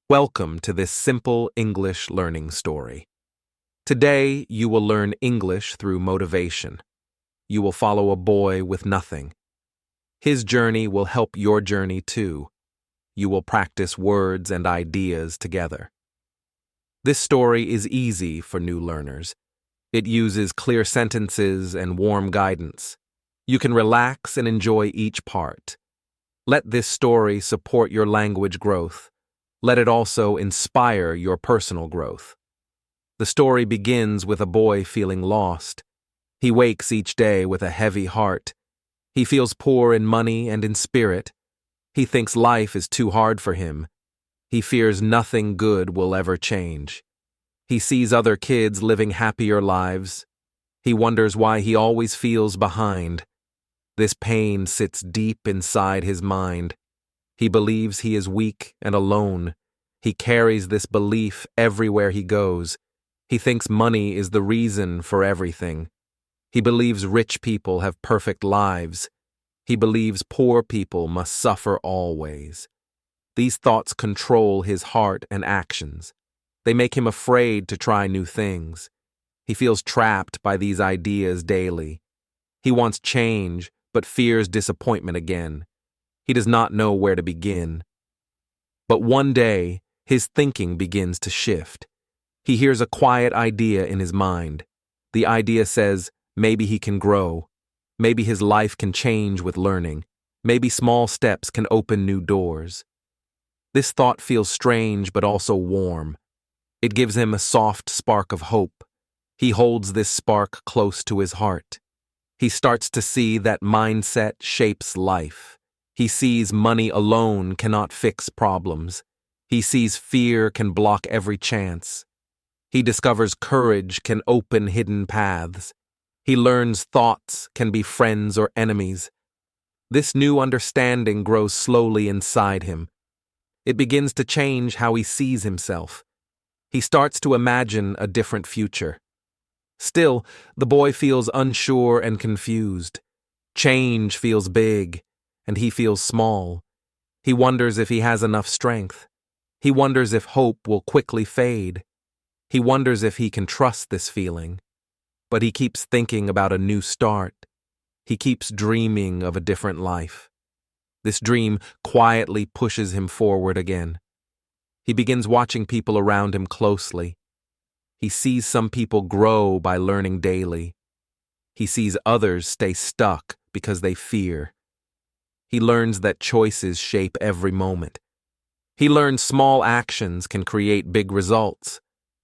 Welcome to this simple English learning story. Today, you will learn English through motivation. You will follow a boy with nothing. His journey will help your journey too. You will practice words and ideas together. This story is easy for new learners. It uses clear sentences and warm guidance. You can relax and enjoy each part. Let this story support your language growth. Let it also inspire your personal growth. The story begins with a boy feeling lost. He wakes each day with a heavy heart. He feels poor in money and in spirit. He thinks life is too hard for him. He fears nothing good will ever change. He sees other kids living happier lives. He wonders why he always feels behind. This pain sits deep inside his mind. He believes he is weak and alone. He carries this belief everywhere he goes. He thinks money is the reason for everything. He believes rich people have perfect lives. He believes poor people must suffer always. These thoughts control his heart and actions. They make him afraid to try new things. He feels trapped by these ideas daily. He wants change, but fears disappointment again. He does not know where to begin. But one day, his thinking begins to shift. He hears a quiet idea in his mind. The idea says, maybe he can grow. Maybe his life can change with learning. Maybe small steps can open new doors. This thought feels strange but also warm. It gives him a soft spark of hope. He holds this spark close to his heart. He starts to see that mindset shapes life. He sees money alone cannot fix problems. He sees fear can block every chance. He discovers courage can open hidden paths. He learns thoughts can be friends or enemies. This new understanding grows slowly inside him. It begins to change how he sees himself. He starts to imagine a different future. Still, the boy feels unsure and confused. Change feels big, and he feels small. He wonders if he has enough strength. He wonders if hope will quickly fade. He wonders if he can trust this feeling. But he keeps thinking about a new start. He keeps dreaming of a different life. This dream quietly pushes him forward again. He begins watching people around him closely. He sees some people grow by learning daily. He sees others stay stuck because they fear. He learns that choices shape every moment. He learns small actions can create big results.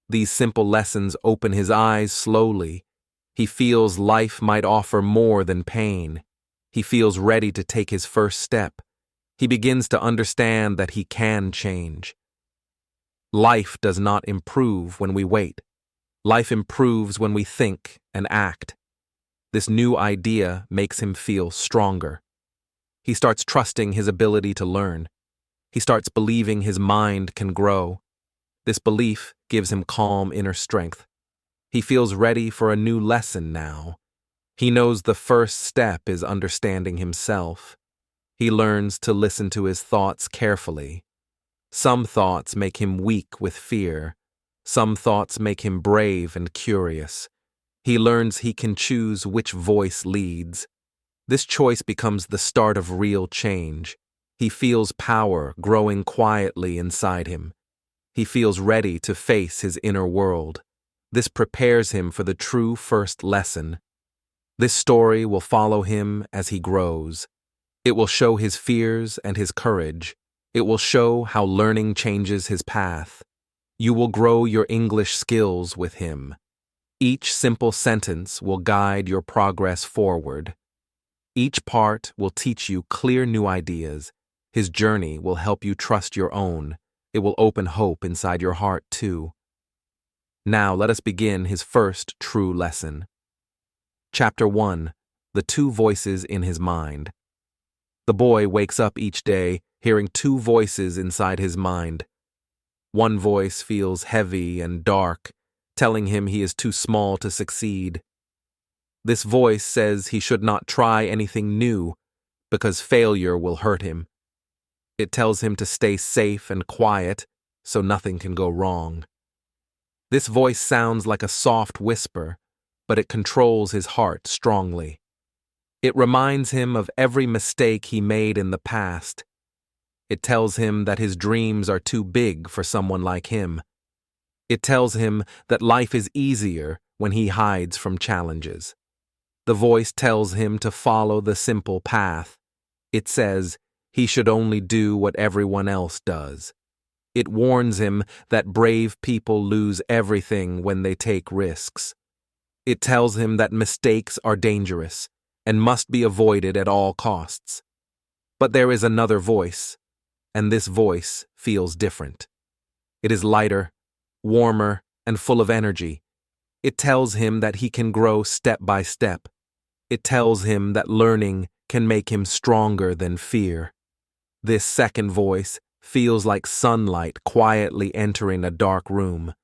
These simple lessons open his eyes slowly. He feels life might offer more than pain. He feels ready to take his first step. He begins to understand that he can change. Life does not improve when we wait. Life improves when we think and act. This new idea makes him feel stronger. He starts trusting his ability to learn. He starts believing his mind can grow. This belief gives him calm inner strength. He feels ready for a new lesson now. He knows the first step is understanding himself. He learns to listen to his thoughts carefully. Some thoughts make him weak with fear. Some thoughts make him brave and curious. He learns he can choose which voice leads. This choice becomes the start of real change. He feels power growing quietly inside him. He feels ready to face his inner world. This prepares him for the true first lesson. This story will follow him as he grows. It will show his fears and his courage. It will show how learning changes his path. You will grow your English skills with him. Each simple sentence will guide your progress forward. Each part will teach you clear new ideas. His journey will help you trust your own. It will open hope inside your heart too. Now let us begin his first true lesson. Chapter 1. The Two Voices in His Mind. The boy wakes up each day hearing two voices inside his mind. One voice feels heavy and dark, telling him he is too small to succeed. This voice says he should not try anything new because failure will hurt him. It tells him to stay safe and quiet so nothing can go wrong. This voice sounds like a soft whisper, but it controls his heart strongly. It reminds him of every mistake he made in the past. It tells him that his dreams are too big for someone like him. It tells him that life is easier when he hides from challenges. The voice tells him to follow the simple path. It says he should only do what everyone else does. It warns him that brave people lose everything when they take risks. It tells him that mistakes are dangerous and must be avoided at all costs. But there is another voice, and this voice feels different. It is lighter, warmer, and full of energy. It tells him that he can grow step by step. It tells him that learning can make him stronger than fear. This second voice feels like sunlight quietly entering a dark room.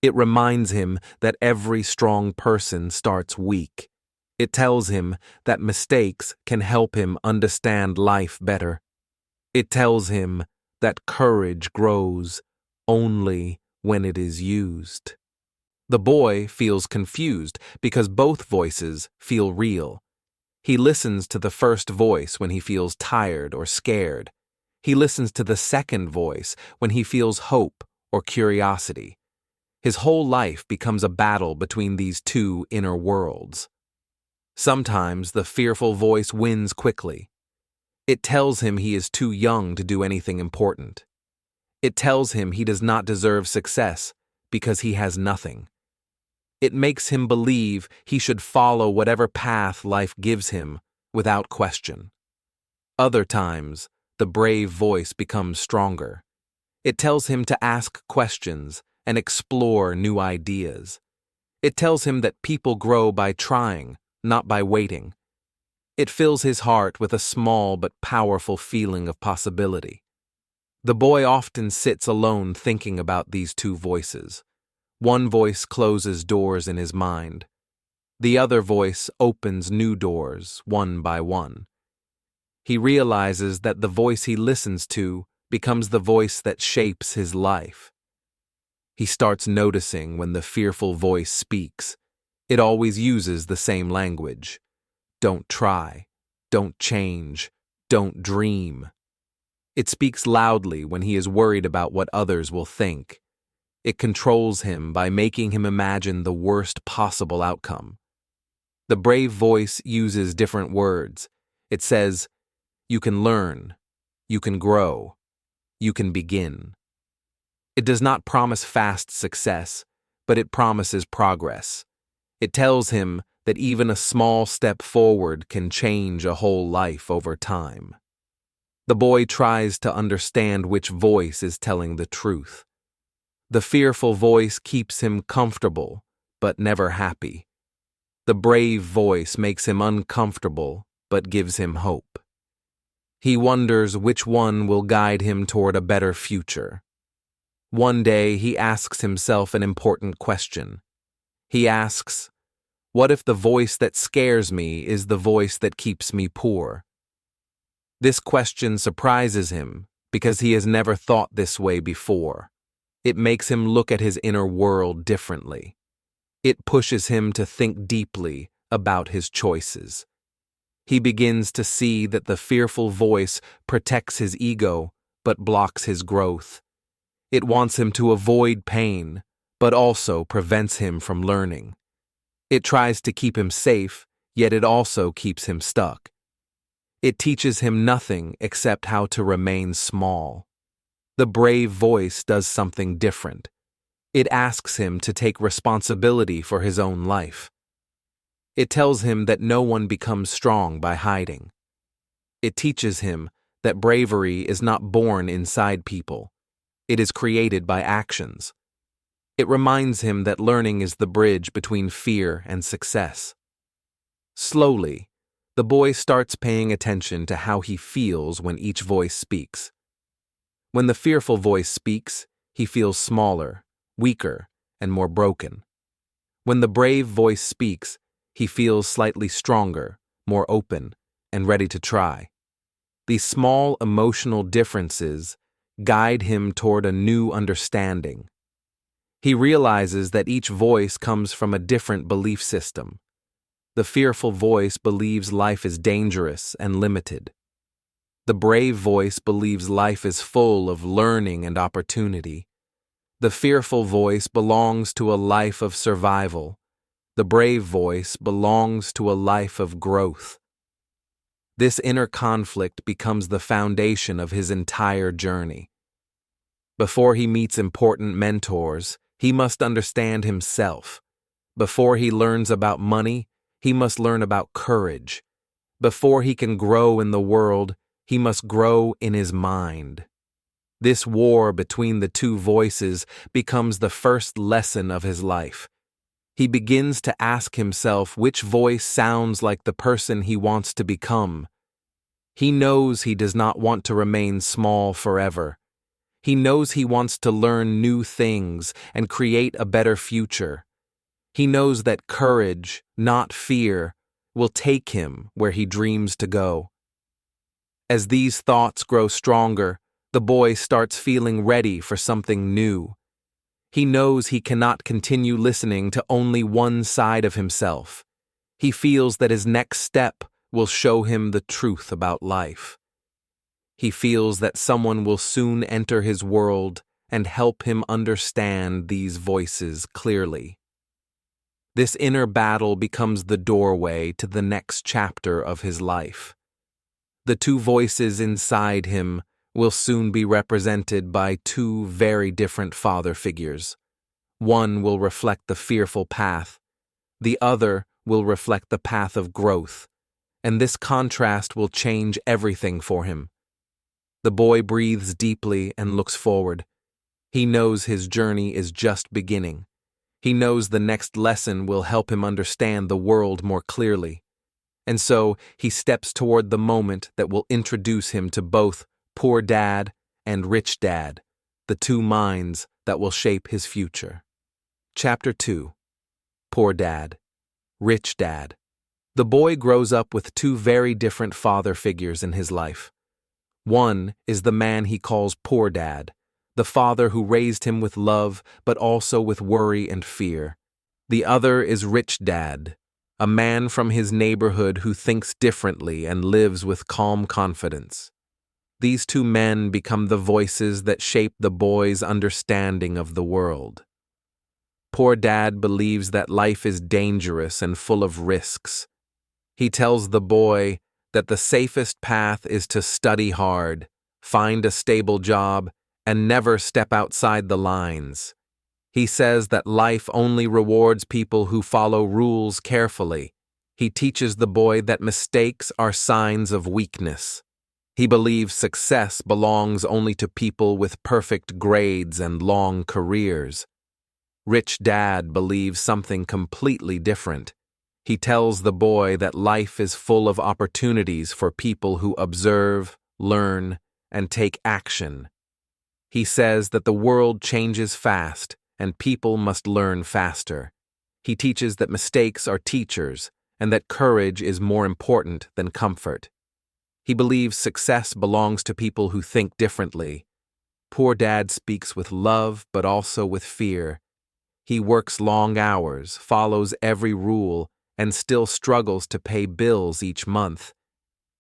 It reminds him that every strong person starts weak. It tells him that mistakes can help him understand life better. It tells him that courage grows only when it is used. The boy feels confused because both voices feel real. He listens to the first voice when he feels tired or scared. He listens to the second voice when he feels hope or curiosity. His whole life becomes a battle between these two inner worlds. Sometimes the fearful voice wins quickly. It tells him he is too young to do anything important. It tells him he does not deserve success because he has nothing. It makes him believe he should follow whatever path life gives him without question. Other times, the brave voice becomes stronger. It tells him to ask questions and explore new ideas. It tells him that people grow by trying, not by waiting. It fills his heart with a small but powerful feeling of possibility. The boy often sits alone thinking about these two voices. One voice closes doors in his mind. The other voice opens new doors, one by one. He realizes that the voice he listens to becomes the voice that shapes his life. He starts noticing when the fearful voice speaks. It always uses the same language. Don't try. Don't change. Don't dream. It speaks loudly when he is worried about what others will think. It controls him by making him imagine the worst possible outcome. The brave voice uses different words. It says, "You can learn. You can grow. You can begin." It does not promise fast success, but it promises progress. It tells him that even a small step forward can change a whole life over time. The boy tries to understand which voice is telling the truth. The fearful voice keeps him comfortable, but never happy. The brave voice makes him uncomfortable, but gives him hope. He wonders which one will guide him toward a better future. One day he asks himself an important question. He asks, "What if the voice that scares me is the voice that keeps me poor?" This question surprises him because he has never thought this way before. It makes him look at his inner world differently. It pushes him to think deeply about his choices. He begins to see that the fearful voice protects his ego but blocks his growth. It wants him to avoid pain, but also prevents him from learning. It tries to keep him safe, yet it also keeps him stuck. It teaches him nothing except how to remain small. The brave voice does something different. It asks him to take responsibility for his own life. It tells him that no one becomes strong by hiding. It teaches him that bravery is not born inside people. It is created by actions. It reminds him that learning is the bridge between fear and success. Slowly, the boy starts paying attention to how he feels when each voice speaks. When the fearful voice speaks, he feels smaller, weaker, and more broken. When the brave voice speaks, he feels slightly stronger, more open, and ready to try. These small emotional differences guide him toward a new understanding. He realizes that each voice comes from a different belief system. The fearful voice believes life is dangerous and limited. The brave voice believes life is full of learning and opportunity. The fearful voice belongs to a life of survival. The brave voice belongs to a life of growth. This inner conflict becomes the foundation of his entire journey. Before he meets important mentors, he must understand himself. Before he learns about money, he must learn about courage. Before he can grow in the world, he must grow in his mind. This war between the two voices becomes the first lesson of his life. He begins to ask himself which voice sounds like the person he wants to become. He knows he does not want to remain small forever. He knows he wants to learn new things and create a better future. He knows that courage, not fear, will take him where he dreams to go. As these thoughts grow stronger, the boy starts feeling ready for something new. He knows he cannot continue listening to only one side of himself. He feels that his next step will show him the truth about life. He feels that someone will soon enter his world and help him understand these voices clearly. This inner battle becomes the doorway to the next chapter of his life. The two voices inside him will soon be represented by two very different father figures. One will reflect the fearful path, the other will reflect the path of growth, and this contrast will change everything for him. The boy breathes deeply and looks forward. He knows his journey is just beginning. He knows the next lesson will help him understand the world more clearly. And so he steps toward the moment that will introduce him to both Poor Dad and Rich Dad, the two minds that will shape his future. Chapter 2. Poor Dad, Rich Dad. The boy grows up with two very different father figures in his life. One is the man he calls Poor Dad, the father who raised him with love but also with worry and fear. The other is Rich Dad, a man from his neighborhood who thinks differently and lives with calm confidence. These two men become the voices that shape the boy's understanding of the world. Poor Dad believes that life is dangerous and full of risks. He tells the boy that the safest path is to study hard, find a stable job, and never step outside the lines. He says that life only rewards people who follow rules carefully. He teaches the boy that mistakes are signs of weakness. He believes success belongs only to people with perfect grades and long careers. Rich Dad believes something completely different. He tells the boy that life is full of opportunities for people who observe, learn, and take action. He says that the world changes fast and people must learn faster. He teaches that mistakes are teachers and that courage is more important than comfort. He believes success belongs to people who think differently. Poor Dad speaks with love but also with fear. He works long hours, follows every rule, and still struggles to pay bills each month.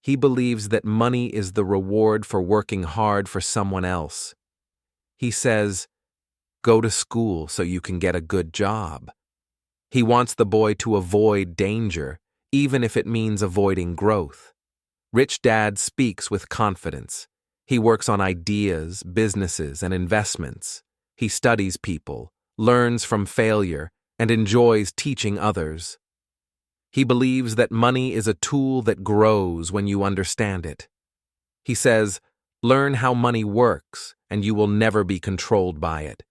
He believes that money is the reward for working hard for someone else. He says, "Go to school so you can get a good job." He wants the boy to avoid danger, even if it means avoiding growth. Rich Dad speaks with confidence. He works on ideas, businesses, and investments. He studies people, learns from failure, and enjoys teaching others. He believes that money is a tool that grows when you understand it. He says, "Learn how money works, and you will never be controlled by it."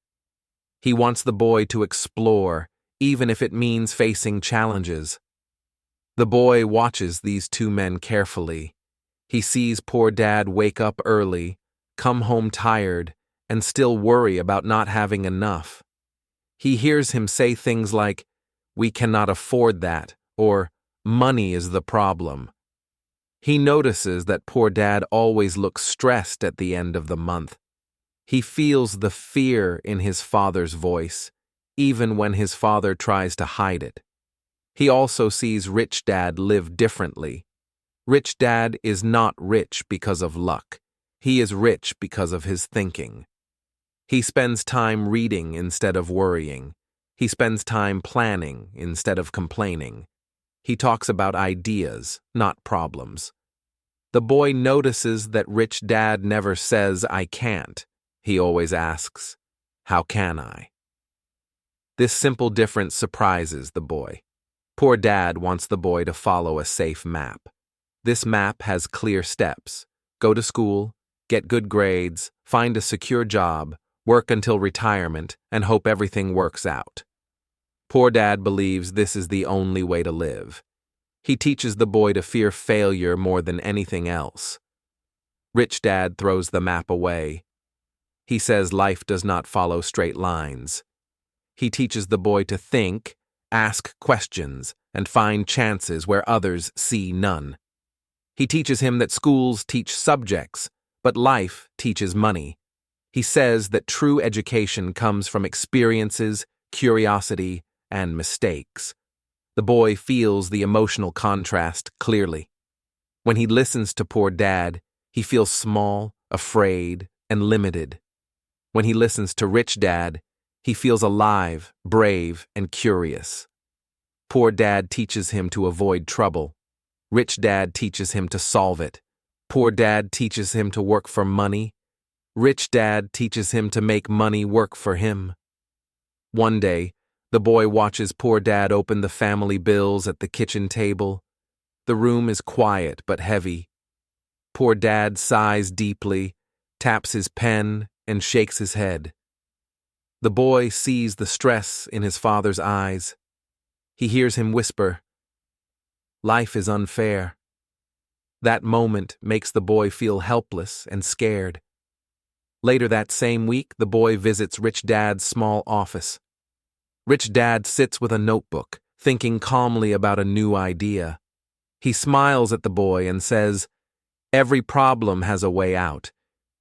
He wants the boy to explore, even if it means facing challenges. The boy watches these two men carefully. He sees Poor Dad wake up early, come home tired, and still worry about not having enough. He hears him say things like, "We cannot afford that," or "Money is the problem." He notices that Poor Dad always looks stressed at the end of the month. He feels the fear in his father's voice, even when his father tries to hide it. He also sees Rich Dad live differently. Rich Dad is not rich because of luck. He is rich because of his thinking. He spends time reading instead of worrying. He spends time planning instead of complaining. He talks about ideas, not problems. The boy notices that Rich Dad never says, "I can't." He always asks, "How can I?" This simple difference surprises the boy. Poor Dad wants the boy to follow a safe map. This map has clear steps. Go to school, get good grades, find a secure job, work until retirement, and hope everything works out. Poor Dad believes this is the only way to live. He teaches the boy to fear failure more than anything else. Rich Dad throws the map away. He says life does not follow straight lines. He teaches the boy to think, ask questions, and find chances where others see none. He teaches him that schools teach subjects, but life teaches money. He says that true education comes from experiences, curiosity, and mistakes. The boy feels the emotional contrast clearly. When he listens to poor Dad, he feels small, afraid, and limited. When he listens to Rich Dad, he feels alive, brave, and curious. Poor Dad teaches him to avoid trouble. Rich Dad teaches him to solve it. Poor Dad teaches him to work for money. Rich Dad teaches him to make money work for him. One day, the boy watches poor Dad open the family bills at the kitchen table. The room is quiet but heavy. Poor Dad sighs deeply, taps his pen, and shakes his head. The boy sees the stress in his father's eyes. He hears him whisper, "Life is unfair." That moment makes the boy feel helpless and scared. Later that same week, the boy visits Rich Dad's small office. Rich Dad sits with a notebook, thinking calmly about a new idea. He smiles at the boy and says, "Every problem has a way out.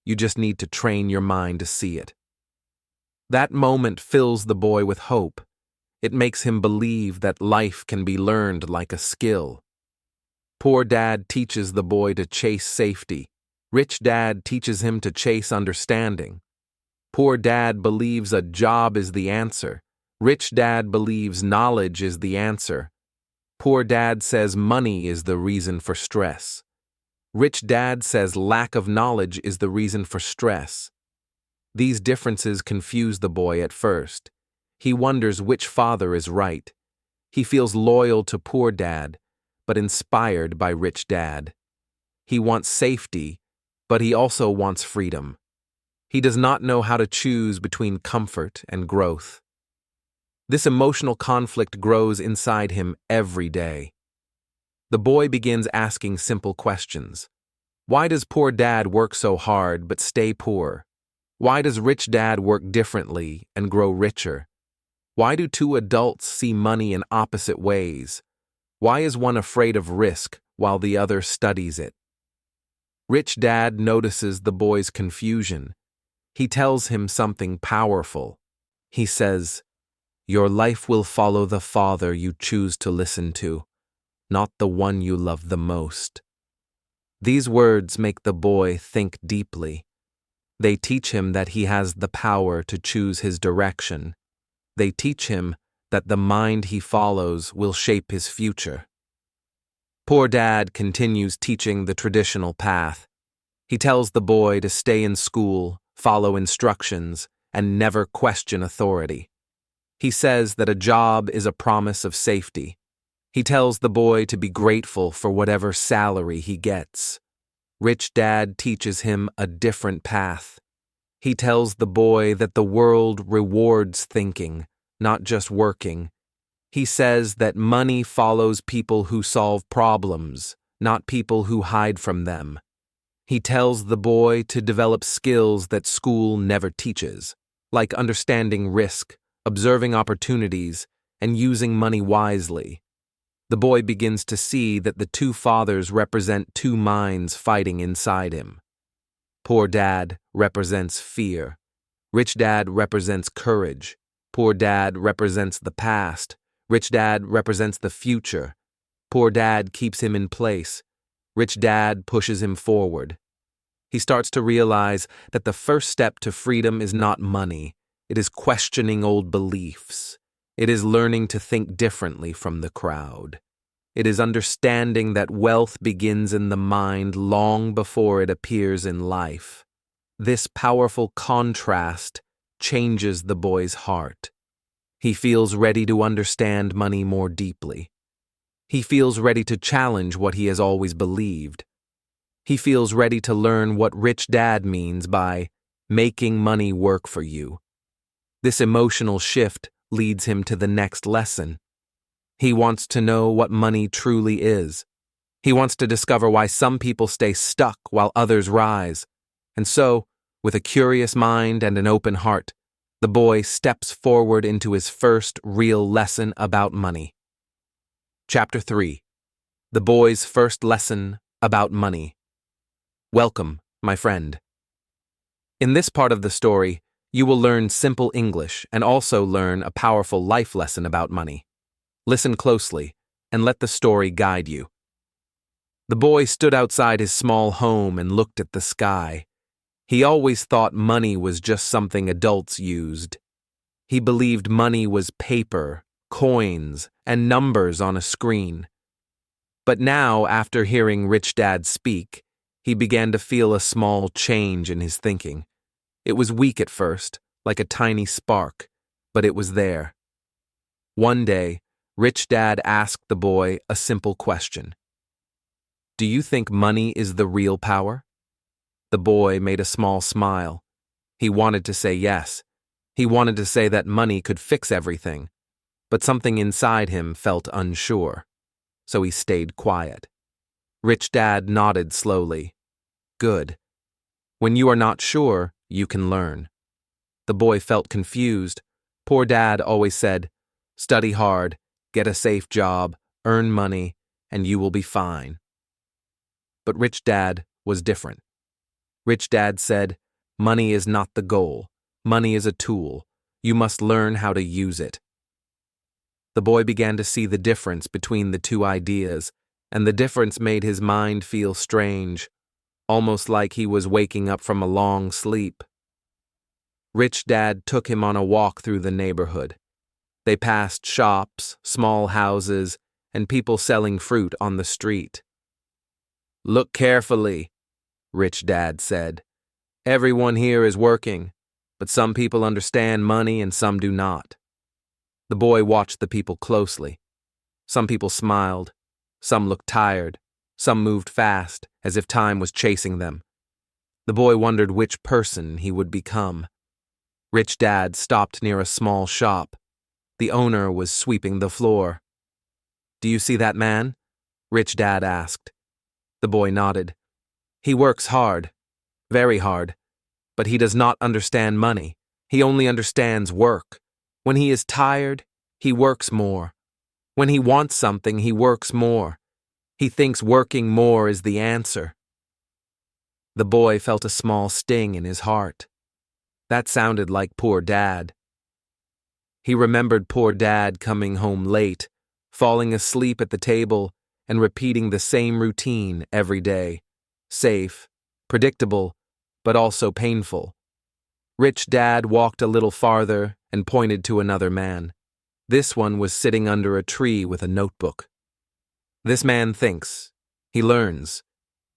You just need to train your mind to see it." That moment fills the boy with hope. It makes him believe that life can be learned like a skill. Poor Dad teaches the boy to chase safety. Rich Dad teaches him to chase understanding. Poor Dad believes a job is the answer. Rich Dad believes knowledge is the answer. Poor Dad says money is the reason for stress. Rich Dad says lack of knowledge is the reason for stress. These differences confuse the boy at first. He wonders which father is right. He feels loyal to poor Dad, but inspired by Rich Dad. He wants safety, but he also wants freedom. He does not know how to choose between comfort and growth. This emotional conflict grows inside him every day. The boy begins asking simple questions. Why does poor Dad work so hard but stay poor? Why does Rich Dad work differently and grow richer? Why do two adults see money in opposite ways? Why is one afraid of risk while the other studies it? Rich Dad notices the boy's confusion. He tells him something powerful. He says, "Your life will follow the father you choose to listen to, not the one you love the most." These words make the boy think deeply. They teach him that he has the power to choose his direction. They teach him that the mind he follows will shape his future. Poor Dad continues teaching the traditional path. He tells the boy to stay in school, follow instructions, and never question authority. He says that a job is a promise of safety. He tells the boy to be grateful for whatever salary he gets. Rich Dad teaches him a different path. He tells the boy that the world rewards thinking, not just working. He says that money follows people who solve problems, not people who hide from them. He tells the boy to develop skills that school never teaches, like understanding risk, observing opportunities, and using money wisely. The boy begins to see that the two fathers represent two minds fighting inside him. Poor Dad represents fear. Rich Dad represents courage. Poor Dad represents the past. Rich Dad represents the future. Poor Dad keeps him in place. Rich Dad pushes him forward. He starts to realize that the first step to freedom is not money. It is questioning old beliefs. It is learning to think differently from the crowd. It is understanding that wealth begins in the mind long before it appears in life. This powerful contrast changes the boy's heart. He feels ready to understand money more deeply. He feels ready to challenge what he has always believed. He feels ready to learn what Rich Dad means by making money work for you. This emotional shift leads him to the next lesson. He wants to know what money truly is. He wants to discover why some people stay stuck while others rise. And so, with a curious mind and an open heart, the boy steps forward into his first real lesson about money. Chapter 3. The boy's first lesson about money. Welcome, my friend. In this part of the story, you will learn simple English and also learn a powerful life lesson about money. Listen closely and let the story guide you. The boy stood outside his small home and looked at the sky. He always thought money was just something adults used. He believed money was paper, coins, and numbers on a screen. But now, after hearing Rich Dad speak, he began to feel a small change in his thinking. It was weak at first, like a tiny spark, but it was there. One day, Rich Dad asked the boy a simple question. Do you think money is the real power? The boy made a small smile. He wanted to say yes. He wanted to say that money could fix everything, but something inside him felt unsure, so he stayed quiet. Rich Dad nodded slowly. Good. When you are not sure, you can learn. The boy felt confused. Poor Dad always said, study hard, get a safe job, earn money, and you will be fine. But Rich Dad was different. Rich Dad said, money is not the goal. Money is a tool. You must learn how to use it. The boy began to see the difference between the two ideas, and the difference made his mind feel strange, almost like he was waking up from a long sleep. Rich Dad took him on a walk through the neighborhood. They passed shops, small houses, and people selling fruit on the street. Look carefully, Rich Dad said. Everyone here is working, but some people understand money and some do not. The boy watched the people closely. Some people smiled, some looked tired, some moved fast, as if time was chasing them. The boy wondered which person he would become. Rich Dad stopped near a small shop. The owner was sweeping the floor. Do you see that man? Rich Dad asked. The boy nodded. He works hard, very hard, but he does not understand money. He only understands work. When he is tired, he works more. When he wants something, he works more. He thinks working more is the answer. The boy felt a small sting in his heart. That sounded like poor Dad. He remembered poor Dad coming home late, falling asleep at the table, and repeating the same routine every day. Safe, predictable, but also painful. Rich Dad walked a little farther and pointed to another man. This one was sitting under a tree with a notebook. This man thinks. He learns.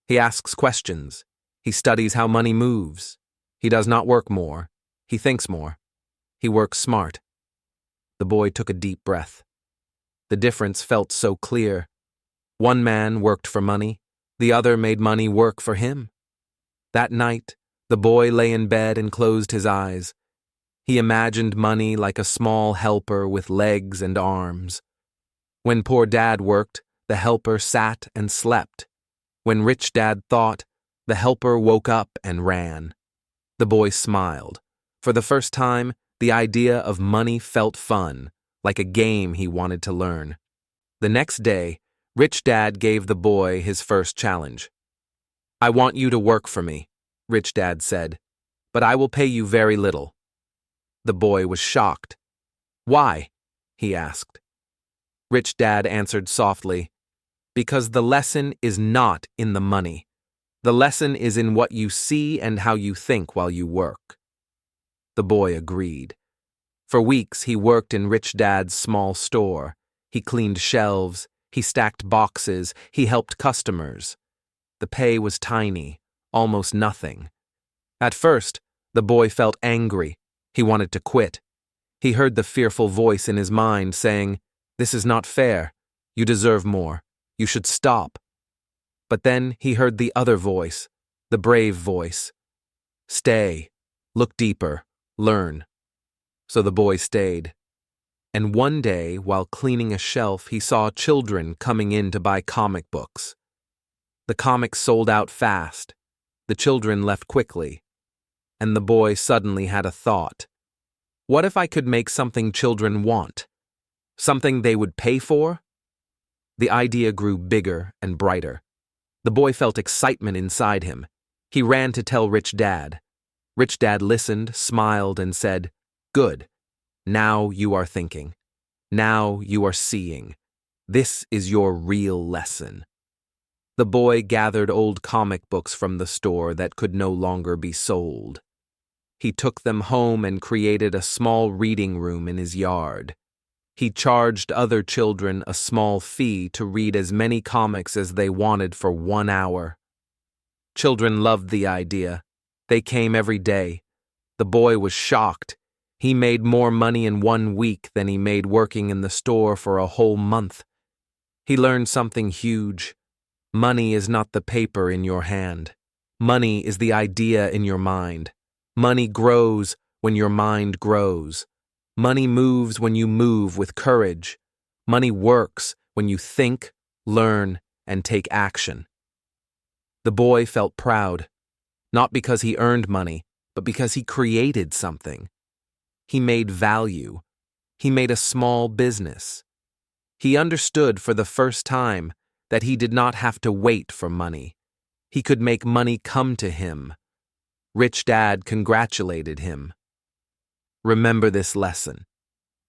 He asks questions. He studies how money moves. He does not work more. He thinks more. He works smart. The boy took a deep breath. The difference felt so clear. One man worked for money. The other made money work for him. That night, the boy lay in bed and closed his eyes. He imagined money like a small helper with legs and arms. When poor Dad worked, the helper sat and slept. When Rich Dad thought, the helper woke up and ran. The boy smiled. For the first time, the idea of money felt fun, like a game he wanted to learn. The next day, Rich Dad gave the boy his first challenge. I want you to work for me. Rich Dad said, "but I will pay you very little." The boy was shocked. "Why?" he asked. Rich Dad answered softly, "Because the lesson is not in the money. The lesson is in what you see and how you think while you work." The boy agreed. For weeks he worked in Rich Dad's small store. He cleaned shelves, he stacked boxes, he helped customers. The pay was tiny, almost nothing. At first, the boy felt angry. He wanted to quit. He heard the fearful voice in his mind saying, "This is not fair. You deserve more. You should stop." But then he heard the other voice, the brave voice. "Stay. Look deeper. Learn." So the boy stayed. And one day, while cleaning a shelf, he saw children coming in to buy comic books. The comics sold out fast. The children left quickly. And the boy suddenly had a thought. What if I could make something children want? Something they would pay for? The idea grew bigger and brighter. The boy felt excitement inside him. He ran to tell Rich Dad. Rich Dad listened, smiled, and said, "Good. Now you are thinking. Now you are seeing. This is your real lesson." The boy gathered old comic books from the store that could no longer be sold. He took them home and created a small reading room in his yard. He charged other children a small fee to read as many comics as they wanted for 1 hour. Children loved the idea. They came every day. The boy was shocked. He made more money in 1 week than he made working in the store for a whole month. He learned something huge. Money is not the paper in your hand. Money is the idea in your mind. Money grows when your mind grows. Money moves when you move with courage. Money works when you think, learn, and take action. The boy felt proud, not because he earned money, but because he created something. He made value. He made a small business. He understood for the first time that he did not have to wait for money. He could make money come to him. Rich Dad congratulated him. Remember this lesson.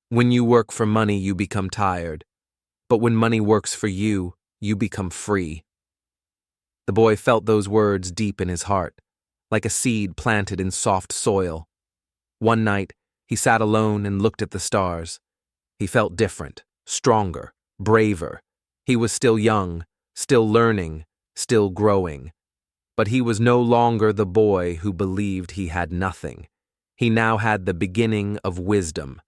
When you work for money, you become tired. But when money works for you, you become free. The boy felt those words deep in his heart, like a seed planted in soft soil. One night, he sat alone and looked at the stars. He felt different, stronger, braver. He was still young, still learning, still growing. But he was no longer the boy who believed he had nothing. He now had the beginning of wisdom.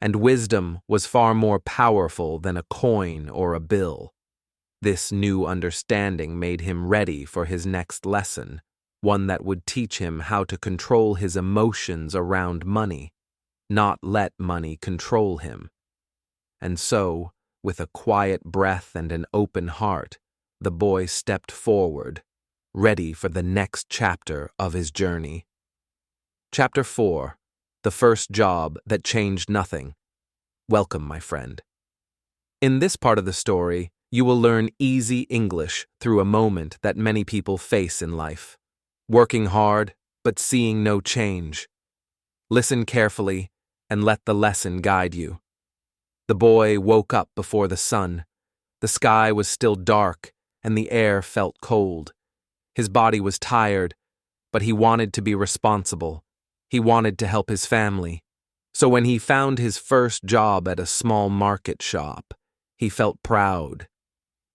And wisdom was far more powerful than a coin or a bill. This new understanding made him ready for his next lesson, one that would teach him how to control his emotions around money, not let money control him. And so, with a quiet breath and an open heart, the boy stepped forward, ready for the next chapter of his journey. Chapter 4. The First Job That Changed Nothing. Welcome, my friend. In this part of the story, you will learn easy English through a moment that many people face in life. Working hard, but seeing no change. Listen carefully and let the lesson guide you. The boy woke up before the sun. The sky was still dark and the air felt cold. His body was tired, but he wanted to be responsible. He wanted to help his family. So when he found his first job at a small market shop, he felt proud.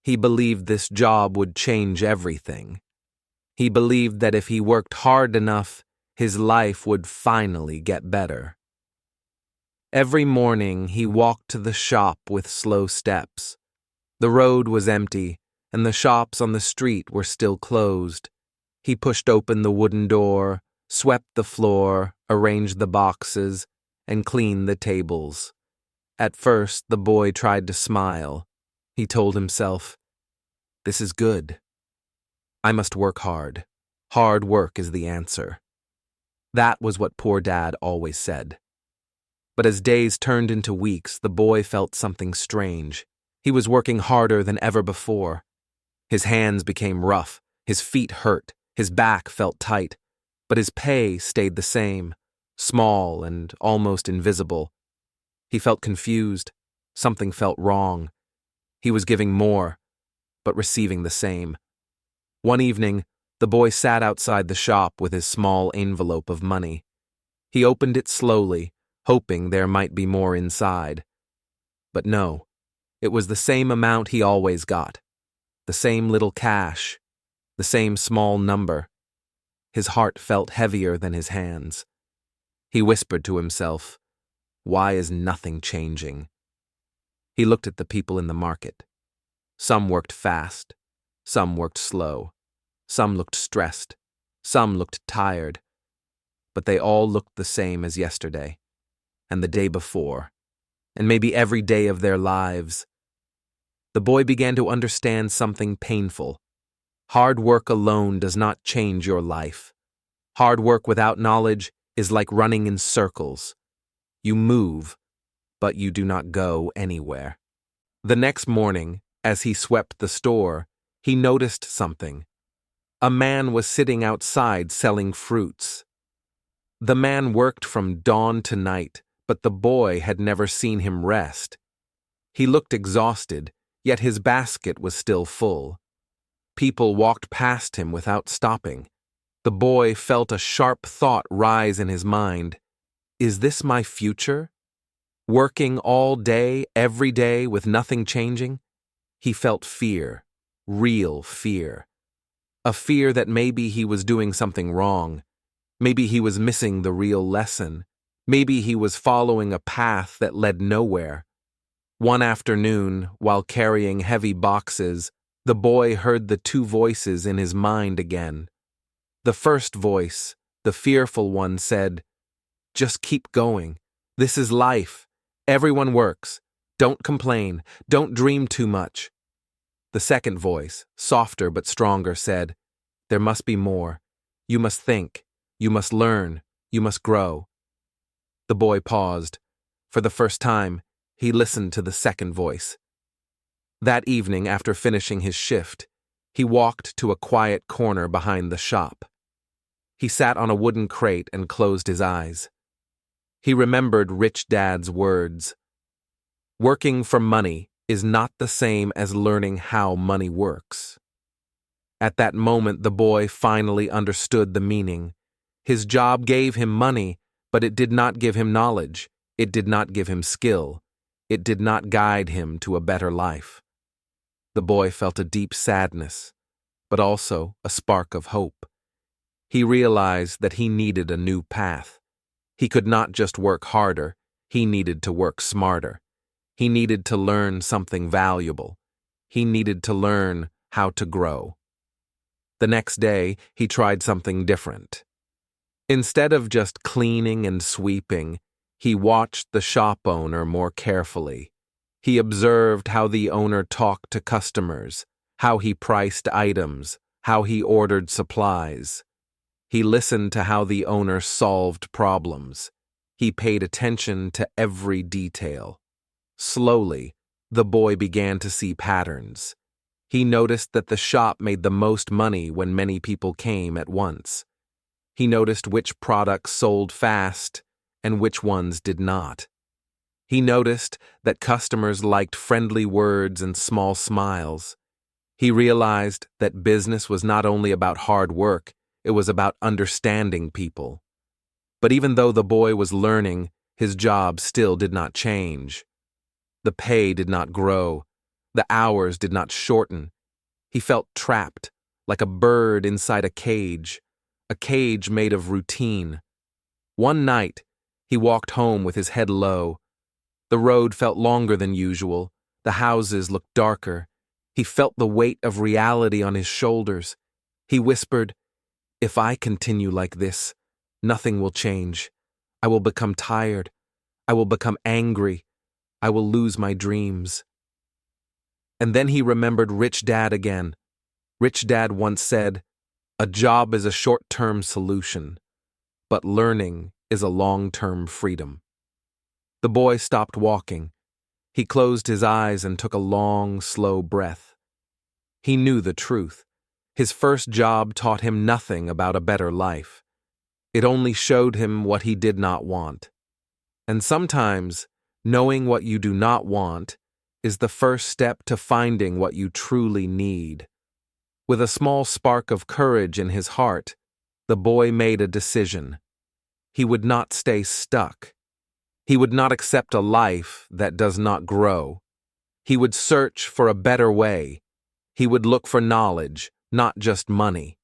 He believed this job would change everything. He believed that if he worked hard enough, his life would finally get better. Every morning he walked to the shop with slow steps. The road was empty, and the shops on the street were still closed. He pushed open the wooden door, swept the floor, arranged the boxes, and cleaned the tables. At first, the boy tried to smile. He told himself, "This is good. I must work hard. Hard work is the answer." That was what poor Dad always said. But as days turned into weeks, the boy felt something strange. He was working harder than ever before. His hands became rough, his feet hurt, his back felt tight. But his pay stayed the same, small and almost invisible. He felt confused. Something felt wrong. He was giving more, but receiving the same. One evening, the boy sat outside the shop with his small envelope of money. He opened it slowly, hoping there might be more inside. But no, it was the same amount he always got. The same little cash. The same small number. His heart felt heavier than his hands. He whispered to himself, "Why is nothing changing?" He looked at the people in the market. Some worked fast. Some worked slow. Some looked stressed. Some looked tired. But they all looked the same as yesterday, and the day before, and maybe every day of their lives. The boy began to understand something painful. Hard work alone does not change your life. Hard work without knowledge is like running in circles. You move, but you do not go anywhere. The next morning, as he swept the store, he noticed something. A man was sitting outside selling fruits. The man worked from dawn to night, but the boy had never seen him rest. He looked exhausted, yet his basket was still full. People walked past him without stopping. The boy felt a sharp thought rise in his mind. Is this my future? Working all day, every day, with nothing changing? He felt fear, real fear. A fear that maybe he was doing something wrong. Maybe he was missing the real lesson. Maybe he was following a path that led nowhere. One afternoon, while carrying heavy boxes, the boy heard the two voices in his mind again. The first voice, the fearful one, said, "Just keep going. This is life. Everyone works. Don't complain. Don't dream too much." The second voice, softer but stronger, said, "There must be more. You must think. You must learn. You must grow." The boy paused. For the first time, he listened to the second voice. That evening, after finishing his shift, he walked to a quiet corner behind the shop. He sat on a wooden crate and closed his eyes. He remembered Rich Dad's words. Working for money is not the same as learning how money works. At that moment, the boy finally understood the meaning. His job gave him money, but it did not give him knowledge. It did not give him skill. It did not guide him to a better life. The boy felt a deep sadness, but also a spark of hope. He realized that he needed a new path. He could not just work harder, he needed to work smarter. He needed to learn something valuable. He needed to learn how to grow. The next day, he tried something different. Instead of just cleaning and sweeping, he watched the shop owner more carefully. He observed how the owner talked to customers, how he priced items, how he ordered supplies. He listened to how the owner solved problems. He paid attention to every detail. Slowly, the boy began to see patterns. He noticed that the shop made the most money when many people came at once. He noticed which products sold fast and which ones did not. He noticed that customers liked friendly words and small smiles. He realized that business was not only about hard work, it was about understanding people. But even though the boy was learning, his job still did not change. The pay did not grow. The hours did not shorten. He felt trapped, like a bird inside a cage made of routine. One night, he walked home with his head low. The road felt longer than usual. The houses looked darker. He felt the weight of reality on his shoulders. He whispered, "If I continue like this, nothing will change. I will become tired. I will become angry. I will lose my dreams." And then he remembered Rich Dad again. Rich Dad once said, "A job is a short-term solution, but learning is a long-term freedom." The boy stopped walking. He closed his eyes and took a long, slow breath. He knew the truth. His first job taught him nothing about a better life. It only showed him what he did not want. And sometimes, knowing what you do not want is the first step to finding what you truly need. With a small spark of courage in his heart, the boy made a decision. He would not stay stuck. He would not accept a life that does not grow. He would search for a better way. He would look for knowledge, not just money.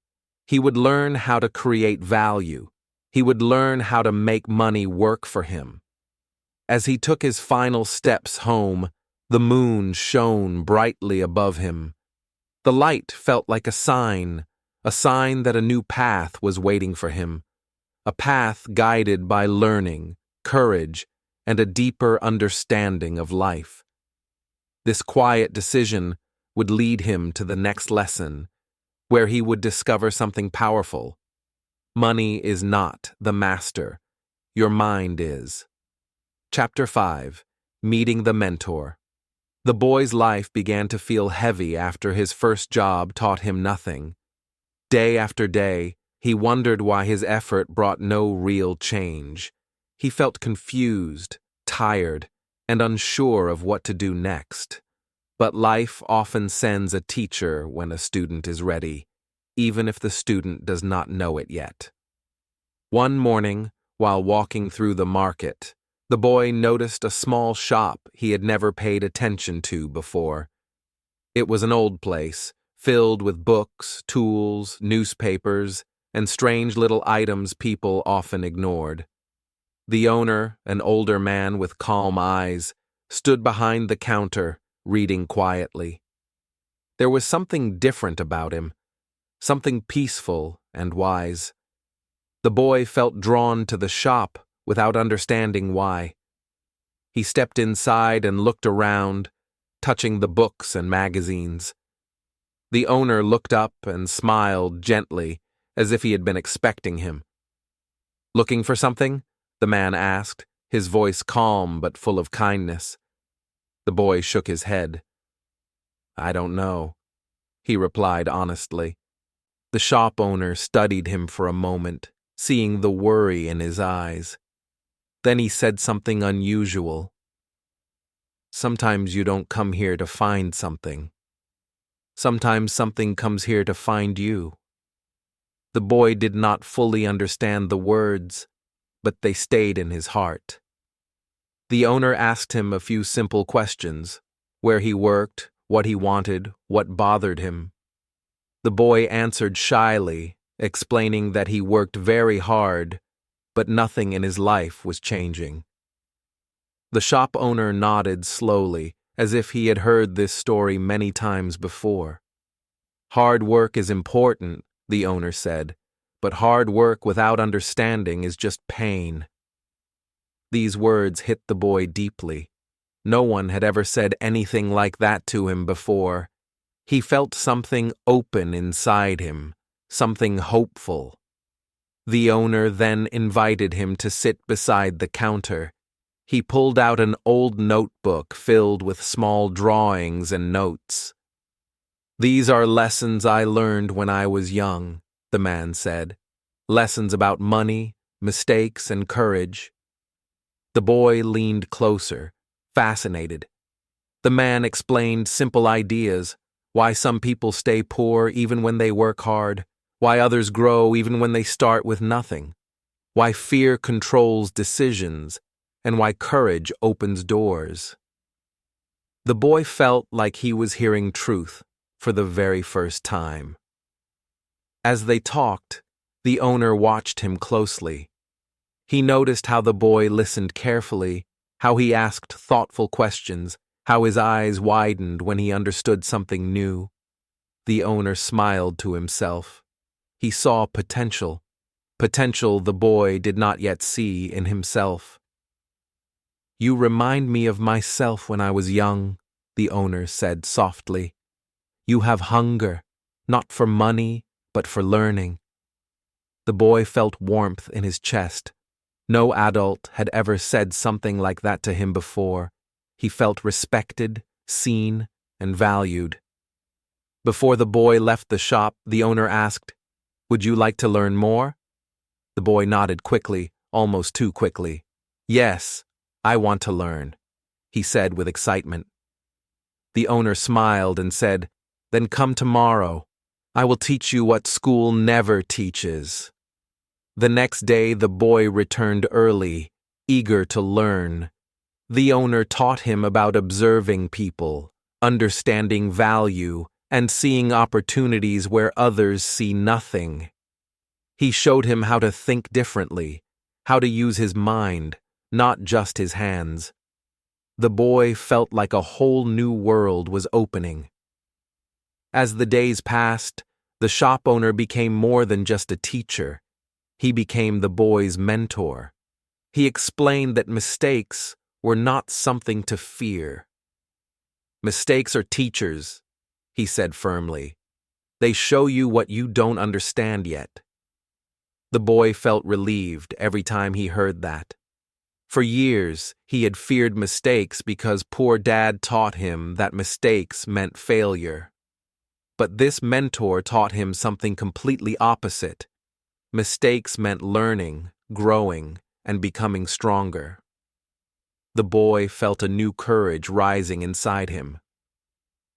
He would learn how to create value. He would learn how to make money work for him. As he took his final steps home, the moon shone brightly above him. The light felt like a sign that a new path was waiting for him, a path guided by learning, courage, and a deeper understanding of life. This quiet decision would lead him to the next lesson, where he would discover something powerful. Money is not the master. Your mind is. Chapter 5. Meeting the Mentor. The boy's life began to feel heavy after his first job taught him nothing. Day after day, he wondered why his effort brought no real change. He felt confused, tired, and unsure of what to do next. But life often sends a teacher when a student is ready, even if the student does not know it yet. One morning, while walking through the market, the boy noticed a small shop he had never paid attention to before. It was an old place, filled with books, tools, newspapers, and strange little items people often ignored. The owner, an older man with calm eyes, stood behind the counter, reading quietly. There was something different about him, something peaceful and wise. The boy felt drawn to the shop without understanding why. He stepped inside and looked around, touching the books and magazines. The owner looked up and smiled gently, as if he had been expecting him. "Looking for something?" the man asked, his voice calm but full of kindness. The boy shook his head. "I don't know," he replied honestly. The shop owner studied him for a moment, seeing the worry in his eyes. Then he said something unusual. "Sometimes you don't come here to find something. Sometimes something comes here to find you." The boy did not fully understand the words, but they stayed in his heart. The owner asked him a few simple questions: where he worked, what he wanted, what bothered him. The boy answered shyly, explaining that he worked very hard, but nothing in his life was changing. The shop owner nodded slowly, as if he had heard this story many times before. "Hard work is important," the owner said, "but hard work without understanding is just pain." These words hit the boy deeply. No one had ever said anything like that to him before. He felt something open inside him, something hopeful. The owner then invited him to sit beside the counter. He pulled out an old notebook filled with small drawings and notes. "These are lessons I learned when I was young," the man said. "Lessons about money, mistakes, and courage." The boy leaned closer, fascinated. The man explained simple ideas: why some people stay poor even when they work hard, why others grow even when they start with nothing, why fear controls decisions, and why courage opens doors. The boy felt like he was hearing truth for the very first time. As they talked, the owner watched him closely. He noticed how the boy listened carefully, how he asked thoughtful questions, how his eyes widened when he understood something new. The owner smiled to himself. He saw potential the boy did not yet see in himself. "You remind me of myself when I was young," the owner said softly. "You have hunger, not for money, but for learning." The boy felt warmth in his chest. No adult had ever said something like that to him before. He felt respected, seen, and valued. Before the boy left the shop, the owner asked, "Would you like to learn more?" The boy nodded quickly, almost too quickly. Yes, I want to learn, he said with excitement. The owner smiled and said, Then come tomorrow. I will teach you what school never teaches. The next day the boy returned early, eager to learn. The owner taught him about observing people, understanding value, and seeing opportunities where others see nothing. He showed him how to think differently, how to use his mind, not just his hands. The boy felt like a whole new world was opening. As the days passed, the shop owner became more than just a teacher. He became the boy's mentor. He explained that mistakes were not something to fear. Mistakes are teachers, he said firmly. They show you what you don't understand yet. The boy felt relieved every time he heard that. For years, he had feared mistakes because poor Dad taught him that mistakes meant failure. But this mentor taught him something completely opposite. Mistakes meant learning, growing, and becoming stronger. The boy felt a new courage rising inside him.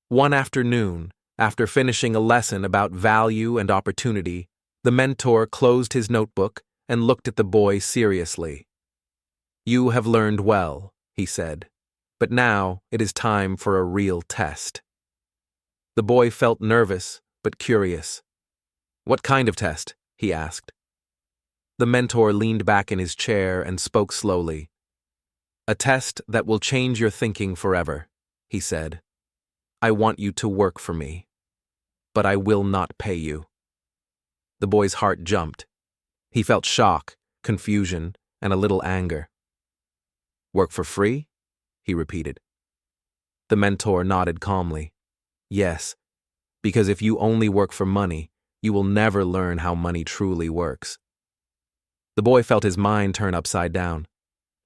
One afternoon, after finishing a lesson about value and opportunity, the mentor closed his notebook and looked at the boy seriously. You have learned well, he said, but now it is time for a real test. The boy felt nervous, but curious. What kind of test? He asked. The mentor leaned back in his chair and spoke slowly. A test that will change your thinking forever, he said. I want you to work for me, but I will not pay you. The boy's heart jumped. He felt shock, confusion, and a little anger. Work for free? He repeated. The mentor nodded calmly. Yes, because if you only work for money, you will never learn how money truly works. The boy felt his mind turn upside down.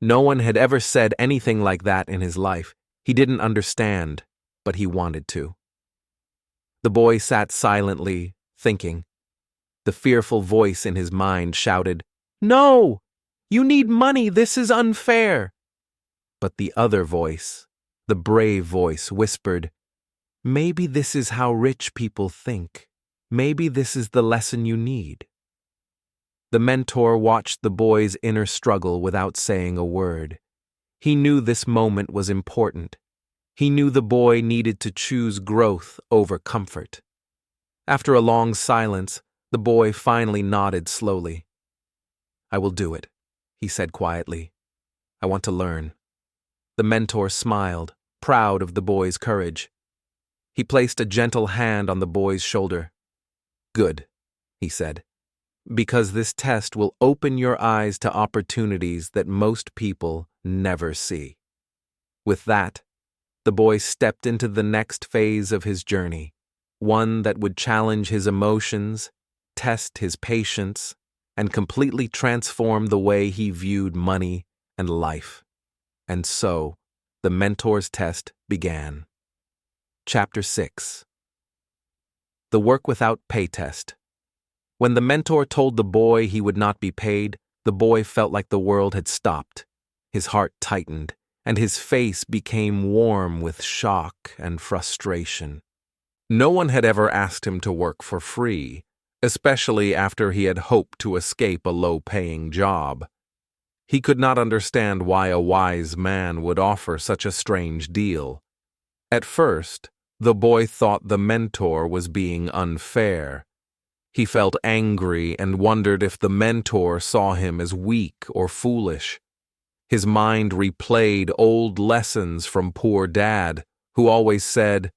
No one had ever said anything like that in his life. He didn't understand, but he wanted to. The boy sat silently, thinking. The fearful voice in his mind shouted, No! You need money, this is unfair! But the other voice, the brave voice, whispered, Maybe this is how rich people think. Maybe this is the lesson you need. The mentor watched the boy's inner struggle without saying a word. He knew this moment was important. He knew the boy needed to choose growth over comfort. After a long silence, the boy finally nodded slowly. I will do it, he said quietly. I want to learn. The mentor smiled, proud of the boy's courage. He placed a gentle hand on the boy's shoulder. Good, he said, because this test will open your eyes to opportunities that most people never see. With that, the boy stepped into the next phase of his journey, one that would challenge his emotions, test his patience, and completely transform the way he viewed money and life. And so, the mentor's test began. Chapter 6. The Work Without Pay Test. When the mentor told the boy he would not be paid, the boy felt like the world had stopped. His heart tightened, and his face became warm with shock and frustration. No one had ever asked him to work for free, especially after he had hoped to escape a low-paying job. He could not understand why a wise man would offer such a strange deal. At first, the boy thought the mentor was being unfair. He felt angry and wondered if the mentor saw him as weak or foolish. His mind replayed old lessons from poor Dad, who always said,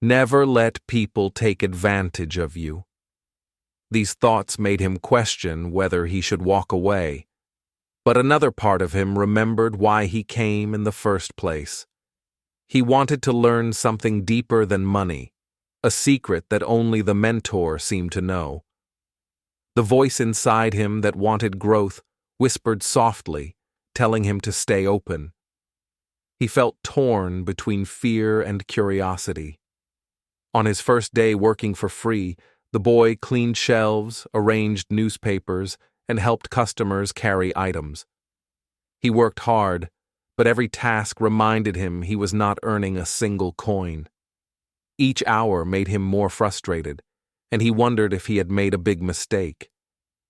"Never let people take advantage of you." These thoughts made him question whether he should walk away. But another part of him remembered why he came in the first place. He wanted to learn something deeper than money, a secret that only the mentor seemed to know. The voice inside him that wanted growth whispered softly, telling him to stay open. He felt torn between fear and curiosity. On his first day working for free, the boy cleaned shelves, arranged newspapers, and helped customers carry items. He worked hard, but every task reminded him he was not earning a single coin. Each hour made him more frustrated, and he wondered if he had made a big mistake.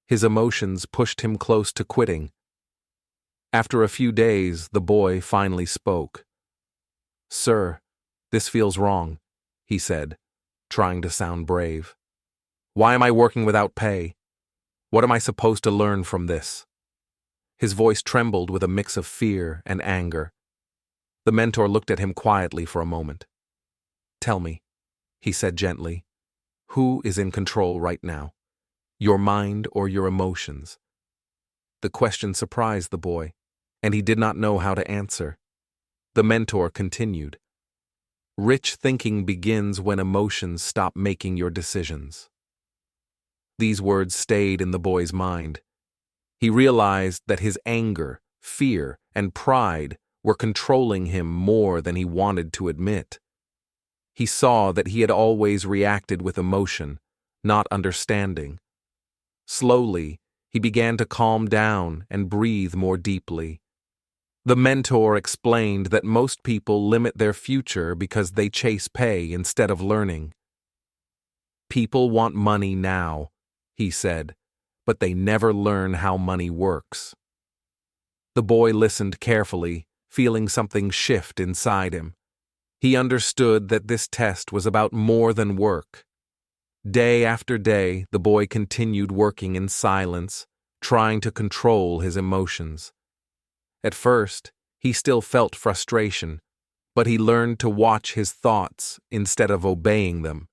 His emotions pushed him close to quitting. After a few days, the boy finally spoke. "Sir, this feels wrong," he said, trying to sound brave. "Why am I working without pay? What am I supposed to learn from this?" His voice trembled with a mix of fear and anger. The mentor looked at him quietly for a moment. "Tell me," he said gently, "who is in control right now? Your mind or your emotions?" The question surprised the boy, and he did not know how to answer. The mentor continued, "Rich thinking begins when emotions stop making your decisions." These words stayed in the boy's mind. He realized that his anger, fear, and pride were controlling him more than he wanted to admit. He saw that he had always reacted with emotion, not understanding. Slowly, he began to calm down and breathe more deeply. The mentor explained that most people limit their future because they chase pay instead of learning. "People want money now," he said, "but they never learn how money works." The boy listened carefully, feeling something shift inside him. He understood that this test was about more than work. Day after day, the boy continued working in silence, trying to control his emotions. At first, he still felt frustration, but he learned to watch his thoughts instead of obeying them.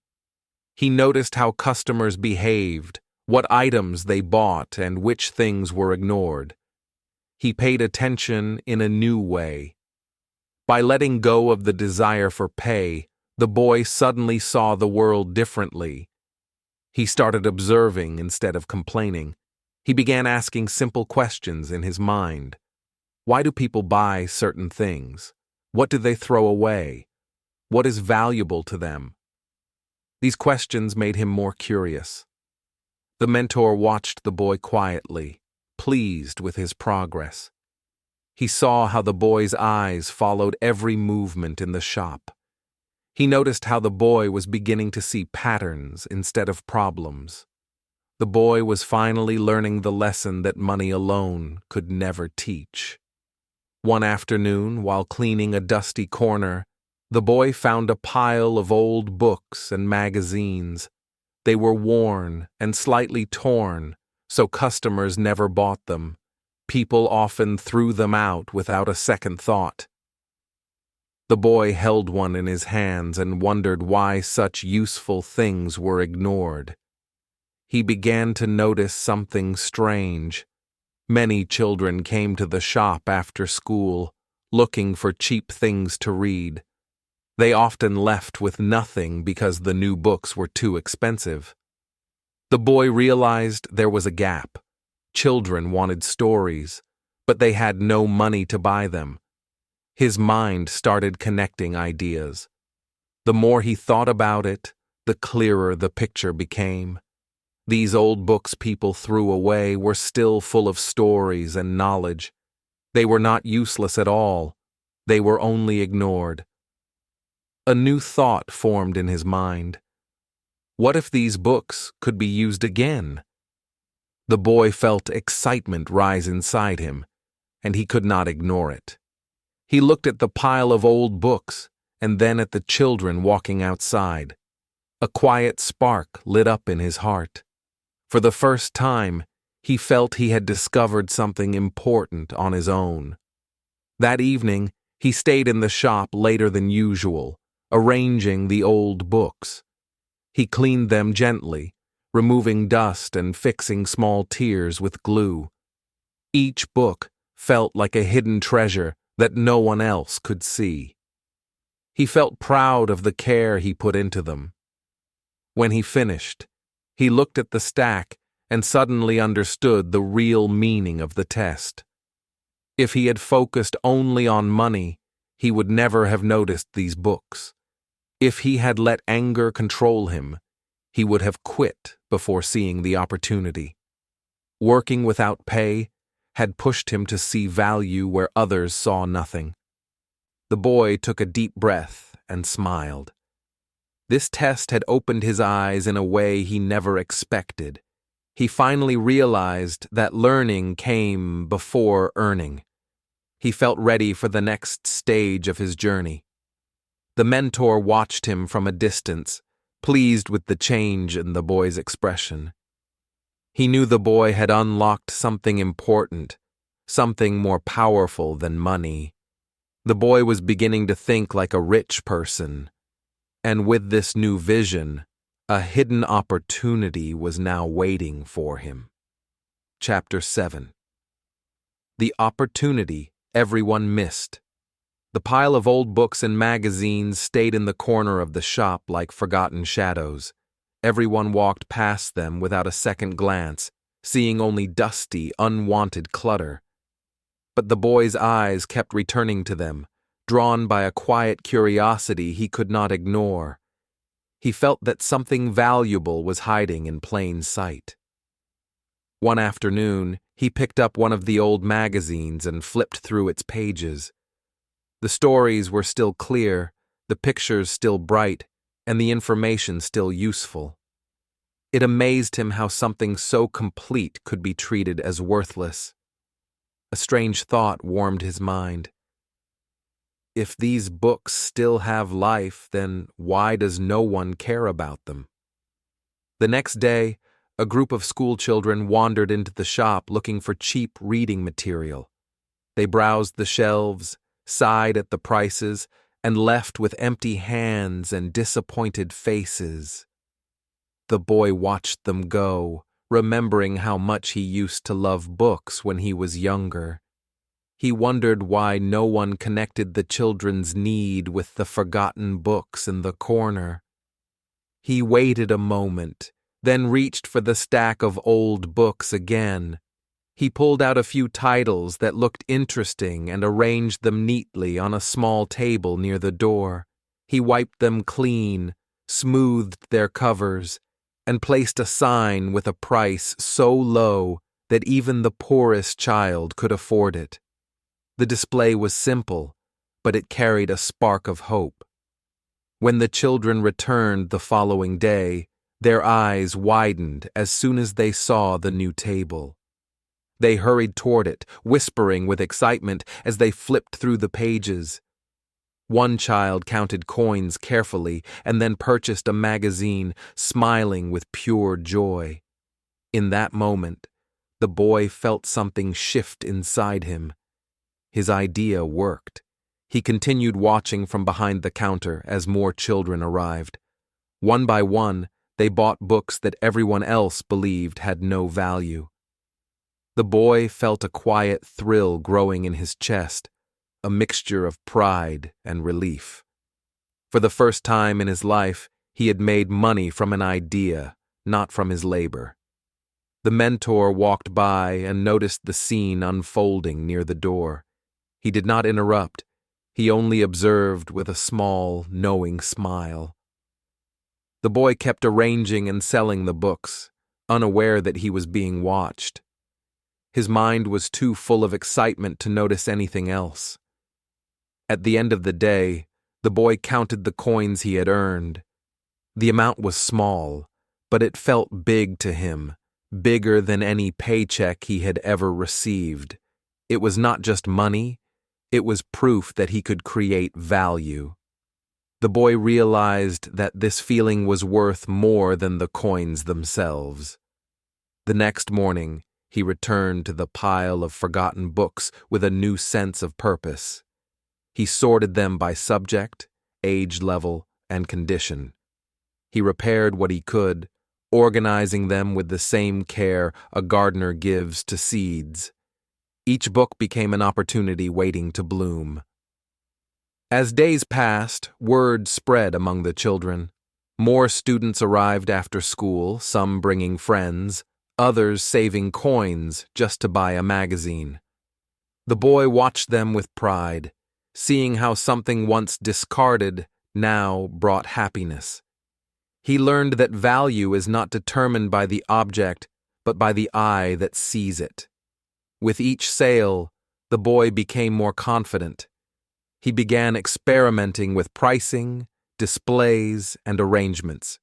He noticed how customers behaved, what items they bought, and which things were ignored. He paid attention in a new way. By letting go of the desire for pay, the boy suddenly saw the world differently. He started observing instead of complaining. He began asking simple questions in his mind. Why do people buy certain things? What do they throw away? What is valuable to them? These questions made him more curious. The mentor watched the boy quietly, pleased with his progress. He saw how the boy's eyes followed every movement in the shop. He noticed how the boy was beginning to see patterns instead of problems. The boy was finally learning the lesson that money alone could never teach. One afternoon, while cleaning a dusty corner, the boy found a pile of old books and magazines. They were worn and slightly torn, so customers never bought them. People often threw them out without a second thought. The boy held one in his hands and wondered why such useful things were ignored. He began to notice something strange. Many children came to the shop after school, looking for cheap things to read. They often left with nothing because the new books were too expensive. The boy realized there was a gap. Children wanted stories, but they had no money to buy them. His mind started connecting ideas. The more he thought about it, the clearer the picture became. These old books people threw away were still full of stories and knowledge. They were not useless at all. They were only ignored. A new thought formed in his mind. What if these books could be used again? The boy felt excitement rise inside him, and he could not ignore it. He looked at the pile of old books and then at the children walking outside. A quiet spark lit up in his heart. For the first time, he felt he had discovered something important on his own. That evening, he stayed in the shop later than usual, arranging the old books. He cleaned them gently, removing dust and fixing small tears with glue. Each book felt like a hidden treasure that no one else could see. He felt proud of the care he put into them. When he finished, he looked at the stack and suddenly understood the real meaning of the test. If he had focused only on money, he would never have noticed these books. If he had let anger control him, he would have quit before seeing the opportunity. Working without pay had pushed him to see value where others saw nothing. The boy took a deep breath and smiled. This test had opened his eyes in a way he never expected. He finally realized that learning came before earning. He felt ready for the next stage of his journey. The mentor watched him from a distance, pleased with the change in the boy's expression. He knew the boy had unlocked something important, something more powerful than money. The boy was beginning to think like a rich person, and with this new vision, a hidden opportunity was now waiting for him. Chapter 7. The opportunity everyone missed. The pile of old books and magazines stayed in the corner of the shop like forgotten shadows. Everyone walked past them without a second glance, seeing only dusty, unwanted clutter. But the boy's eyes kept returning to them, drawn by a quiet curiosity he could not ignore. He felt that something valuable was hiding in plain sight. One afternoon, he picked up one of the old magazines and flipped through its pages. The stories were still clear, the pictures still bright, and the information still useful. It amazed him how something so complete could be treated as worthless. A strange thought warmed his mind. If these books still have life, then why does no one care about them? The next day, a group of schoolchildren wandered into the shop looking for cheap reading material. They browsed the shelves, sighed at the prices, and left with empty hands and disappointed faces. The boy watched them go, remembering how much he used to love books when he was younger. He wondered why no one connected the children's need with the forgotten books in the corner. He waited a moment, then reached for the stack of old books again. He pulled out a few titles that looked interesting and arranged them neatly on a small table near the door. He wiped them clean, smoothed their covers, and placed a sign with a price so low that even the poorest child could afford it. The display was simple, but it carried a spark of hope. When the children returned the following day, their eyes widened as soon as they saw the new table. They hurried toward it, whispering with excitement as they flipped through the pages. One child counted coins carefully and then purchased a magazine, smiling with pure joy. In that moment, the boy felt something shift inside him. His idea worked. He continued watching from behind the counter as more children arrived. One by one, they bought books that everyone else believed had no value. The boy felt a quiet thrill growing in his chest, a mixture of pride and relief. For the first time in his life, he had made money from an idea, not from his labor. The mentor walked by and noticed the scene unfolding near the door. He did not interrupt. He only observed with a small, knowing smile. The boy kept arranging and selling the books, unaware that he was being watched. His mind was too full of excitement to notice anything else. At the end of the day, the boy counted the coins he had earned. The amount was small, but it felt big to him, bigger than any paycheck he had ever received. It was not just money, it was proof that he could create value. The boy realized that this feeling was worth more than the coins themselves. The next morning, he returned to the pile of forgotten books with a new sense of purpose. He sorted them by subject, age level, and condition. He repaired what he could, organizing them with the same care a gardener gives to seeds. Each book became an opportunity waiting to bloom. As days passed, word spread among the children. More students arrived after school, some bringing friends, others saving coins just to buy a magazine. The boy watched them with pride, seeing how something once discarded now brought happiness. He learned that value is not determined by the object, but by the eye that sees it. With each sale, the boy became more confident. He began experimenting with pricing, displays, and arrangements.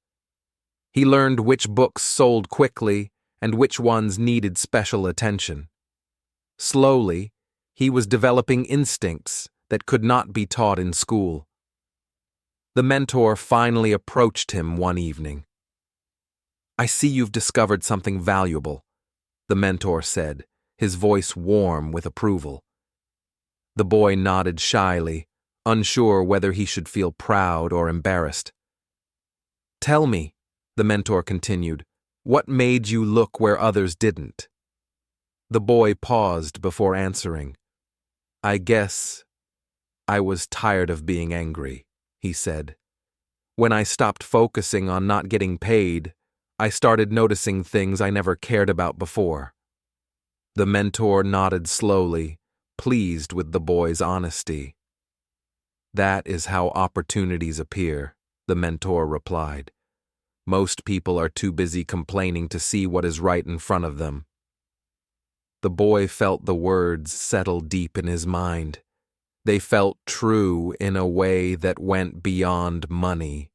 He learned which books sold quickly and which ones needed special attention. Slowly, he was developing instincts that could not be taught in school. The mentor finally approached him one evening. "I see you've discovered something valuable," the mentor said, his voice warm with approval. The boy nodded shyly, unsure whether he should feel proud or embarrassed. "Tell me," the mentor continued, "what made you look where others didn't?" The boy paused before answering. "I guess I was tired of being angry," he said. "When I stopped focusing on not getting paid, I started noticing things I never cared about before." The mentor nodded slowly, pleased with the boy's honesty. "That is how opportunities appear," the mentor replied. "Most people are too busy complaining to see what is right in front of them." The boy felt the words settle deep in his mind. They felt true in a way that went beyond money.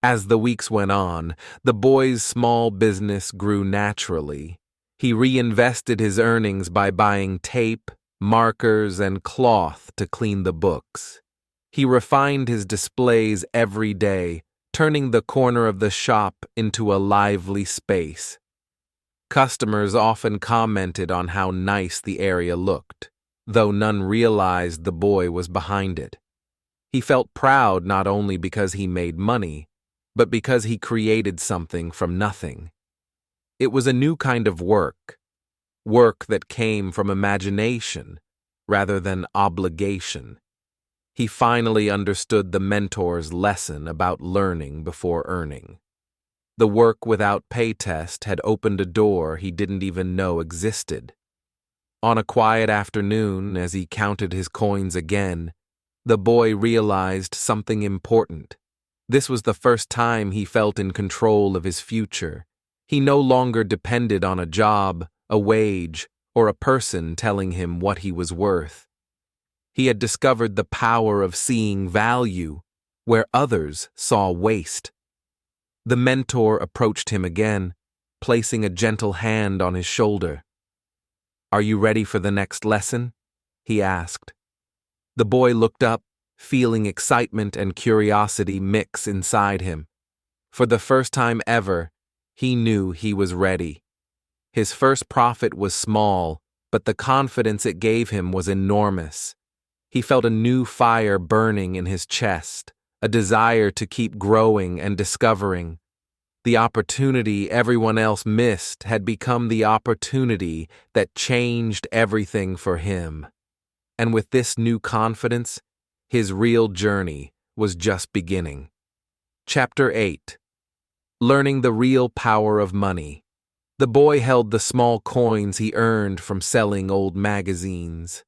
As the weeks went on, the boy's small business grew naturally. He reinvested his earnings by buying tape, markers, and cloth to clean the books. He refined his displays every day, turning the corner of the shop into a lively space. Customers often commented on how nice the area looked, though none realized the boy was behind it. He felt proud not only because he made money, but because he created something from nothing. It was a new kind of work that came from imagination rather than obligation. He finally understood the mentor's lesson about learning before earning. The work without pay test had opened a door he didn't even know existed. On a quiet afternoon, as he counted his coins again, the boy realized something important. This was the first time he felt in control of his future. He no longer depended on a job, a wage, or a person telling him what he was worth. He had discovered the power of seeing value where others saw waste. The mentor approached him again, placing a gentle hand on his shoulder. "Are you ready for the next lesson?" he asked. The boy looked up, feeling excitement and curiosity mix inside him. For the first time ever, he knew he was ready. His first profit was small, but the confidence it gave him was enormous. He felt a new fire burning in his chest, a desire to keep growing and discovering. The opportunity everyone else missed had become the opportunity that changed everything for him. And with this new confidence, his real journey was just beginning. Chapter 8. Learning the Real Power of Money. The boy held the small coins he earned from selling old magazines.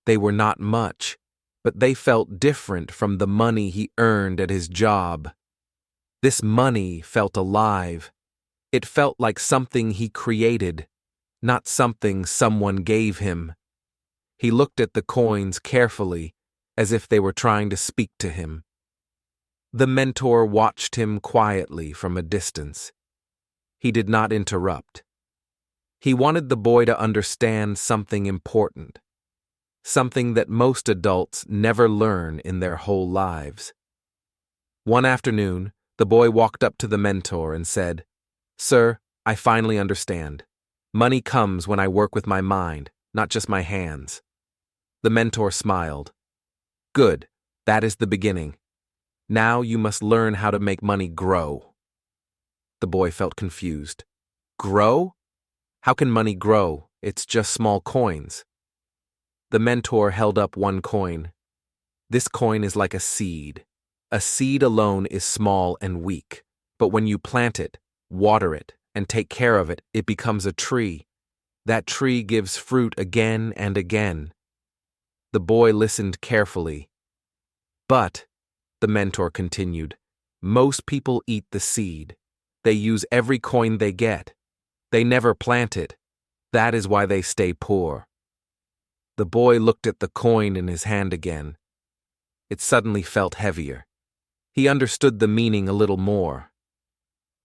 They were not much, but they felt different from the money he earned at his job. This money felt alive. It felt like something he created, not something someone gave him. He looked at the coins carefully, as if they were trying to speak to him. The mentor watched him quietly from a distance. He did not interrupt. He wanted the boy to understand something important, something that most adults never learn in their whole lives. One afternoon, the boy walked up to the mentor and said, "Sir, I finally understand. Money comes when I work with my mind, not just my hands." The mentor smiled. "Good, that is the beginning. Now you must learn how to make money grow." The boy felt confused. "Grow? How can money grow? It's just small coins." The mentor held up one coin. "This coin is like a seed. A seed alone is small and weak, but when you plant it, water it, and take care of it, it becomes a tree. That tree gives fruit again and again." The boy listened carefully. "But," the mentor continued, "most people eat the seed. They use every coin they get. They never plant it. That is why they stay poor. The boy looked at the coin in his hand again. It suddenly felt heavier. He understood the meaning a little more.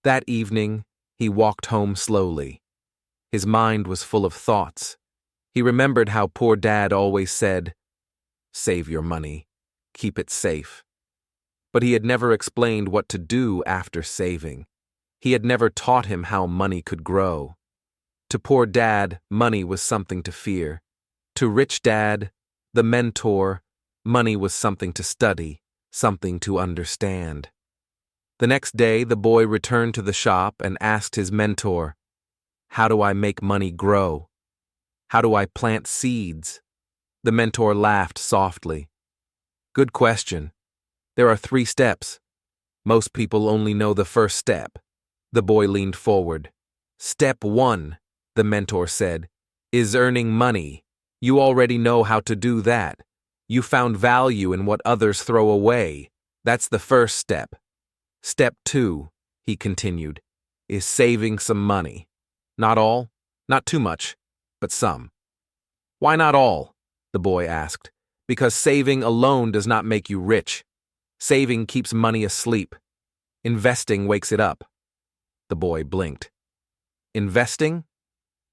That evening, he walked home slowly. His mind was full of thoughts. He remembered how poor Dad always said, "Save your money. Keep it safe." But he had never explained what to do after saving. He had never taught him how money could grow. To poor Dad, money was something to fear. To rich Dad, the mentor, money was something to study, something to understand. The next day, the boy returned to the shop and asked his mentor, "How do I make money grow? How do I plant seeds?" The mentor laughed softly. "Good question. There are 3 steps. Most people only know the first step." The boy leaned forward. "Step 1, the mentor said, is earning money. You already know how to do that. You found value in what others throw away. That's the first step. Step 2, he continued, is saving some money. Not all, not too much, but some." "Why not all?" the boy asked. "Because saving alone does not make you rich. Saving keeps money asleep. Investing wakes it up." The boy blinked. "Investing?"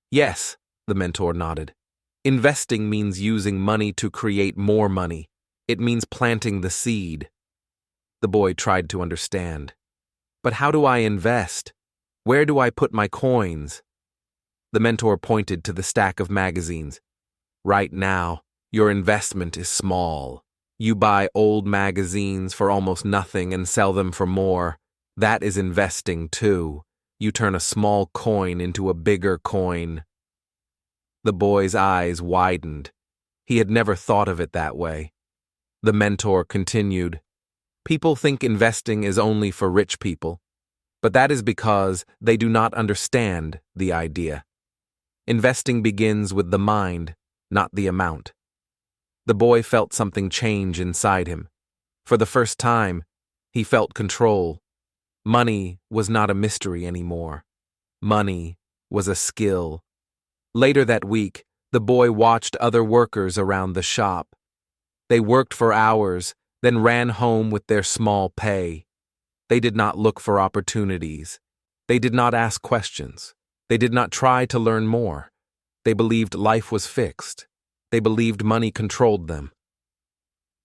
"Yes," the mentor nodded. "Investing means using money to create more money. It means planting the seed." The boy tried to understand. "But how do I invest? Where do I put my coins?" The mentor pointed to the stack of magazines. "Right now, your investment is small. You buy old magazines for almost nothing and sell them for more. That is investing too. You turn a small coin into a bigger coin." The boy's eyes widened. He had never thought of it that way. The mentor continued, "People think investing is only for rich people, but that is because they do not understand the idea. Investing begins with the mind, not the amount." The boy felt something change inside him. For the first time, he felt control. Money was not a mystery anymore. Money was a skill. Later that week, the boy watched other workers around the shop. They worked for hours, then ran home with their small pay. They did not look for opportunities. They did not ask questions. They did not try to learn more. They believed life was fixed. They believed money controlled them.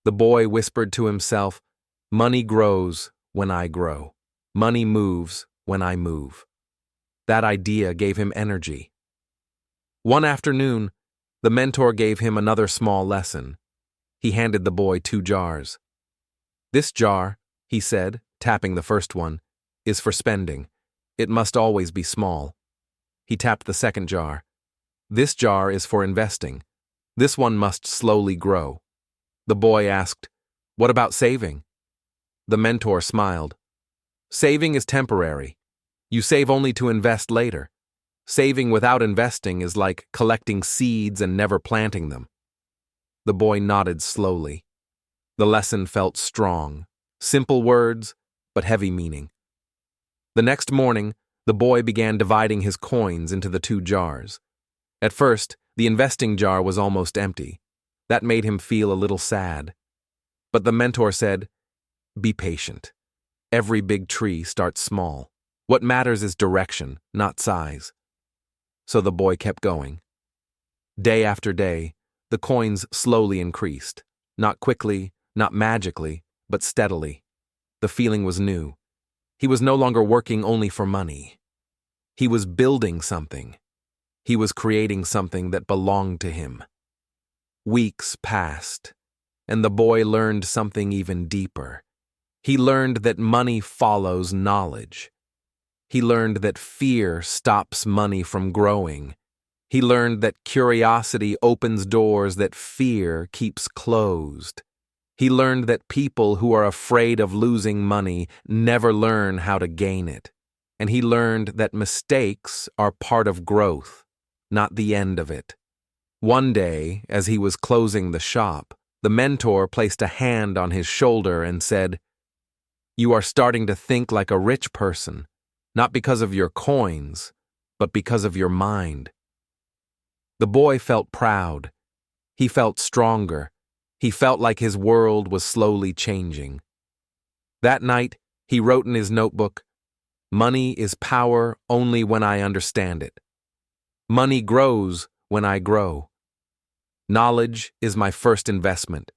The boy whispered to himself, "Money grows when I grow. Money moves when I move." That idea gave him energy. One afternoon, the mentor gave him another small lesson. He handed the boy 2 jars. "This jar," he said, tapping the first one, "is for spending. It must always be small." He tapped the second jar. "This jar is for investing. This one must slowly grow." The boy asked, "What about saving?" The mentor smiled. "Saving is temporary. You save only to invest later. Saving without investing is like collecting seeds and never planting them." The boy nodded slowly. The lesson felt strong. Simple words, but heavy meaning. The next morning, the boy began dividing his coins into the 2 jars. At first, the investing jar was almost empty. That made him feel a little sad. But the mentor said, "Be patient. Every big tree starts small. What matters is direction, not size." So the boy kept going. Day after day, the coins slowly increased. Not quickly, not magically, but steadily. The feeling was new. He was no longer working only for money. He was building something. He was creating something that belonged to him. Weeks passed, and the boy learned something even deeper. He learned that money follows knowledge. He learned that fear stops money from growing. He learned that curiosity opens doors that fear keeps closed. He learned that people who are afraid of losing money never learn how to gain it. And he learned that mistakes are part of growth, not the end of it. One day, as he was closing the shop, the mentor placed a hand on his shoulder and said, "You are starting to think like a rich person, not because of your coins, but because of your mind. The boy felt proud. He felt stronger. He felt like his world was slowly changing. That night, he wrote in his notebook, "Money is power only when I understand it. Money grows when I grow. Knowledge is my first investment."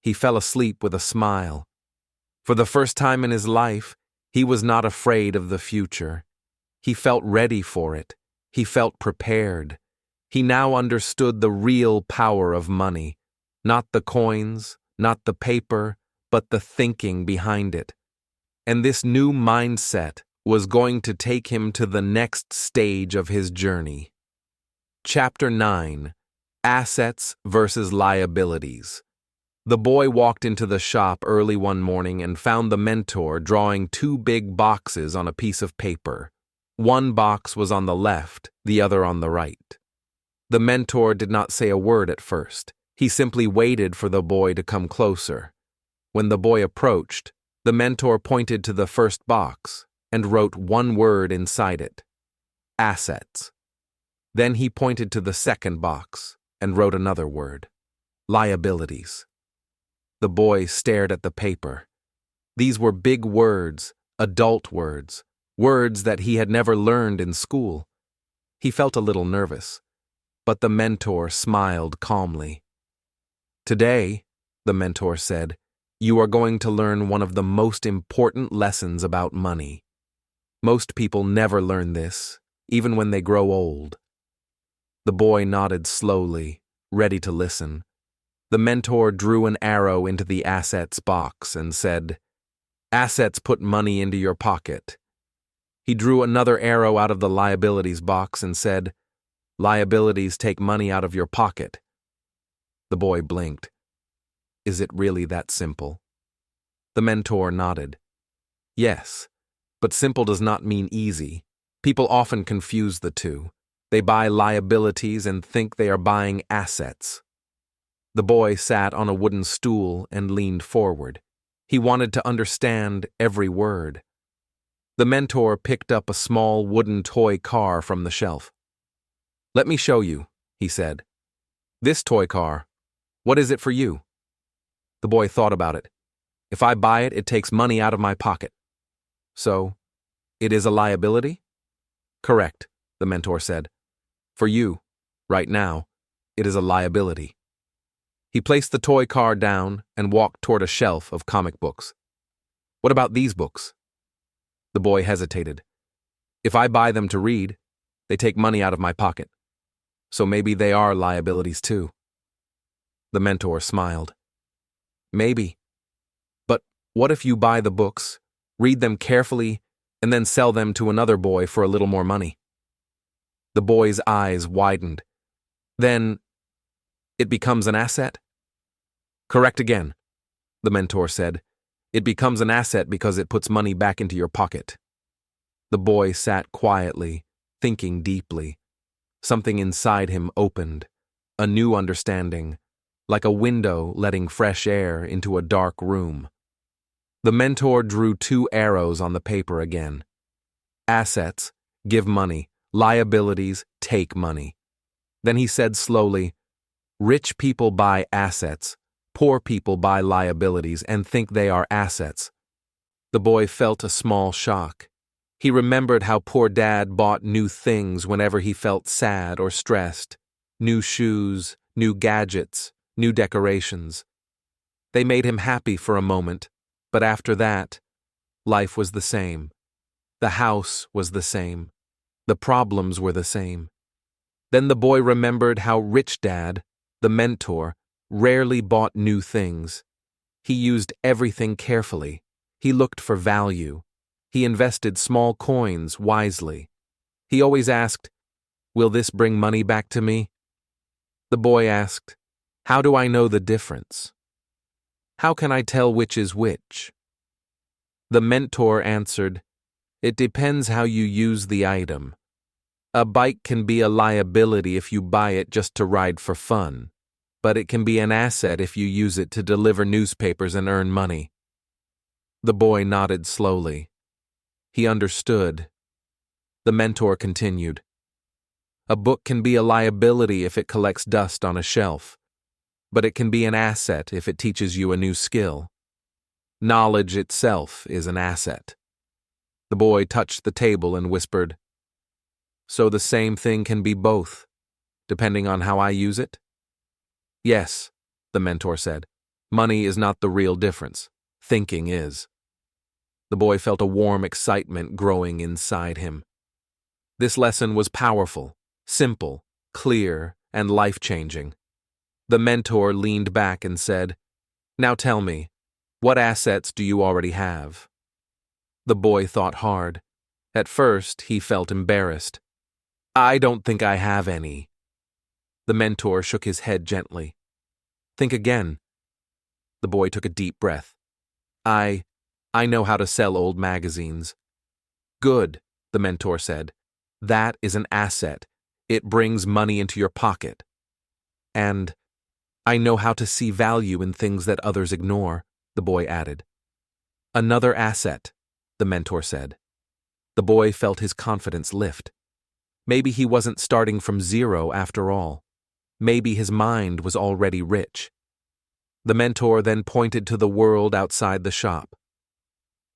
He fell asleep with a smile. For the first time in his life, he was not afraid of the future. He felt ready for it. He felt prepared. He now understood the real power of money, not the coins, not the paper, but the thinking behind it. And this new mindset was going to take him to the next stage of his journey. Chapter 9: Assets versus Liabilities. The boy walked into the shop early one morning and found the mentor drawing two big boxes on a piece of paper. One box was on the left, the other on the right. The mentor did not say a word at first. He simply waited for the boy to come closer. When the boy approached, the mentor pointed to the first box and wrote one word inside it: assets. Then he pointed to the second box and wrote another word: liabilities. The boy stared at the paper. These were big words, adult words, words that he had never learned in school. He felt a little nervous, but the mentor smiled calmly. "Today," the mentor said, "you are going to learn one of the most important lessons about money. Most people never learn this, even when they grow old." The boy nodded slowly, ready to listen. The mentor drew an arrow into the assets box and said, "Assets put money into your pocket." He drew another arrow out of the liabilities box and said, "Liabilities take money out of your pocket." The boy blinked. Is it really that simple? The mentor nodded. Yes, but simple does not mean easy. People often confuse the two. They buy liabilities and think they are buying assets. The boy sat on a wooden stool and leaned forward. He wanted to understand every word. The mentor picked up a small wooden toy car from the shelf. "Let me show you," he said. "This toy car, what is it for you?" The boy thought about it. "If I buy it, it takes money out of my pocket." "So, it is a liability?" "Correct," the mentor said. "For you, right now, it is a liability." He placed the toy car down and walked toward a shelf of comic books. "What about these books?" The boy hesitated. "If I buy them to read, they take money out of my pocket. So maybe they are liabilities too." The mentor smiled. "Maybe. But what if you buy the books, read them carefully, and then sell them to another boy for a little more money?" The boy's eyes widened. "Then it becomes an asset?" "Correct again," the mentor said. "It becomes an asset because it puts money back into your pocket." The boy sat quietly, thinking deeply. Something inside him opened, a new understanding, like a window letting fresh air into a dark room. The mentor drew two arrows on the paper again. Assets give money, liabilities take money. Then he said slowly, "Rich people buy assets, poor people buy liabilities and think they are assets." The boy felt a small shock. He remembered how poor Dad bought new things whenever he felt sad or stressed. New shoes, new gadgets, new decorations. They made him happy for a moment, but after that, life was the same. The house was the same. The problems were the same. Then the boy remembered how rich Dad, the mentor, rarely bought new things. He used everything carefully. He looked for value. He invested small coins wisely. He always asked, "Will this bring money back to me?" The boy asked, "How do I know the difference? How can I tell which is which?" The mentor answered, "It depends how you use the item. A bike can be a liability if you buy it just to ride for fun, but it can be an asset if you use it to deliver newspapers and earn money." The boy nodded slowly. He understood. The mentor continued. A book can be a liability if it collects dust on a shelf, but it can be an asset if it teaches you a new skill. Knowledge itself is an asset. The boy touched the table and whispered, "So the same thing can be both, depending on how I use it?" "Yes," the mentor said. "Money is not the real difference. Thinking is." The boy felt a warm excitement growing inside him. This lesson was powerful, simple, clear, and life-changing. The mentor leaned back and said, "Now tell me, what assets do you already have?" The boy thought hard. At first, he felt embarrassed. "I don't think I have any." The mentor shook his head gently. "Think again." The boy took a deep breath. I know how to sell old magazines." "Good," the mentor said. "That is an asset. It brings money into your pocket." "And I know how to see value in things that others ignore," the boy added. "Another asset," the mentor said. The boy felt his confidence lift. Maybe he wasn't starting from zero after all. Maybe his mind was already rich. The mentor then pointed to the world outside the shop.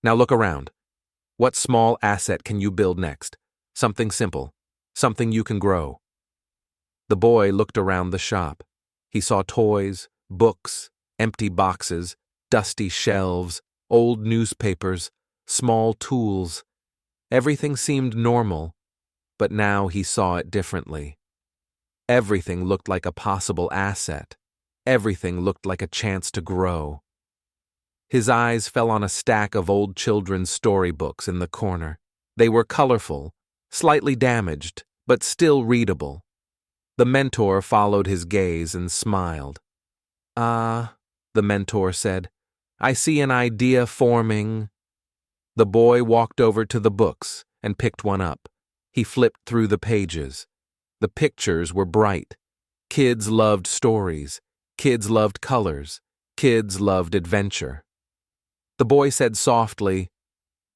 "Now look around. What small asset can you build next? Something simple, something you can grow." The boy looked around the shop. He saw toys, books, empty boxes, dusty shelves, old newspapers, small tools. Everything seemed normal, but now he saw it differently. Everything looked like a possible asset. Everything looked like a chance to grow. His eyes fell on a stack of old children's storybooks in the corner. They were colorful, slightly damaged, but still readable. The mentor followed his gaze and smiled. "Ah," the mentor said, "I see an idea forming." The boy walked over to the books and picked one up. He flipped through the pages. The pictures were bright. Kids loved stories. Kids loved colors. Kids loved adventure. The boy said softly,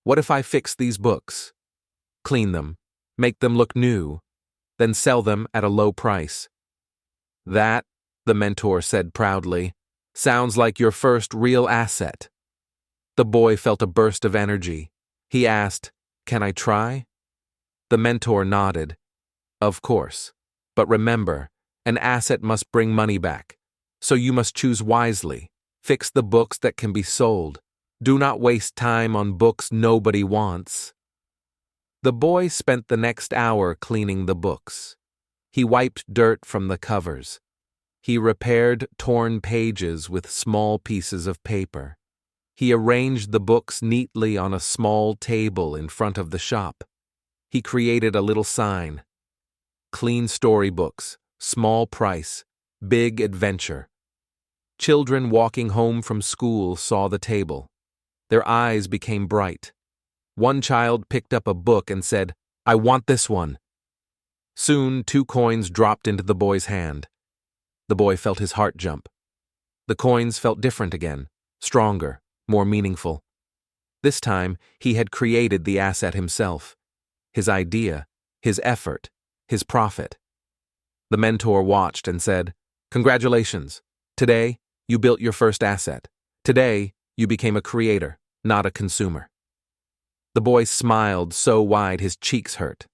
"What if I fix these books? Clean them, make them look new, then sell them at a low price." "That," the mentor said proudly, "sounds like your first real asset." The boy felt a burst of energy. He asked, "Can I try?" The mentor nodded. "Of course. But remember, an asset must bring money back. So you must choose wisely. Fix the books that can be sold. Do not waste time on books nobody wants." The boy spent the next hour cleaning the books. He wiped dirt from the covers. He repaired torn pages with small pieces of paper. He arranged the books neatly on a small table in front of the shop. He created a little sign. "Clean storybooks, small price, big adventure." Children walking home from school saw the table. Their eyes became bright. One child picked up a book and said, "I want this one." Soon 2 coins dropped into the boy's hand. The boy felt his heart jump. The coins felt different again, stronger, more meaningful. This time, he had created the asset himself. His idea, his effort, his profit. The mentor watched and said, "Congratulations. Today, you built your first asset. Today, you became a creator, not a consumer." The boy smiled so wide his cheeks hurt.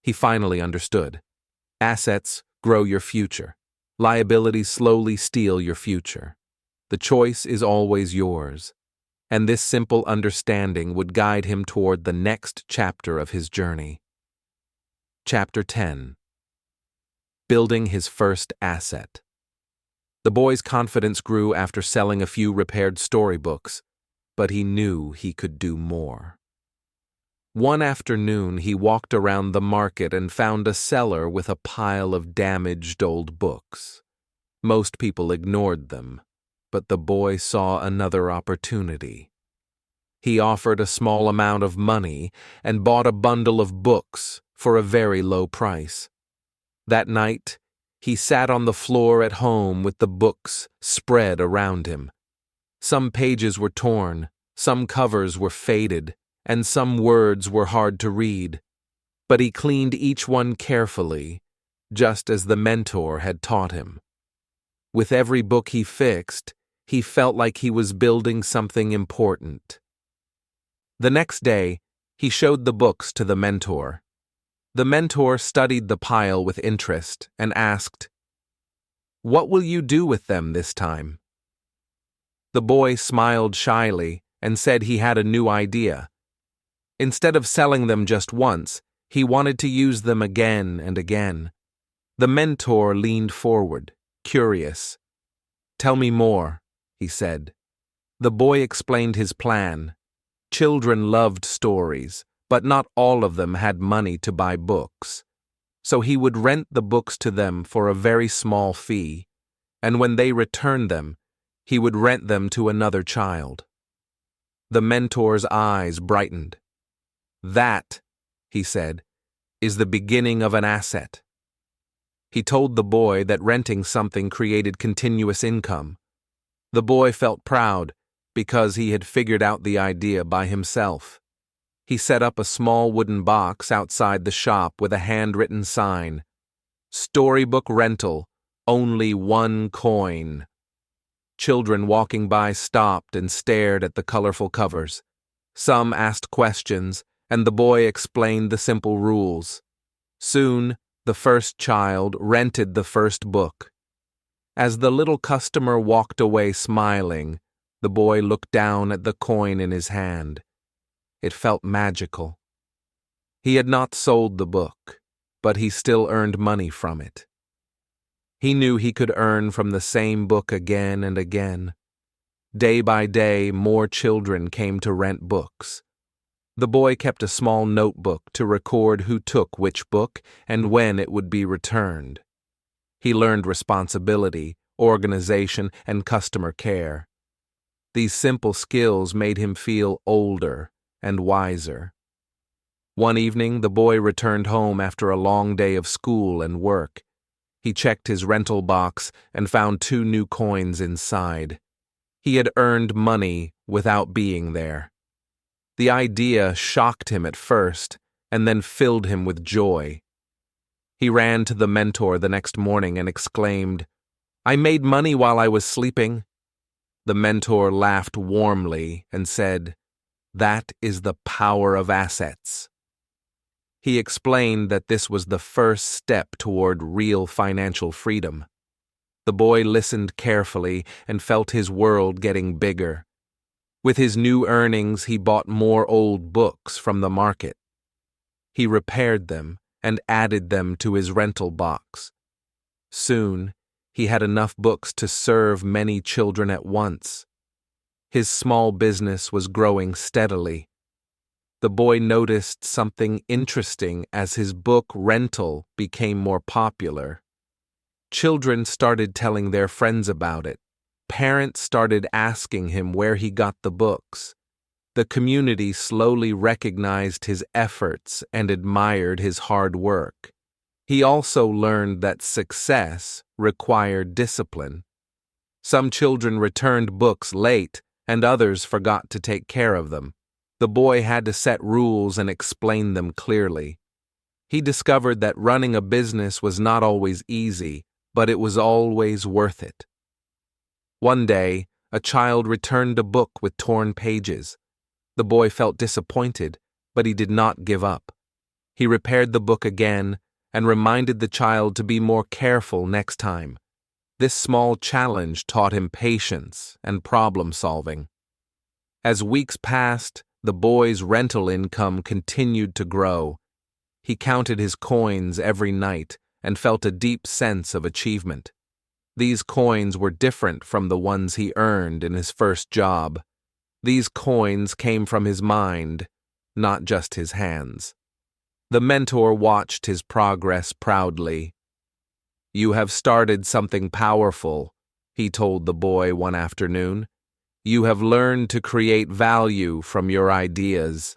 He finally understood. Assets grow your future. Liabilities slowly steal your future. The choice is always yours. And this simple understanding would guide him toward the next chapter of his journey. Chapter 10. Building his first asset. The boy's confidence grew after selling a few repaired storybooks, but he knew he could do more. One afternoon, he walked around the market and found a seller with a pile of damaged old books. Most people ignored them, but the boy saw another opportunity. He offered a small amount of money and bought a bundle of books for a very low price. That night, he sat on the floor at home with the books spread around him. Some pages were torn, some covers were faded, and some words were hard to read. but he cleaned each one carefully, just as the mentor had taught him. With every book he fixed, he felt like he was building something important. The next day, he showed the books to the mentor. The mentor studied the pile with interest and asked, "What will you do with them this time?" The boy smiled shyly and said he had a new idea. Instead of selling them just once, he wanted to use them again and again. The mentor leaned forward, curious. "Tell me more," he said. The boy explained his plan. Children loved stories, but not all of them had money to buy books. So he would rent the books to them for a very small fee, and when they returned them, he would rent them to another child. The mentor's eyes brightened. "That," he said, "is the beginning of an asset." He told the boy that renting something created continuous income. The boy felt proud because he had figured out the idea by himself. He set up a small wooden box outside the shop with a handwritten sign, "Storybook rental, only 1 coin." Children walking by stopped and stared at the colorful covers. Some asked questions, and the boy explained the simple rules. Soon, the first child rented the first book. As the little customer walked away smiling, the boy looked down at the coin in his hand. It felt magical. He had not sold the book, but he still earned money from it. He knew he could earn from the same book again and again. Day by day, more children came to rent books. The boy kept a small notebook to record who took which book and when it would be returned. He learned responsibility, organization, and customer care. These simple skills made him feel older and wiser. One evening, the boy returned home after a long day of school and work. He checked his rental box and found 2 new coins inside. He had earned money without being there. The idea shocked him at first and then filled him with joy. He ran to the mentor the next morning and exclaimed, "I made money while I was sleeping." The mentor laughed warmly and said, "That is the power of assets." He explained that this was the first step toward real financial freedom. The boy listened carefully and felt his world getting bigger. With his new earnings, he bought more old books from the market. He repaired them and added them to his rental box. Soon, he had enough books to serve many children at once. His small business was growing steadily. The boy noticed something interesting as his book rental became more popular. Children started telling their friends about it. Parents started asking him where he got the books. The community slowly recognized his efforts and admired his hard work. He also learned that success required discipline. Some children returned books late, and others forgot to take care of them. The boy had to set rules and explain them clearly. He discovered that running a business was not always easy, but it was always worth it. One day, a child returned a book with torn pages. The boy felt disappointed, but he did not give up. He repaired the book again and reminded the child to be more careful next time. This small challenge taught him patience and problem solving. As weeks passed, the boy's rental income continued to grow. He counted his coins every night and felt a deep sense of achievement. These coins were different from the ones he earned in his first job. These coins came from his mind, not just his hands. The mentor watched his progress proudly. "You have started something powerful," he told the boy one afternoon. "You have learned to create value from your ideas."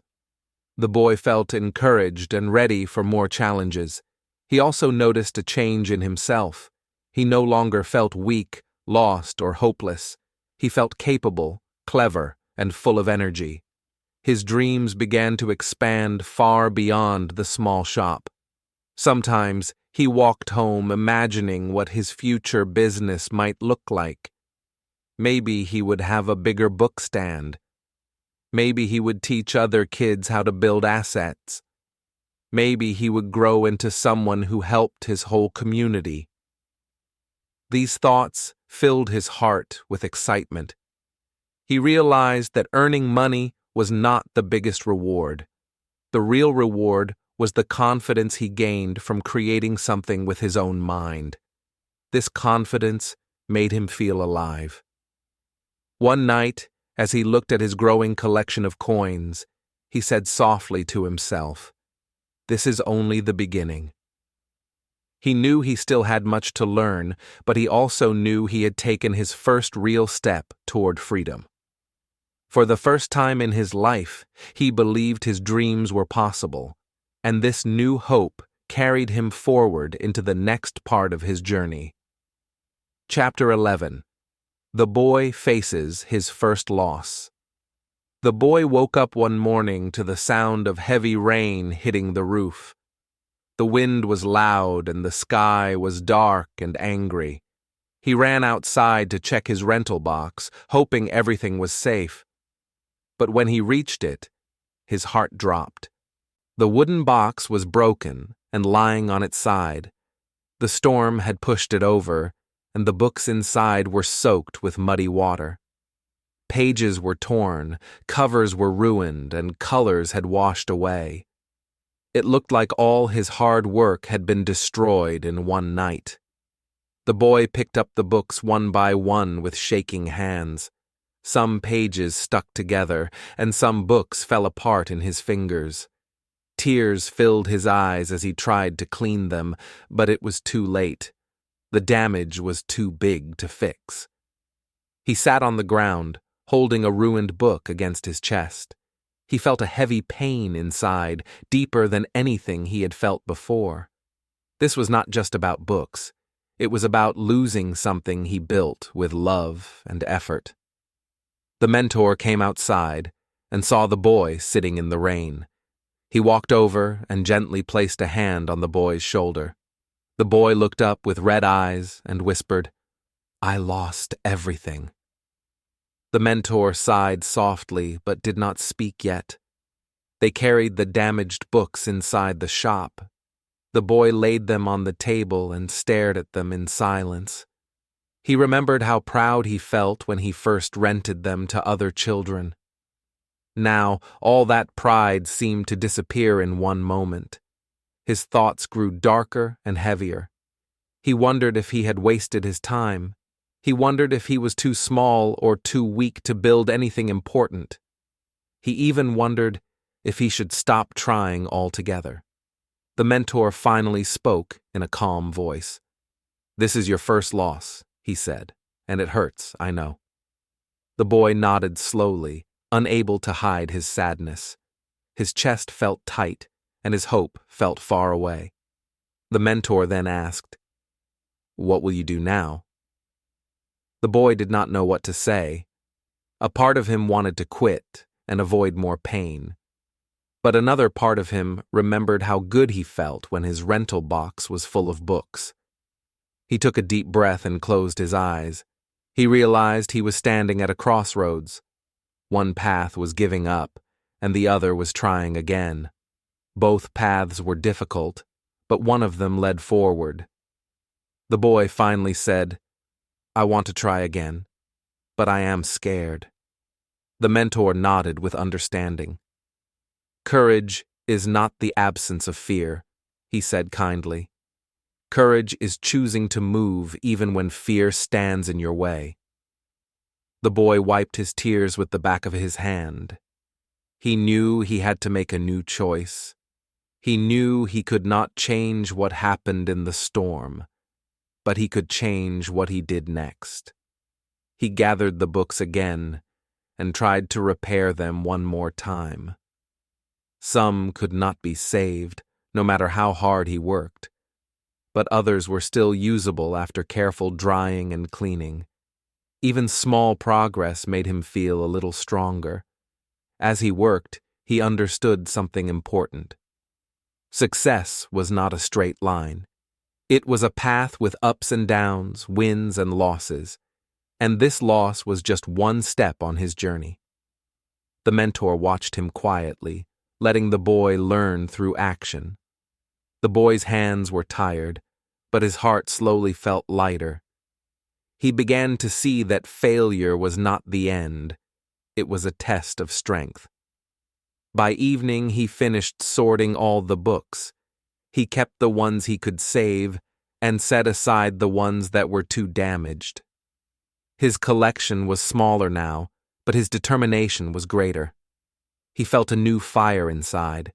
The boy felt encouraged and ready for more challenges. He also noticed a change in himself. He no longer felt weak, lost, or hopeless. He felt capable, clever, and full of energy. His dreams began to expand far beyond the small shop. Sometimes he walked home imagining what his future business might look like. Maybe he would have a bigger book stand. Maybe he would teach other kids how to build assets. Maybe he would grow into someone who helped his whole community. These thoughts filled his heart with excitement. He realized that earning money was not the biggest reward. The real reward was the confidence he gained from creating something with his own mind. This confidence made him feel alive. One night, as he looked at his growing collection of coins, he said softly to himself, "This is only the beginning." He knew he still had much to learn, but he also knew he had taken his first real step toward freedom. For the first time in his life, he believed his dreams were possible, and this new hope carried him forward into the next part of his journey. Chapter 11. The Boy Faces His First Loss. The boy woke up one morning to the sound of heavy rain hitting the roof. The wind was loud and the sky was dark and angry. He ran outside to check his rental box, hoping everything was safe. But when he reached it, his heart dropped. The wooden box was broken and lying on its side. The storm had pushed it over, and the books inside were soaked with muddy water. Pages were torn, covers were ruined, and colors had washed away. It looked like all his hard work had been destroyed in one night. The boy picked up the books one by one with shaking hands. Some pages stuck together, and some books fell apart in his fingers. Tears filled his eyes as he tried to clean them, but it was too late. The damage was too big to fix. He sat on the ground, holding a ruined book against his chest. He felt a heavy pain inside, deeper than anything he had felt before. This was not just about books. It was about losing something he built with love and effort. The mentor came outside and saw the boy sitting in the rain. He walked over and gently placed a hand on the boy's shoulder. The boy looked up with red eyes and whispered, "I lost everything." The mentor sighed softly but did not speak yet. They carried the damaged books inside the shop. The boy laid them on the table and stared at them in silence. He remembered how proud he felt when he first rented them to other children. Now, all that pride seemed to disappear in one moment. His thoughts grew darker and heavier. He wondered if he had wasted his time. He wondered if he was too small or too weak to build anything important. He even wondered if he should stop trying altogether. The mentor finally spoke in a calm voice. "This is your first loss," he said, "and it hurts, I know." The boy nodded slowly, unable to hide his sadness. His chest felt tight, and his hope felt far away. The mentor then asked, "What will you do now?" The boy did not know what to say. A part of him wanted to quit and avoid more pain. But another part of him remembered how good he felt when his rental box was full of books. He took a deep breath and closed his eyes. He realized he was standing at a crossroads. One path was giving up, and the other was trying again. Both paths were difficult, but one of them led forward. The boy finally said, "I want to try again, but I am scared." The mentor nodded with understanding. "Courage is not the absence of fear," he said kindly. "Courage is choosing to move even when fear stands in your way." The boy wiped his tears with the back of his hand. He knew he had to make a new choice. He knew he could not change what happened in the storm, but he could change what he did next. He gathered the books again and tried to repair them one more time. Some could not be saved, no matter how hard he worked, but others were still usable after careful drying and cleaning. Even small progress made him feel a little stronger, as he worked, he understood something important. Success was not a straight line. It was a path with ups and downs, wins and losses, and this loss was just one step on his journey. The mentor watched him quietly, letting the boy learn through action. The boy's hands were tired, but his heart slowly felt lighter. He began to see that failure was not the end. It was a test of strength. By evening, he finished sorting all the books. He kept the ones he could save and set aside the ones that were too damaged. His collection was smaller now, but his determination was greater. He felt a new fire inside.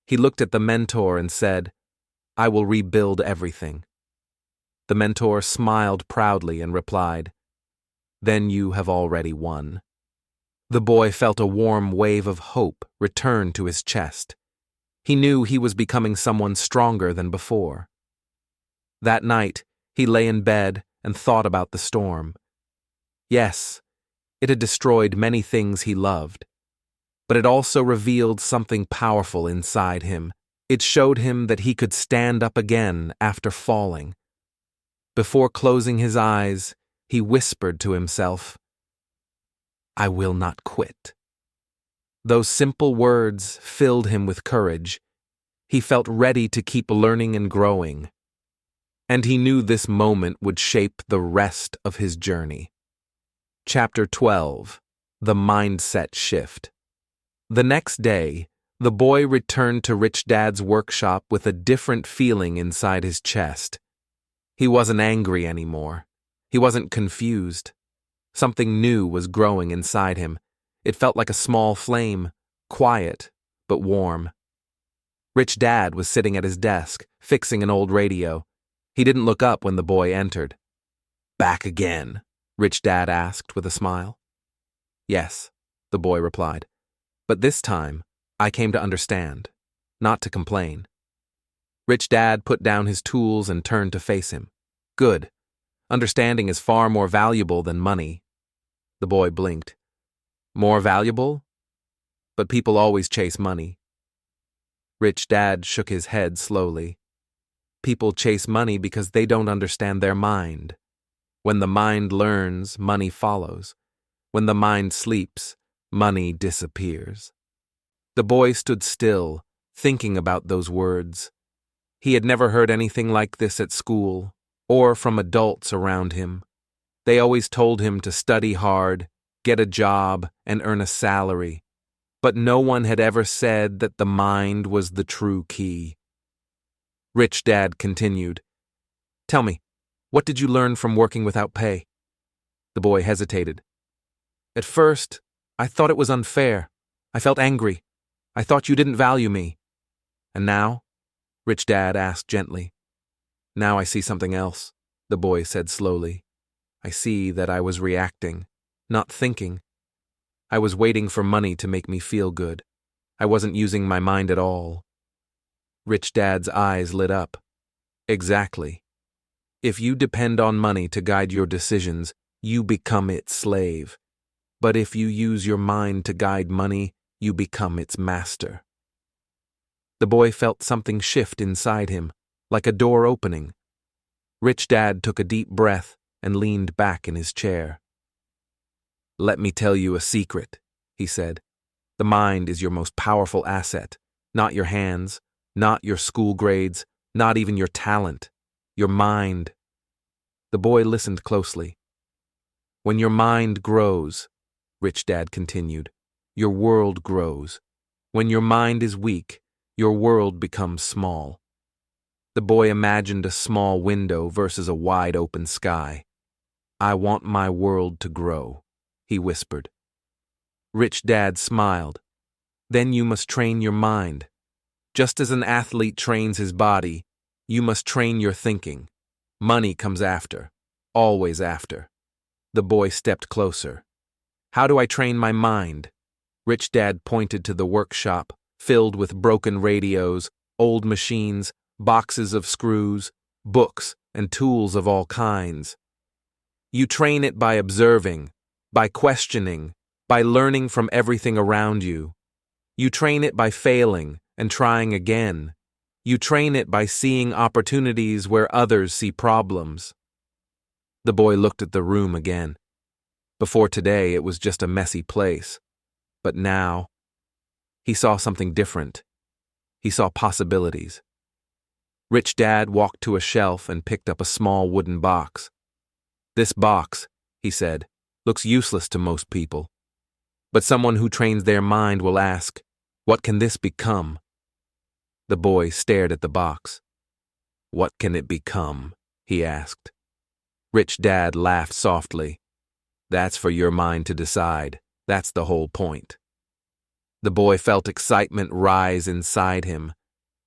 He looked at the mentor and said, "I will rebuild everything." The mentor smiled proudly and replied, "Then you have already won." The boy felt a warm wave of hope return to his chest. He knew he was becoming someone stronger than before. That night, he lay in bed and thought about the storm. Yes, it had destroyed many things he loved, but it also revealed something powerful inside him. It showed him that he could stand up again after falling. Before closing his eyes, he whispered to himself, "I will not quit." Those simple words filled him with courage. He felt ready to keep learning and growing. And he knew this moment would shape the rest of his journey. Chapter 12: The Mindset Shift. The next day, the boy returned to Rich Dad's workshop with a different feeling inside his chest. He wasn't angry anymore. He wasn't confused. Something new was growing inside him. It felt like a small flame, quiet but warm. Rich Dad was sitting at his desk, fixing an old radio. He didn't look up when the boy entered. "Back again?" Rich Dad asked with a smile. "Yes," the boy replied. "But this time, I came to understand, not to complain." Rich Dad put down his tools and turned to face him. "Good. Understanding is far more valuable than money." The boy blinked. "More valuable? But people always chase money." Rich Dad shook his head slowly. People chase money because they don't understand their mind. When the mind learns, money follows. When the mind sleeps, money disappears. The boy stood still, thinking about those words. He had never heard anything like this at school, or from adults around him. They always told him to study hard, get a job, and earn a salary. But no one had ever said that the mind was the true key. Rich Dad continued, "Tell me, what did you learn from working without pay?" The boy hesitated. "At first, I thought it was unfair. I felt angry. I thought you didn't value me. And now?" Rich Dad asked gently. "Now I see something else," the boy said slowly. "I see that I was reacting, not thinking. I was waiting for money to make me feel good. I wasn't using my mind at all." Rich Dad's eyes lit up. "Exactly. If you depend on money to guide your decisions, you become its slave. But if you use your mind to guide money, you become its master." The boy felt something shift inside him, like a door opening. Rich Dad took a deep breath and leaned back in his chair. "Let me tell you a secret," he said. "The mind is your most powerful asset, not your hands, not your school grades, not even your talent. Your mind." The boy listened closely. "When your mind grows," Rich Dad continued, "your world grows. When your mind is weak, your world becomes small." The boy imagined a small window versus a wide open sky. "I want my world to grow," he whispered. Rich Dad smiled. "Then you must train your mind. Just as an athlete trains his body, you must train your thinking. Money comes after, always after." The boy stepped closer. "How do I train my mind?" Rich Dad pointed to the workshop, filled with broken radios, old machines, boxes of screws, books, and tools of all kinds. "You train it by observing, by questioning, by learning from everything around you. You train it by failing and trying again. You train it by seeing opportunities where others see problems. The boy looked at the room again. Before today, it was just a messy place. But now, he saw something different. He saw possibilities. Rich Dad walked to a shelf and picked up a small wooden box. "This box," he said, "looks useless to most people. But someone who trains their mind will ask, what can this become?" The boy stared at the box. "What can it become?" he asked. Rich Dad laughed softly. "That's for your mind to decide. That's the whole point." The boy felt excitement rise inside him.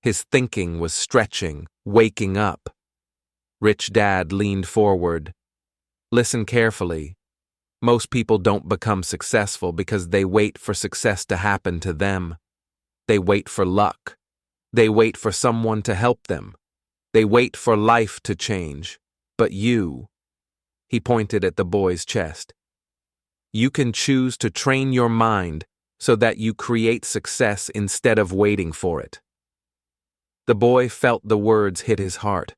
His thinking was stretching, waking up. Rich Dad leaned forward. "Listen carefully. Most people don't become successful because they wait for success to happen to them. They wait for luck. They wait for someone to help them. They wait for life to change. But you," he pointed at the boy's chest, "you can choose to train your mind so that you create success instead of waiting for it." The boy felt the words hit his heart.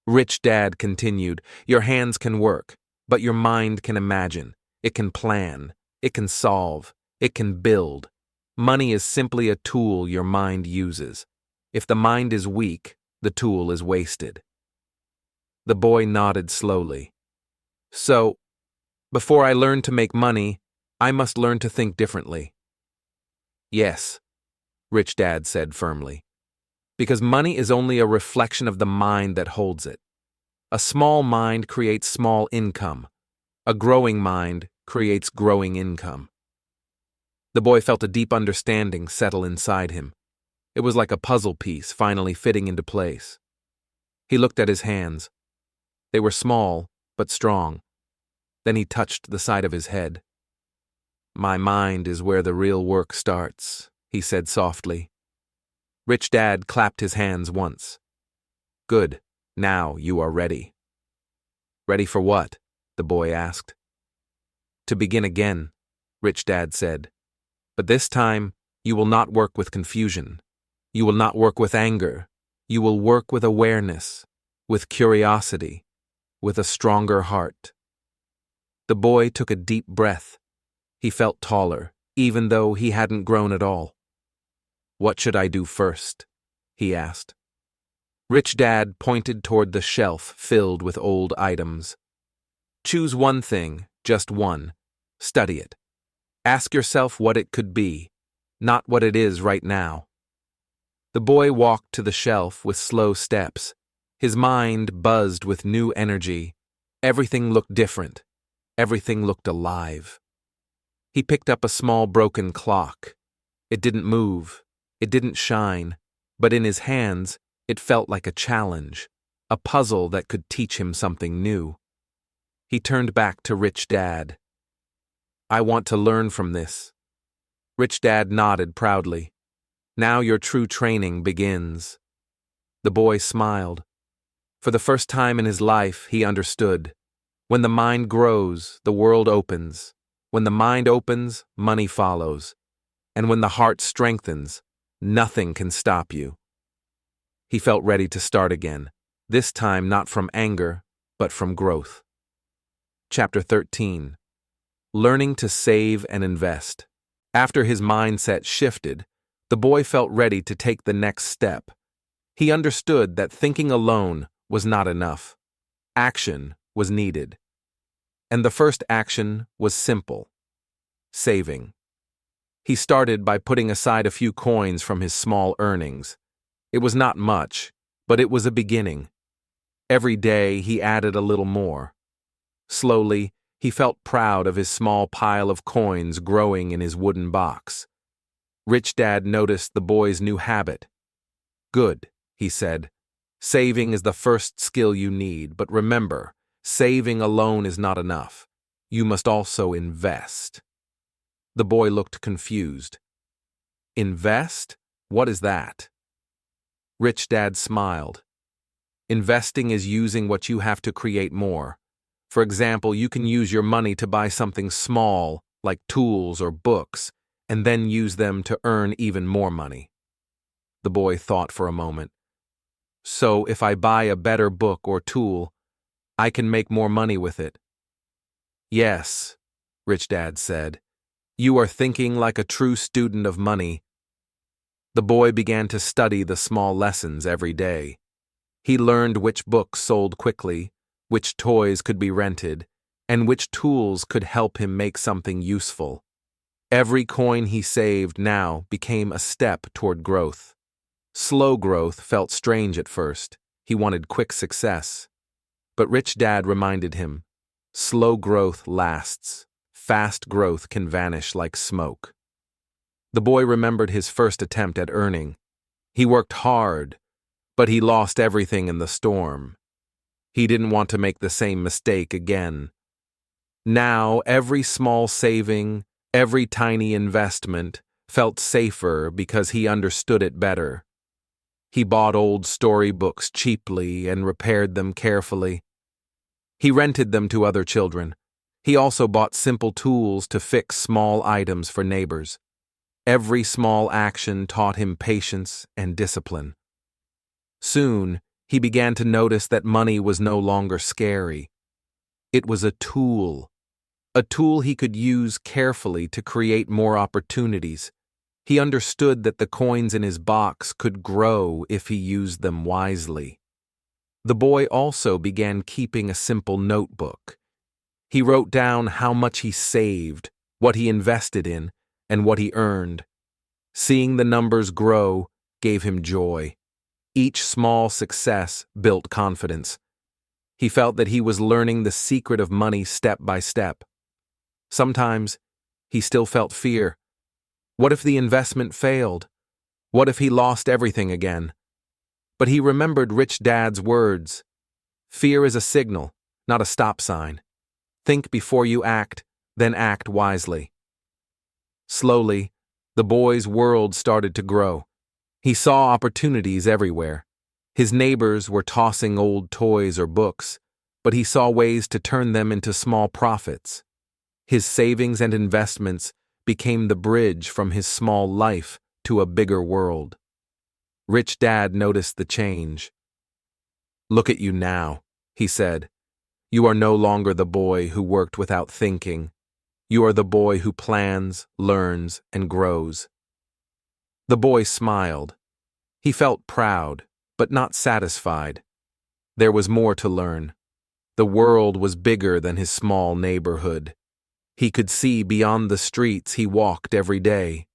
Rich Dad continued, "Your hands can work, but your mind can imagine. It can plan. It can solve. It can build. Money is simply a tool your mind uses. If the mind is weak, the tool is wasted." The boy nodded slowly. "So, before I learn to make money, I must learn to think differently." "Yes," Rich Dad said firmly, "because money is only a reflection of the mind that holds it. A small mind creates small income. A growing mind creates growing income." The boy felt a deep understanding settle inside him. It was like a puzzle piece finally fitting into place. He looked at his hands. They were small, but strong. Then he touched the side of his head. "My mind is where the real work starts," he said softly. Rich Dad clapped his hands once. "Good. Now you are ready." "Ready for what?" the boy asked. "To begin again," Rich Dad said. "But this time, you will not work with confusion. You will not work with anger. You will work with awareness, with curiosity, with a stronger heart." The boy took a deep breath. He felt taller, even though he hadn't grown at all. "What should I do first?" he asked. Rich Dad pointed toward the shelf filled with old items. "Choose one thing, just one. Study it. Ask yourself what it could be, not what it is right now." The boy walked to the shelf with slow steps. His mind buzzed with new energy. Everything looked different. Everything looked alive. He picked up a small broken clock. It didn't move. It didn't shine. But in his hands, it felt like a challenge, a puzzle that could teach him something new. He turned back to Rich Dad. "I want to learn from this." Rich Dad nodded proudly. "Now your true training begins." The boy smiled. For the first time in his life, he understood. When the mind grows, the world opens. When the mind opens, money follows. And when the heart strengthens, nothing can stop you. He felt ready to start again, this time not from anger, but from growth. Chapter 13. Learning to Save and Invest. After his mindset shifted, the boy felt ready to take the next step. He understood that thinking alone was not enough. Action was needed. And the first action was simple: saving. He started by putting aside a few coins from his small earnings. It was not much, but it was a beginning. Every day he added a little more. Slowly, he felt proud of his small pile of coins growing in his wooden box. Rich Dad noticed the boy's new habit. "Good," he said. "Saving is the first skill you need, but remember, saving alone is not enough. You must also invest." The boy looked confused. "Invest? What is that?" Rich Dad smiled. "Investing is using what you have to create more. For example, you can use your money to buy something small like tools or books, and then use them to earn even more money. The boy thought for a moment. So if I buy a better book or tool, I can make more money with it. Yes, Rich Dad said. You are thinking like a true student of money. The boy began to study the small lessons every day. He learned which books sold quickly, which toys could be rented, and which tools could help him make something useful. Every coin he saved now became a step toward growth. Slow growth felt strange at first. He wanted quick success. But Rich Dad reminded him, slow growth lasts. Fast growth can vanish like smoke. The boy remembered his first attempt at earning. He worked hard, but he lost everything in the storm. He didn't want to make the same mistake again. Now, every small saving, every tiny investment felt safer because he understood it better. He bought old storybooks cheaply and repaired them carefully. He rented them to other children. He also bought simple tools to fix small items for neighbors. Every small action taught him patience and discipline. Soon, he began to notice that money was no longer scary. It was a tool he could use carefully to create more opportunities. He understood that the coins in his box could grow if he used them wisely. The boy also began keeping a simple notebook. He wrote down how much he saved, what he invested in, and what he earned. Seeing the numbers grow gave him joy. Each small success built confidence. He felt that he was learning the secret of money step by step. Sometimes, he still felt fear. What if the investment failed? What if he lost everything again? But he remembered Rich Dad's words. Fear is a signal, not a stop sign. Think before you act, then act wisely. Slowly, the boy's world started to grow. He saw opportunities everywhere. His neighbors were tossing old toys or books, but he saw ways to turn them into small profits. His savings and investments became the bridge from his small life to a bigger world. Rich Dad noticed the change. Look at you now, he said. You are no longer the boy who worked without thinking. You are the boy who plans, learns, and grows. The boy smiled. He felt proud, but not satisfied. There was more to learn. The world was bigger than his small neighborhood. He could see beyond the streets he walked every day.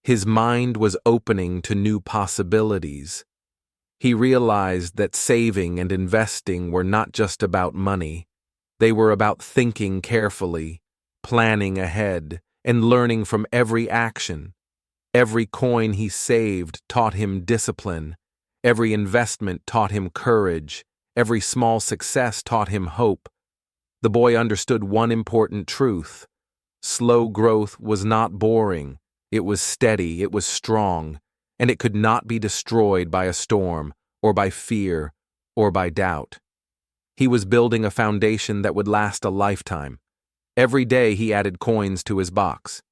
His mind was opening to new possibilities. He realized that saving and investing were not just about money. They were about thinking carefully, planning ahead, and learning from every action. Every coin he saved taught him discipline. Every investment taught him courage. Every small success taught him hope. The boy understood one important truth. Slow growth was not boring. It was steady, it was strong, and it could not be destroyed by a storm, or by fear, or by doubt. He was building a foundation that would last a lifetime. Every day he added coins to his box.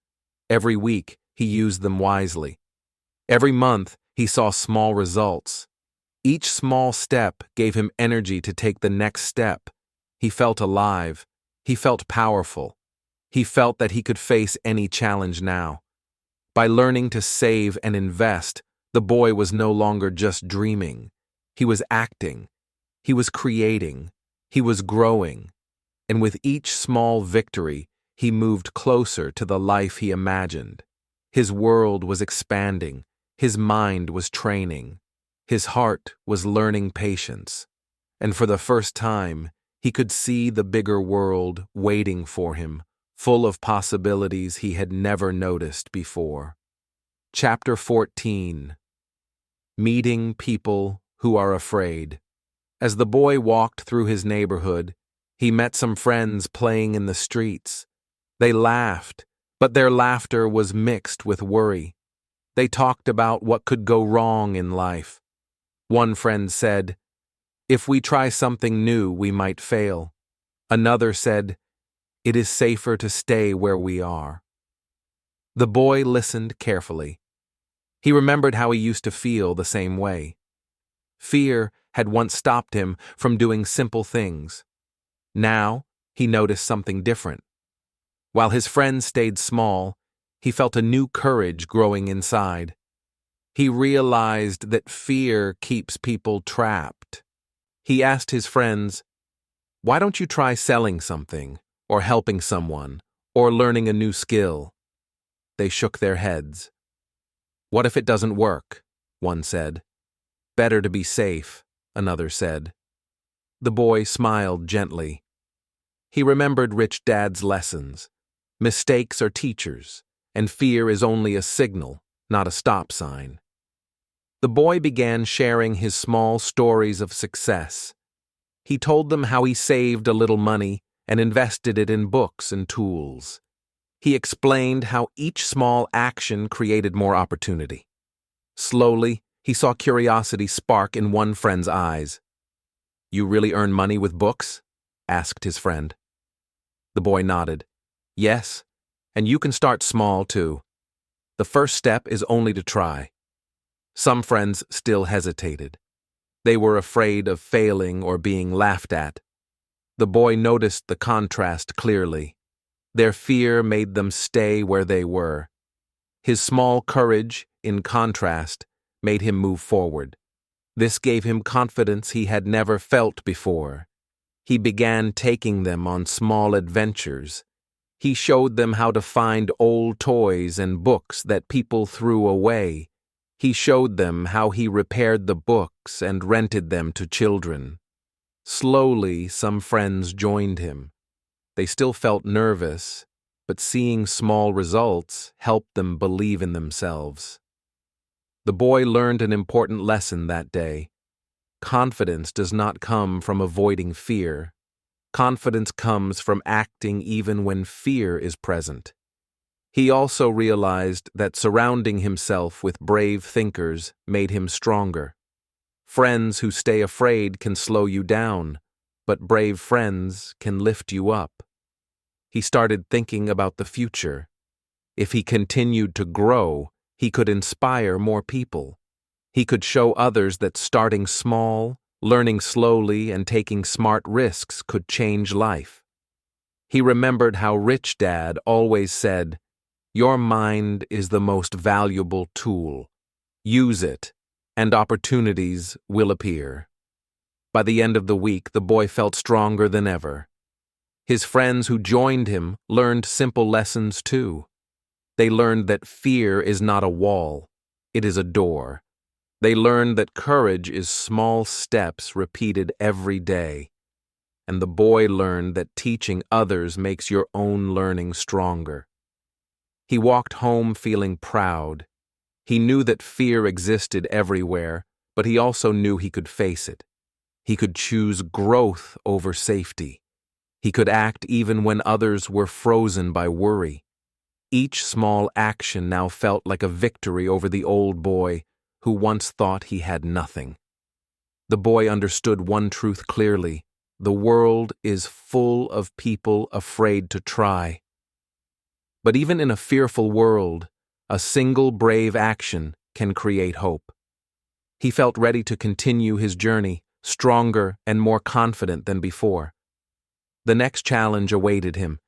Every week he used them wisely. Every month he saw small results. Each small step gave him energy to take the next step. He felt alive. He felt powerful. He felt that he could face any challenge now. By learning to save and invest, the boy was no longer just dreaming. He was acting. He was creating. He was growing. And with each small victory, he moved closer to the life he imagined. His world was expanding. His mind was training. His heart was learning patience. And for the first time, he could see the bigger world waiting for him, full of possibilities he had never noticed before. Chapter 14. Meeting People Who Are Afraid. As the boy walked through his neighborhood, he met some friends playing in the streets. They laughed, but their laughter was mixed with worry. They talked about what could go wrong in life. One friend said, "If we try something new, we might fail." Another said, It is safer to stay where we are. The boy listened carefully. He remembered how he used to feel the same way. Fear had once stopped him from doing simple things. Now, he noticed something different. While his friends stayed small, he felt a new courage growing inside. He realized that fear keeps people trapped. He asked his friends, "Why don't you try selling something, or helping someone, or learning a new skill?" They shook their heads. "What if it doesn't work?" one said. "Better to be safe," another said. The boy smiled gently. He remembered Rich Dad's lessons. Mistakes are teachers, and fear is only a signal, not a stop sign. The boy began sharing his small stories of success. He told them how he saved a little money and invested it in books and tools. He explained how each small action created more opportunity. Slowly, he saw curiosity spark in one friend's eyes. "You really earn money with books?" asked his friend. The boy nodded. "Yes, and you can start small too. The first step is only to try." Some friends still hesitated. They were afraid of failing or being laughed at. The boy noticed the contrast clearly. Their fear made them stay where they were. His small courage, in contrast, made him move forward. This gave him confidence he had never felt before. He began taking them on small adventures. He showed them how to find old toys and books that people threw away. He showed them how he repaired the books and rented them to children. Slowly, some friends joined him. They still felt nervous, but seeing small results helped them believe in themselves. The boy learned an important lesson that day. Confidence does not come from avoiding fear. Confidence comes from acting even when fear is present. He also realized that surrounding himself with brave thinkers made him stronger. Friends who stay afraid can slow you down, but brave friends can lift you up. He started thinking about the future. If he continued to grow, he could inspire more people. He could show others that starting small, learning slowly, and taking smart risks could change life. He remembered how Rich Dad always said, "Your mind is the most valuable tool. Use it, and opportunities will appear." By the end of the week, the boy felt stronger than ever. His friends who joined him learned simple lessons too. They learned that fear is not a wall, it is a door. They learned that courage is small steps repeated every day. And the boy learned that teaching others makes your own learning stronger. He walked home feeling proud. He knew that fear existed everywhere, but he also knew he could face it. He could choose growth over safety. He could act even when others were frozen by worry. Each small action now felt like a victory over the old boy who once thought he had nothing. The boy understood one truth clearly: the world is full of people afraid to try. But even in a fearful world, a single brave action can create hope. He felt ready to continue his journey, stronger and more confident than before. The next challenge awaited him,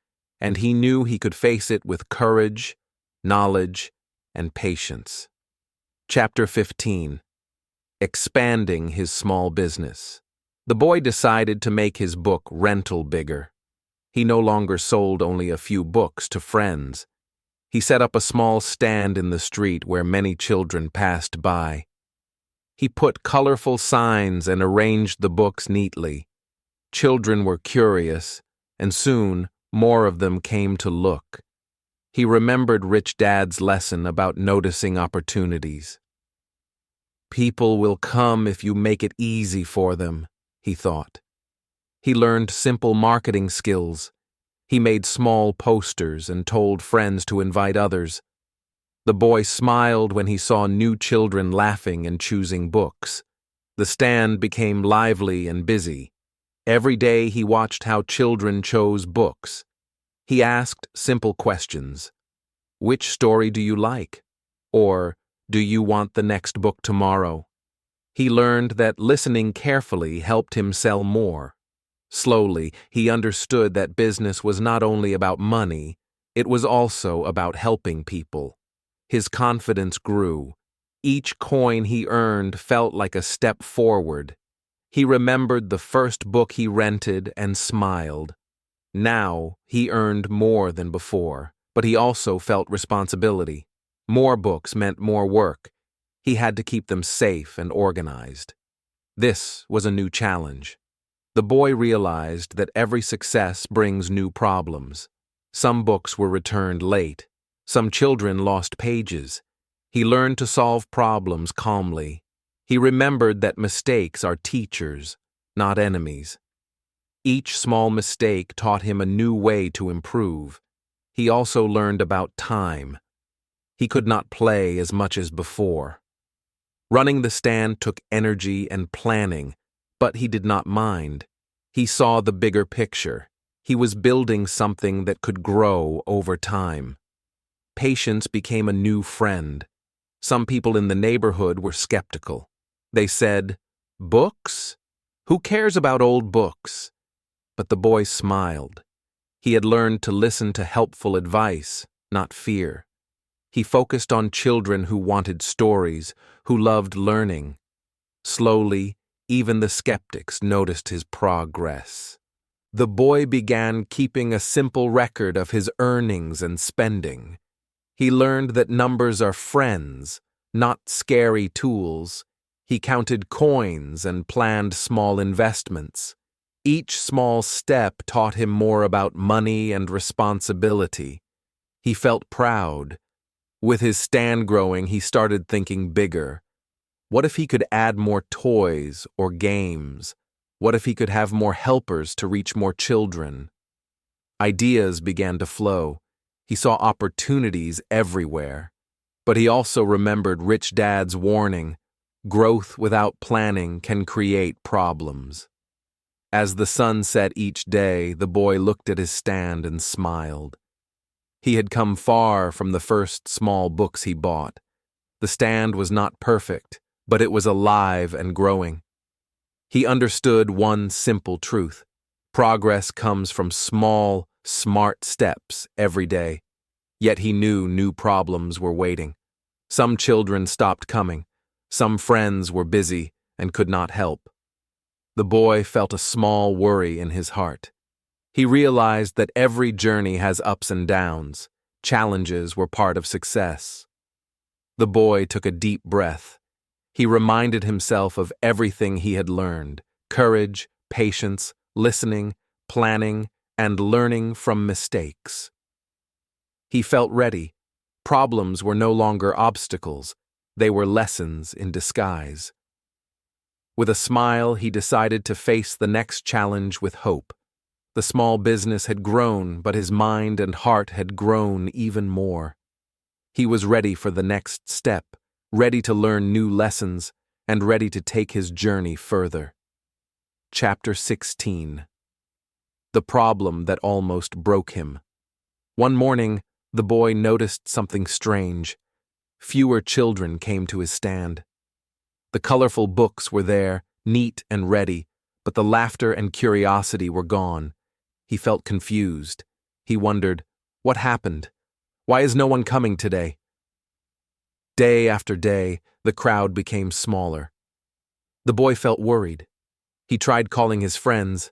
and he knew he could face it with courage, knowledge, and patience. Chapter 15. Expanding his small business. The boy decided to make his book rental bigger. He no longer sold only a few books to friends. He set up a small stand in the street where many children passed by. He put colorful signs and arranged the books neatly. Children were curious, and soon more of them came to look. He remembered Rich Dad's lesson about noticing opportunities. "People will come if you make it easy for them," he thought. He learned simple marketing skills. He made small posters and told friends to invite others. The boy smiled when he saw new children laughing and choosing books. The stand became lively and busy. Every day he watched how children chose books. He asked simple questions. Which story do you like? Or, do you want the next book tomorrow? He learned that listening carefully helped him sell more. Slowly, he understood that business was not only about money, it was also about helping people. His confidence grew. Each coin he earned felt like a step forward. He remembered the first book he rented and smiled. Now, he earned more than before, but he also felt responsibility. More books meant more work. He had to keep them safe and organized. This was a new challenge. The boy realized that every success brings new problems. Some books were returned late. Some children lost pages. He learned to solve problems calmly. He remembered that mistakes are teachers, not enemies. Each small mistake taught him a new way to improve. He also learned about time. He could not play as much as before. Running the stand took energy and planning, but he did not mind. He saw the bigger picture. He was building something that could grow over time. Patience became a new friend. Some people in the neighborhood were skeptical. They said, "Books? Who cares about old books?" But the boy smiled. He had learned to listen to helpful advice, not fear. He focused on children who wanted stories, who loved learning. Slowly, even the skeptics noticed his progress. The boy began keeping a simple record of his earnings and spending. He learned that numbers are friends, not scary tools. He counted coins and planned small investments. Each small step taught him more about money and responsibility. He felt proud. With his stand growing, he started thinking bigger. What if he could add more toys or games? What if he could have more helpers to reach more children? Ideas began to flow. He saw opportunities everywhere. But he also remembered Rich Dad's warning: growth without planning can create problems. As the sun set each day, the boy looked at his stand and smiled. He had come far from the first small books he bought. The stand was not perfect, but it was alive and growing. He understood one simple truth: progress comes from small, smart steps every day. Yet he knew new problems were waiting. Some children stopped coming. Some friends were busy and could not help. The boy felt a small worry in his heart. He realized that every journey has ups and downs. Challenges were part of success. The boy took a deep breath. He reminded himself of everything he had learned: courage, patience, listening, planning, and learning from mistakes. He felt ready. Problems were no longer obstacles. They were lessons in disguise. With a smile, he decided to face the next challenge with hope. The small business had grown, but his mind and heart had grown even more. He was ready for the next step, ready to learn new lessons, and ready to take his journey further. Chapter 16. The problem that almost broke him. One morning, the boy noticed something strange. Fewer children came to his stand. The colorful books were there, neat and ready, but the laughter and curiosity were gone. He felt confused. He wondered, what happened? Why is no one coming today? Day after day, the crowd became smaller. The boy felt worried. He tried calling his friends,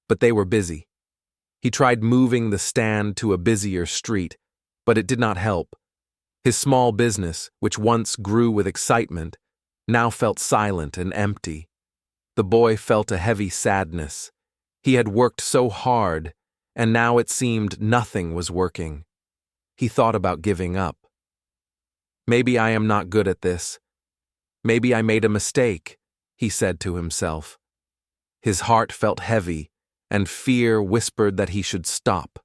but they were busy. He tried moving the stand to a busier street, but it did not help. His small business, which once grew with excitement, now felt silent and empty. The boy felt a heavy sadness. He had worked so hard, and now it seemed nothing was working. He thought about giving up. Maybe I am not good at this. Maybe I made a mistake, he said to himself. His heart felt heavy, and fear whispered that he should stop.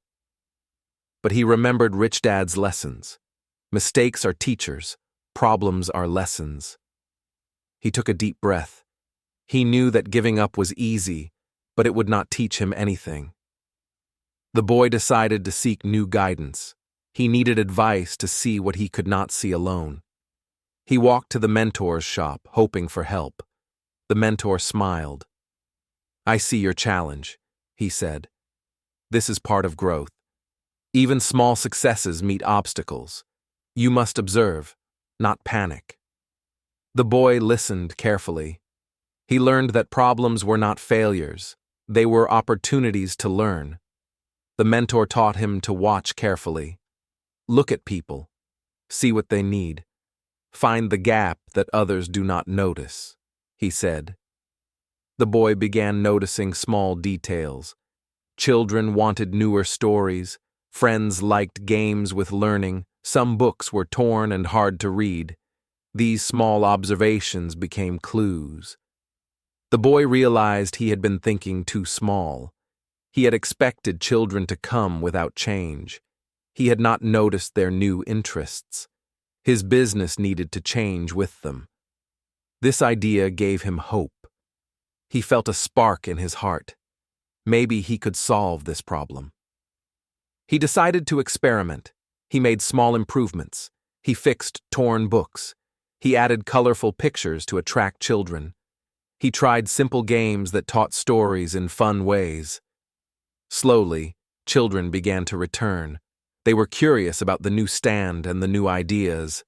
But he remembered Rich Dad's lessons. Mistakes are teachers, problems are lessons. He took a deep breath. He knew that giving up was easy, but it would not teach him anything. The boy decided to seek new guidance. He needed advice to see what he could not see alone. He walked to the mentor's shop, hoping for help. The mentor smiled. "I see your challenge," he said. "This is part of growth. Even small successes meet obstacles. You must observe, not panic." The boy listened carefully. He learned that problems were not failures. They were opportunities to learn. The mentor taught him to watch carefully. Look at people. See what they need. Find the gap that others do not notice, he said. The boy began noticing small details. Children wanted newer stories. Friends liked games with learning. Some books were torn and hard to read. These small observations became clues. The boy realized he had been thinking too small. He had expected children to come without change. He had not noticed their new interests. His business needed to change with them. This idea gave him hope. He felt a spark in his heart. Maybe he could solve this problem. He decided to experiment. He made small improvements. He fixed torn books. He added colorful pictures to attract children. He tried simple games that taught stories in fun ways. Slowly, children began to return. They were curious about the new stand and the new ideas.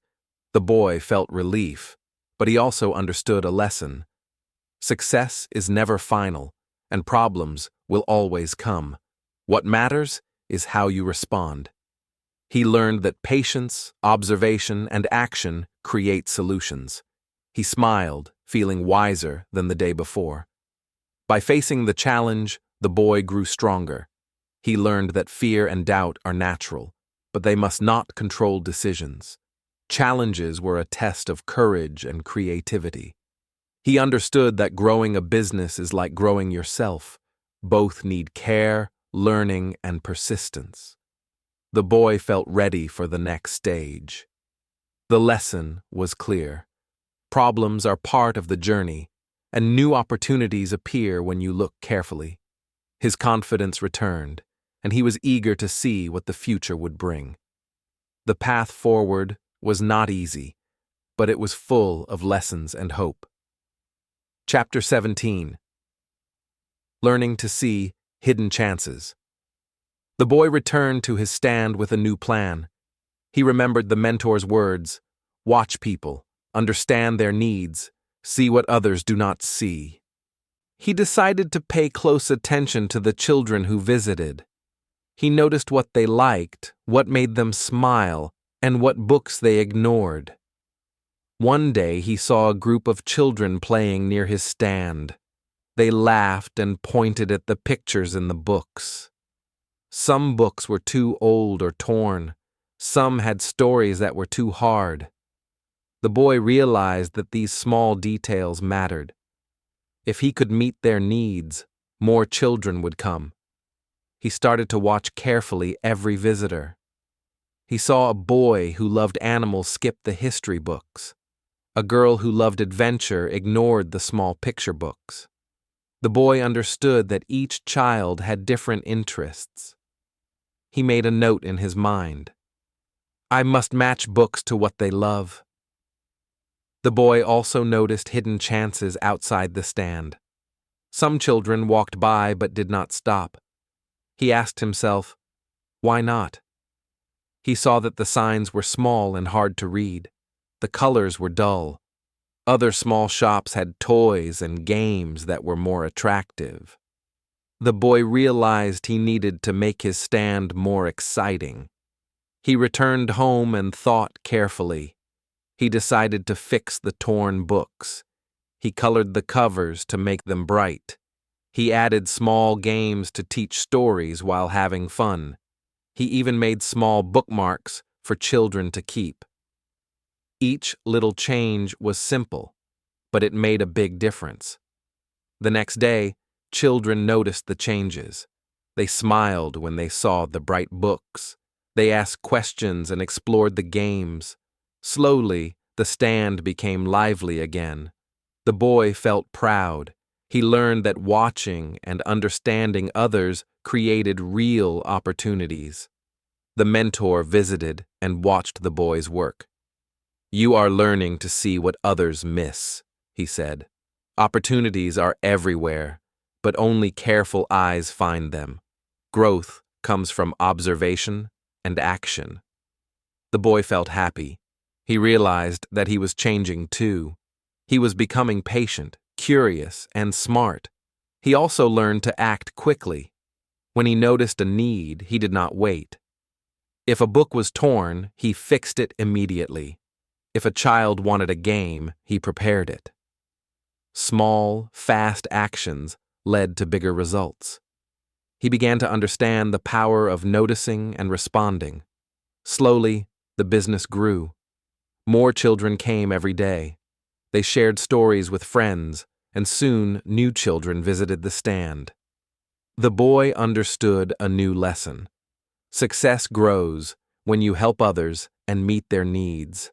The boy felt relief, but he also understood a lesson. Success is never final, and problems will always come. What matters is how you respond. He learned that patience, observation, and action create solutions. He smiled, feeling wiser than the day before. By facing the challenge, the boy grew stronger. He learned that fear and doubt are natural, but they must not control decisions. Challenges were a test of courage and creativity. He understood that growing a business is like growing yourself. Both need care, learning, and persistence. The boy felt ready for the next stage. The lesson was clear. Problems are part of the journey, and new opportunities appear when you look carefully. His confidence returned, and he was eager to see what the future would bring. The path forward was not easy, but it was full of lessons and hope. Chapter 17. Learning to see hidden chances. The boy returned to his stand with a new plan. He remembered the mentor's words: watch people, understand their needs, see what others do not see. He decided to pay close attention to the children who visited. He noticed what they liked, what made them smile, and what books they ignored. One day he saw a group of children playing near his stand. They laughed and pointed at the pictures in the books. Some books were too old or torn. Some had stories that were too hard. The boy realized that these small details mattered. If he could meet their needs, more children would come. He started to watch carefully every visitor. He saw a boy who loved animals skip the history books. A girl who loved adventure ignored the small picture books. The boy understood that each child had different interests. He made a note in his mind. I must match books to what they love. The boy also noticed hidden chances outside the stand. Some children walked by but did not stop. He asked himself, why not? He saw that the signs were small and hard to read. The colors were dull. Other small shops had toys and games that were more attractive. The boy realized he needed to make his stand more exciting. He returned home and thought carefully. He decided to fix the torn books. He colored the covers to make them bright. He added small games to teach stories while having fun. He even made small bookmarks for children to keep. Each little change was simple, but it made a big difference. The next day, children noticed the changes. They smiled when they saw the bright books. They asked questions and explored the games. Slowly, the stand became lively again. The boy felt proud. He learned that watching and understanding others created real opportunities. The mentor visited and watched the boy's work. "You are learning to see what others miss," he said. "Opportunities are everywhere, but only careful eyes find them. Growth comes from observation and action." The boy felt happy. He realized that he was changing too. He was becoming patient, curious, and smart. He also learned to act quickly. When he noticed a need, he did not wait. If a book was torn, he fixed it immediately. If a child wanted a game, he prepared it. Small, fast actions led to bigger results. He began to understand the power of noticing and responding. Slowly, the business grew. More children came every day. They shared stories with friends, and soon new children visited the stand. The boy understood a new lesson. Success grows when you help others and meet their needs.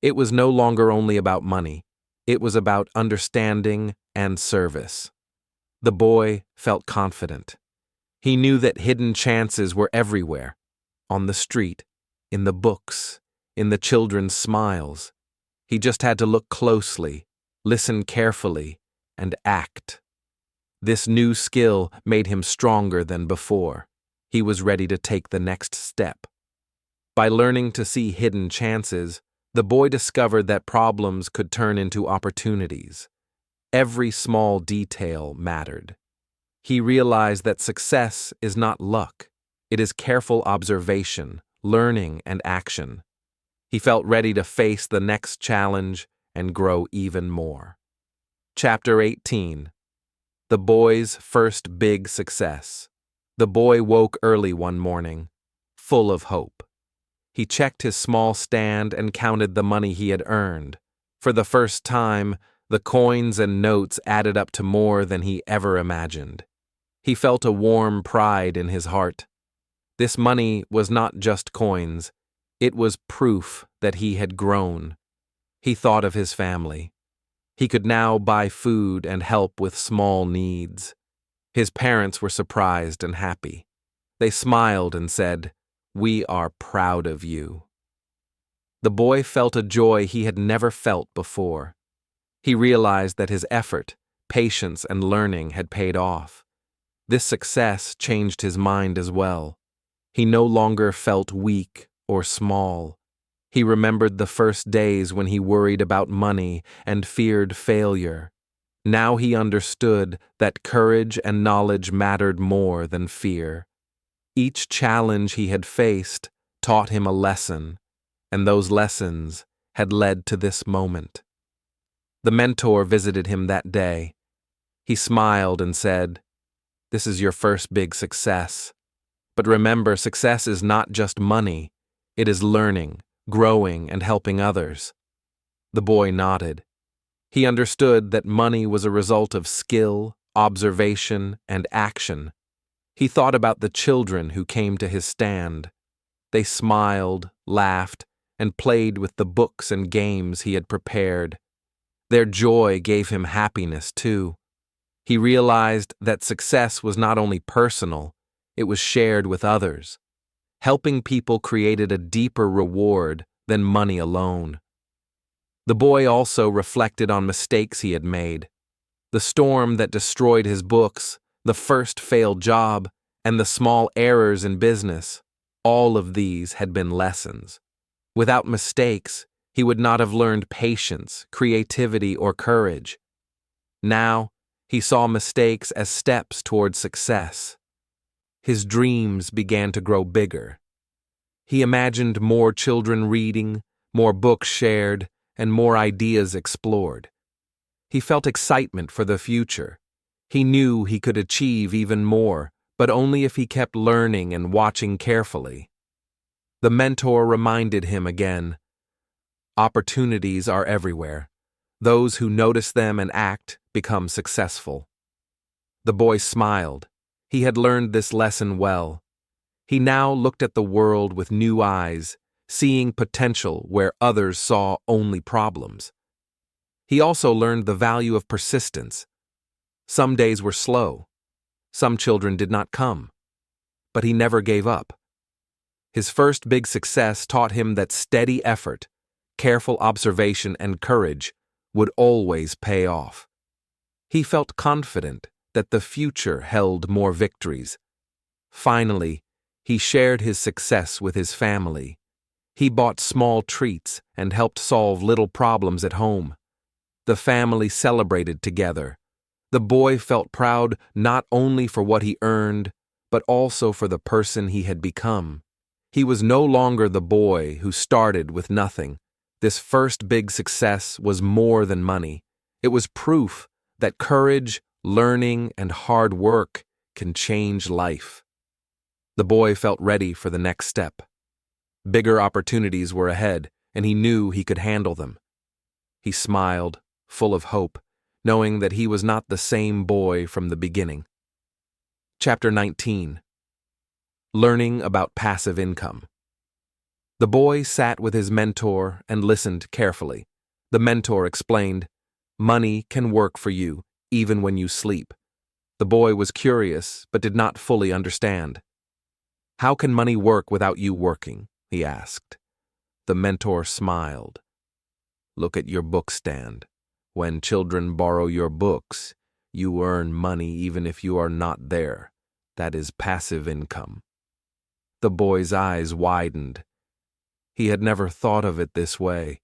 It was no longer only about money. It was about understanding and service. The boy felt confident. He knew that hidden chances were everywhere, on the street, in the books, in the children's smiles. He just had to look closely, listen carefully, and act. This new skill made him stronger than before. He was ready to take the next step. By learning to see hidden chances, the boy discovered that problems could turn into opportunities. Every small detail mattered. He realized that success is not luck. It is careful observation, learning, and action. He felt ready to face the next challenge and grow even more. Chapter 18. The boy's first big success. The boy woke early one morning, full of hope. He checked his small stand and counted the money he had earned. For the first time, the coins and notes added up to more than he ever imagined. He felt a warm pride in his heart. This money was not just coins. It was proof that he had grown. He thought of his family. He could now buy food and help with small needs. His parents were surprised and happy. They smiled and said, "We are proud of you." The boy felt a joy he had never felt before. He realized that his effort, patience, and learning had paid off. This success changed his mind as well. He no longer felt weak or small. He remembered the first days when he worried about money and feared failure. Now he understood that courage and knowledge mattered more than fear. Each challenge he had faced taught him a lesson, and those lessons had led to this moment. The mentor visited him that day. He smiled and said, "This is your first big success. But remember, success is not just money. It is learning, growing, and helping others." The boy nodded. He understood that money was a result of skill, observation, and action. He thought about the children who came to his stand. They smiled, laughed, and played with the books and games he had prepared. Their joy gave him happiness, too. He realized that success was not only personal, it was shared with others. Helping people created a deeper reward than money alone. The boy also reflected on mistakes he had made. The storm that destroyed his books, the first failed job, and the small errors in business, all of these had been lessons. Without mistakes, he would not have learned patience, creativity, or courage. Now, he saw mistakes as steps toward success. His dreams began to grow bigger. He imagined more children reading, more books shared, and more ideas explored. He felt excitement for the future. He knew he could achieve even more, but only if he kept learning and watching carefully. The mentor reminded him again, "Opportunities are everywhere. Those who notice them and act become successful." The boy smiled. He had learned this lesson well. He now looked at the world with new eyes, seeing potential where others saw only problems. He also learned the value of persistence. Some days were slow. Some children did not come. But he never gave up. His first big success taught him that steady effort, careful observation, and courage would always pay off. He felt confident that the future held more victories. Finally, he shared his success with his family. He bought small treats and helped solve little problems at home. The family celebrated together. The boy felt proud not only for what he earned, but also for the person he had become. He was no longer the boy who started with nothing. This first big success was more than money. It was proof that courage, learning, and hard work can change life. The boy felt ready for the next step. Bigger opportunities were ahead, and he knew he could handle them. He smiled, full of hope, knowing that he was not the same boy from the beginning. Chapter 19. Learning about passive income. The boy sat with his mentor and listened carefully. The mentor explained, "Money can work for you, even when you sleep." The boy was curious, but did not fully understand. "How can money work without you working?" he asked. The mentor smiled. "Look at your book stand. When children borrow your books, you earn money even if you are not there. That is passive income." The boy's eyes widened. He had never thought of it this way.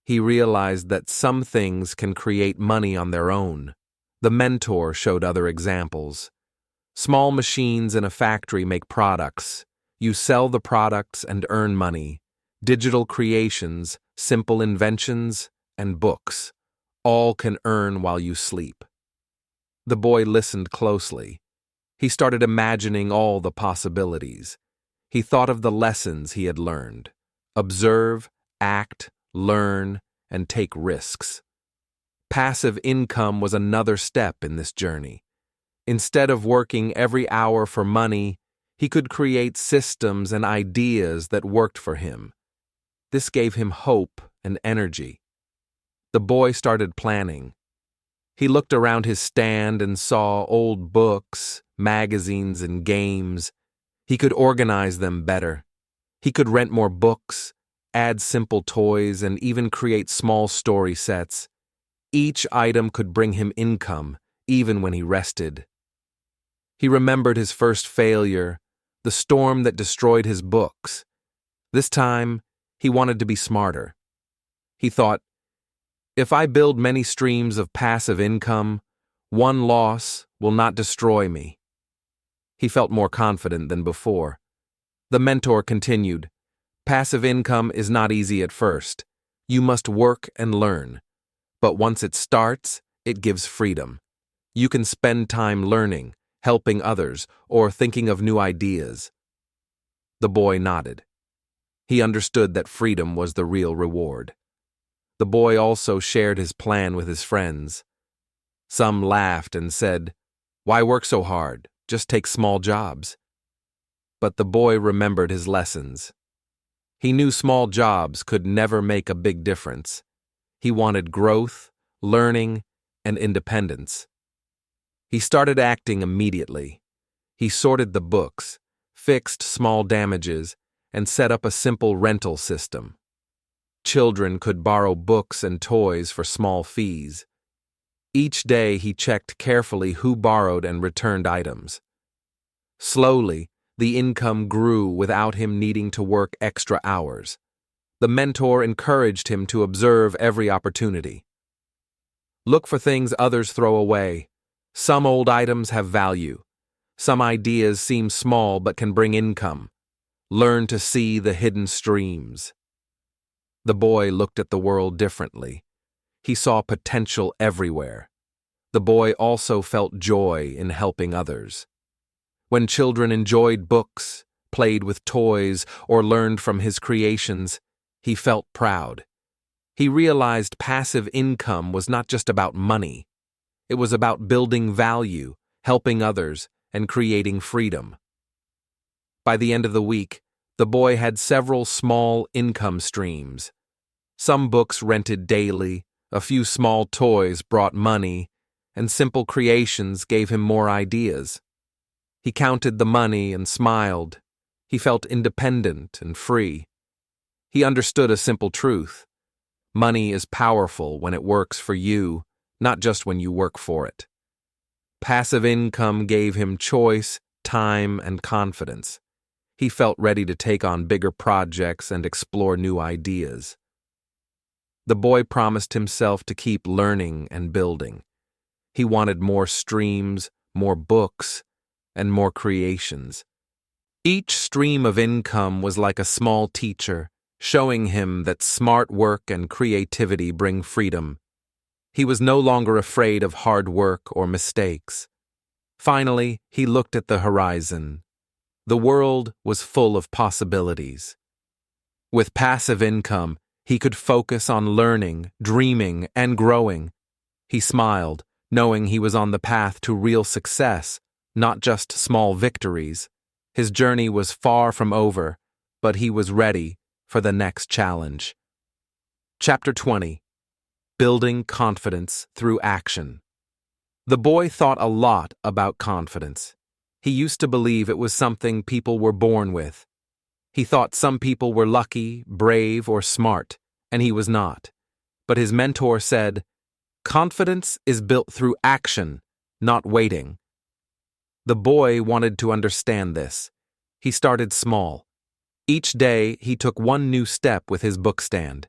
He realized that some things can create money on their own. The mentor showed other examples. Small machines in a factory make products. You sell the products and earn money. Digital creations, simple inventions, and books all can earn while you sleep. The boy listened closely. He started imagining all the possibilities. He thought of the lessons he had learned. Observe, act, learn, and take risks. Passive income was another step in this journey. Instead of working every hour for money, he could create systems and ideas that worked for him. This gave him hope and energy. The boy started planning. He looked around his stand and saw old books, magazines, and games. He could organize them better. He could rent more books, add simple toys, and even create small story sets. Each item could bring him income, even when he rested. He remembered his first failure, the storm that destroyed his books. This time, he wanted to be smarter. He thought, "If I build many streams of passive income, one loss will not destroy me." He felt more confident than before. The mentor continued, "Passive income is not easy at first. You must work and learn. But once it starts, it gives freedom. You can spend time learning, helping others, or thinking of new ideas." The boy nodded. He understood that freedom was the real reward. The boy also shared his plan with his friends. Some laughed and said, "Why work so hard? Just take small jobs." But the boy remembered his lessons. He knew small jobs could never make a big difference. He wanted growth, learning, and independence. He started acting immediately. He sorted the books, fixed small damages, and set up a simple rental system. Children could borrow books and toys for small fees. Each day he checked carefully who borrowed and returned items. Slowly, the income grew without him needing to work extra hours. The mentor encouraged him to observe every opportunity. Look for things others throw away. Some old items have value. Some ideas seem small but can bring income. Learn to see the hidden streams. The boy looked at the world differently. He saw potential everywhere. The boy also felt joy in helping others. When children enjoyed books, played with toys, or learned from his creations, he felt proud. He realized passive income was not just about money. It was about building value, helping others, and creating freedom. By the end of the week, the boy had several small income streams. Some books rented daily, a few small toys brought money, and simple creations gave him more ideas. He counted the money and smiled. He felt independent and free. He understood a simple truth. Money is powerful when it works for you, not just when you work for it. Passive income gave him choice, time, and confidence. He felt ready to take on bigger projects and explore new ideas. The boy promised himself to keep learning and building. He wanted more streams, more books, and more creations. Each stream of income was like a small teacher, showing him that smart work and creativity bring freedom. He was no longer afraid of hard work or mistakes. Finally, he looked at the horizon. The world was full of possibilities. With passive income, he could focus on learning, dreaming, and growing. He smiled, knowing he was on the path to real success, not just small victories. His journey was far from over, but he was ready for the next challenge. Chapter 20. Building Confidence Through Action. The boy thought a lot about confidence. He used to believe it was something people were born with. He thought some people were lucky, brave, or smart, and he was not. But his mentor said, "Confidence is built through action, not waiting." The boy wanted to understand this. He started small. Each day, he took one new step with his bookstand.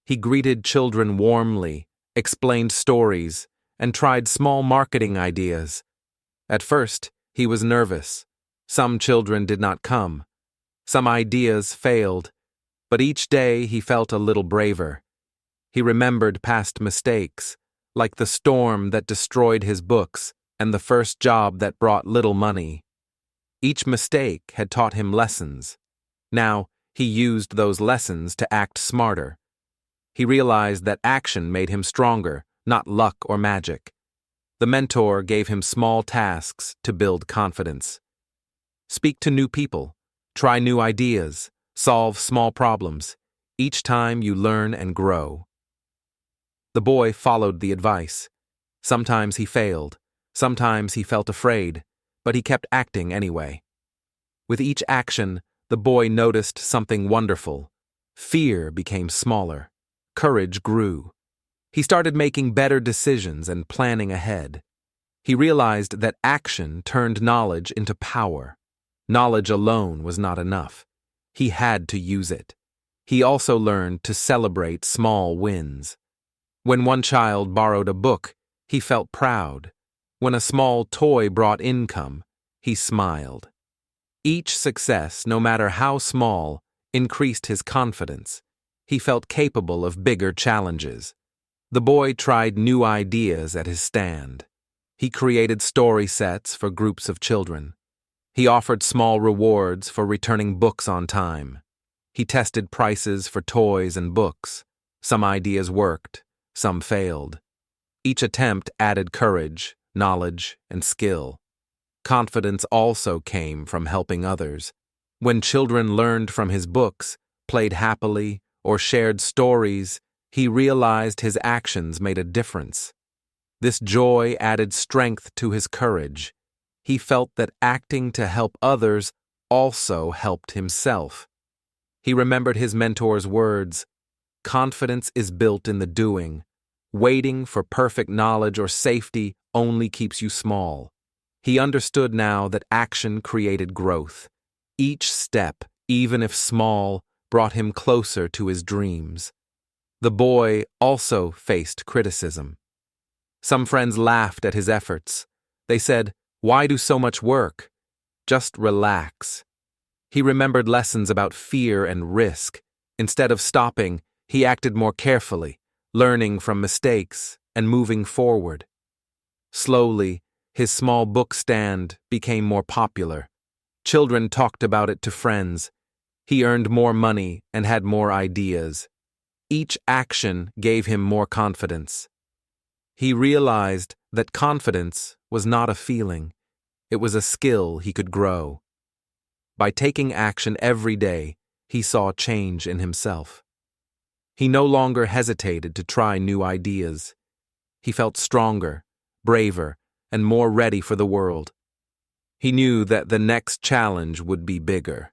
He greeted children warmly, explained stories, and tried small marketing ideas. At first, he was nervous. Some children did not come. Some ideas failed, but each day he felt a little braver. He remembered past mistakes, like the storm that destroyed his books and the first job that brought little money. Each mistake had taught him lessons. Now, he used those lessons to act smarter. He realized that action made him stronger, not luck or magic. The mentor gave him small tasks to build confidence. Speak to new people, try new ideas, solve small problems. Each time you learn and grow. The boy followed the advice. Sometimes he failed, sometimes he felt afraid, but he kept acting anyway. With each action, the boy noticed something wonderful. Fear became smaller. Courage grew. He started making better decisions and planning ahead. He realized that action turned knowledge into power. Knowledge alone was not enough. He had to use it. He also learned to celebrate small wins. When one child borrowed a book, he felt proud. When a small toy brought income, he smiled. Each success, no matter how small, increased his confidence. He felt capable of bigger challenges. The boy tried new ideas at his stand. He created story sets for groups of children. He offered small rewards for returning books on time. He tested prices for toys and books. Some ideas worked, some failed. Each attempt added courage, knowledge, and skill. Confidence also came from helping others. When children learned from his books, played happily, or shared stories, he realized his actions made a difference. This joy added strength to his courage. He felt that acting to help others also helped himself. He remembered his mentor's words, "Confidence is built in the doing. Waiting for perfect knowledge or safety only keeps you small." He understood now that action created growth. Each step, even if small, brought him closer to his dreams. The boy also faced criticism. Some friends laughed at his efforts. They said, "Why do so much work? Just relax." He remembered lessons about fear and risk. Instead of stopping, he acted more carefully, learning from mistakes and moving forward. Slowly, his small book stand became more popular. Children talked about it to friends. He earned more money and had more ideas. Each action gave him more confidence. He realized that confidence was not a feeling. It was a skill he could grow. By taking action every day, he saw change in himself. He no longer hesitated to try new ideas. He felt stronger, braver, and more ready for the world. He knew that the next challenge would be bigger,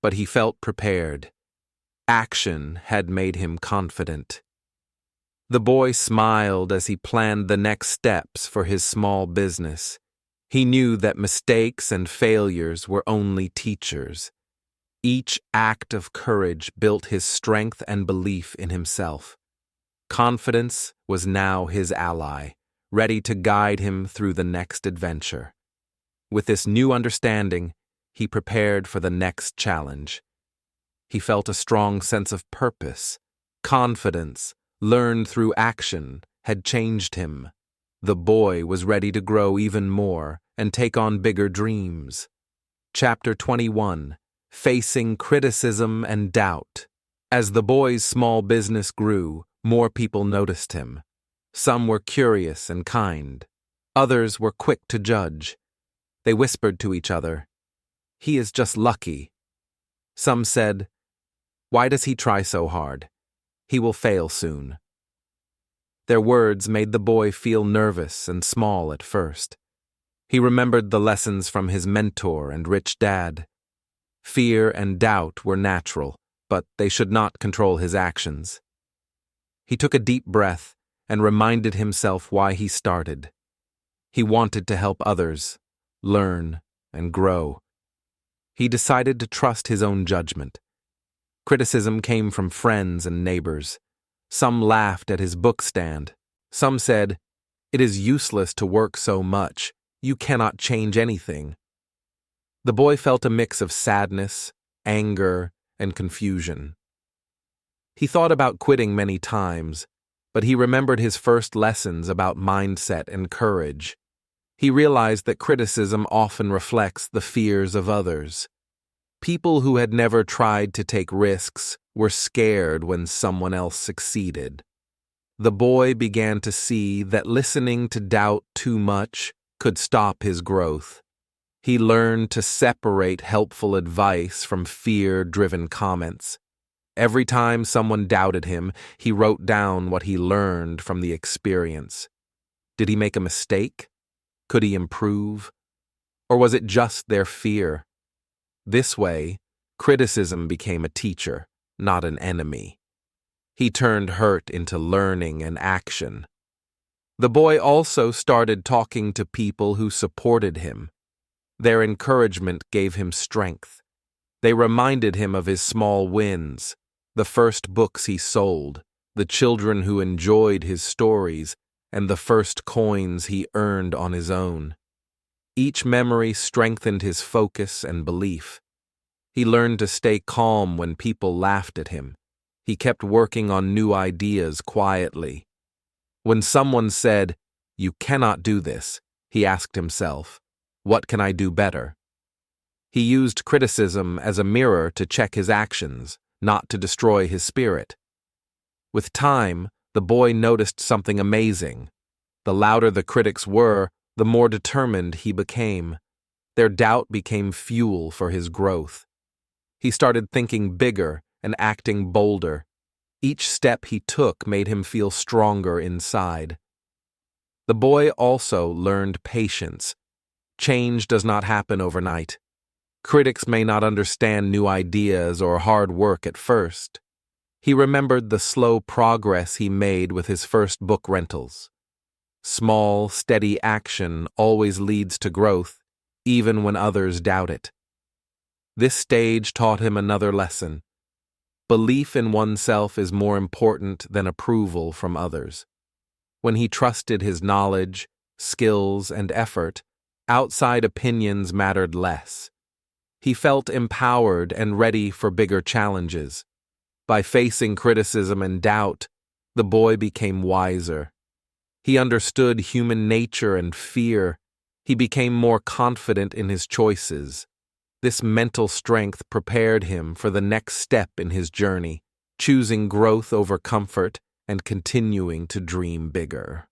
but he felt prepared. Action had made him confident. The boy smiled as he planned the next steps for his small business. He knew that mistakes and failures were only teachers. Each act of courage built his strength and belief in himself. Confidence was now his ally, ready to guide him through the next adventure. With this new understanding, he prepared for the next challenge. He felt a strong sense of purpose. Confidence, learned through action, had changed him. The boy was ready to grow even more and take on bigger dreams. Chapter 21: Facing Criticism and Doubt. As the boy's small business grew, more people noticed him. Some were curious and kind. Others were quick to judge. They whispered to each other, "He is just lucky." Some said, "Why does he try so hard? He will fail soon." Their words made the boy feel nervous and small at first. He remembered the lessons from his mentor and rich dad. Fear and doubt were natural, but they should not control his actions. He took a deep breath and reminded himself why he started. He wanted to help others, learn, and grow. He decided to trust his own judgment. Criticism came from friends and neighbors. Some laughed at his book stand. Some said, "It is useless to work so much. You cannot change anything." The boy felt a mix of sadness, anger, and confusion. He thought about quitting many times, but he remembered his first lessons about mindset and courage. He realized that criticism often reflects the fears of others. People who had never tried to take risks were scared when someone else succeeded. The boy began to see that listening to doubt too much could stop his growth. He learned to separate helpful advice from fear-driven comments. Every time someone doubted him, he wrote down what he learned from the experience. Did he make a mistake? Could he improve? Or was it just their fear? This way, criticism became a teacher, not an enemy. He turned hurt into learning and action. The boy also started talking to people who supported him. Their encouragement gave him strength. They reminded him of his small wins, the first books he sold, the children who enjoyed his stories, and the first coins he earned on his own. Each memory strengthened his focus and belief. He learned to stay calm when people laughed at him. He kept working on new ideas quietly. When someone said, "You cannot do this," he asked himself, "What can I do better?" He used criticism as a mirror to check his actions, not to destroy his spirit. With time, the boy noticed something amazing. The louder the critics were, the more determined he became. Their doubt became fuel for his growth. He started thinking bigger and acting bolder. Each step he took made him feel stronger inside. The boy also learned patience. Change does not happen overnight. Critics may not understand new ideas or hard work at first. He remembered the slow progress he made with his first book rentals. Small, steady action always leads to growth, even when others doubt it. This stage taught him another lesson. Belief in oneself is more important than approval from others. When he trusted his knowledge, skills, and effort, outside opinions mattered less. He felt empowered and ready for bigger challenges. By facing criticism and doubt, the boy became wiser. He understood human nature and fear. He became more confident in his choices. This mental strength prepared him for the next step in his journey, choosing growth over comfort and continuing to dream bigger.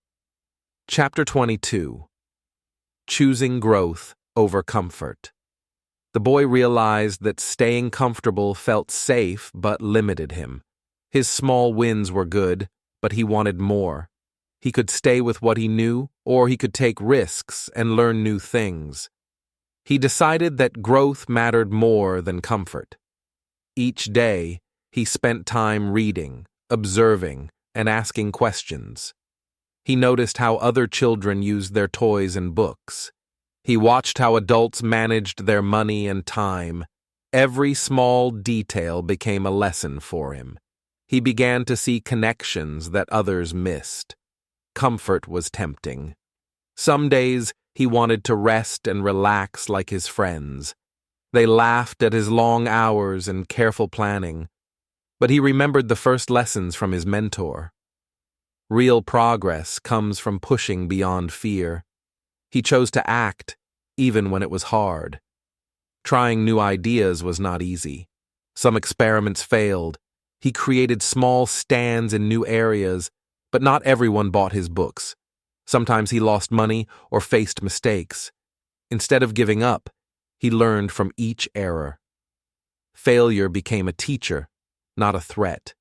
Chapter 22: Choosing Growth Over Comfort. The boy realized that staying comfortable felt safe but limited him. His small wins were good, but he wanted more. He could stay with what he knew, or he could take risks and learn new things. He decided that growth mattered more than comfort. Each day, he spent time reading, observing, and asking questions. He noticed how other children used their toys and books. He watched how adults managed their money and time. Every small detail became a lesson for him. He began to see connections that others missed. Comfort was tempting. Some days, he wanted to rest and relax like his friends. They laughed at his long hours and careful planning. But he remembered the first lessons from his mentor. Real progress comes from pushing beyond fear. He chose to act, even when it was hard. Trying new ideas was not easy. Some experiments failed. He created small stands in new areas, but not everyone bought his books. Sometimes he lost money or faced mistakes. Instead of giving up, he learned from each error. Failure became a teacher, not a threat.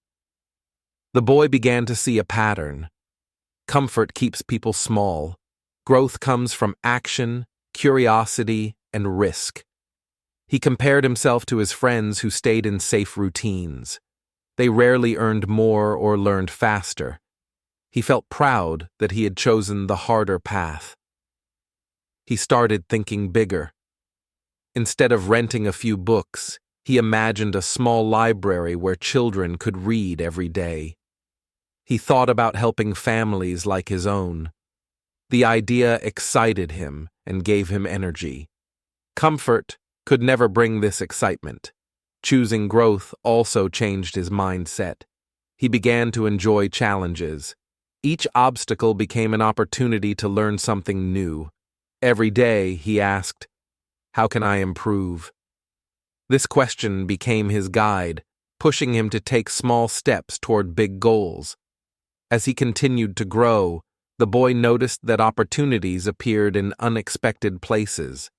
The boy began to see a pattern. Comfort keeps people small. Growth comes from action, curiosity, and risk. He compared himself to his friends who stayed in safe routines. They rarely earned more or learned faster. He felt proud that he had chosen the harder path. He started thinking bigger. Instead of renting a few books, he imagined a small library where children could read every day. He thought about helping families like his own. The idea excited him and gave him energy. Comfort could never bring this excitement. Choosing growth also changed his mindset. He began to enjoy challenges. Each obstacle became an opportunity to learn something new. Every day, he asked, "How can I improve?" This question became his guide, pushing him to take small steps toward big goals. As he continued to grow, the boy noticed that opportunities appeared in unexpected places.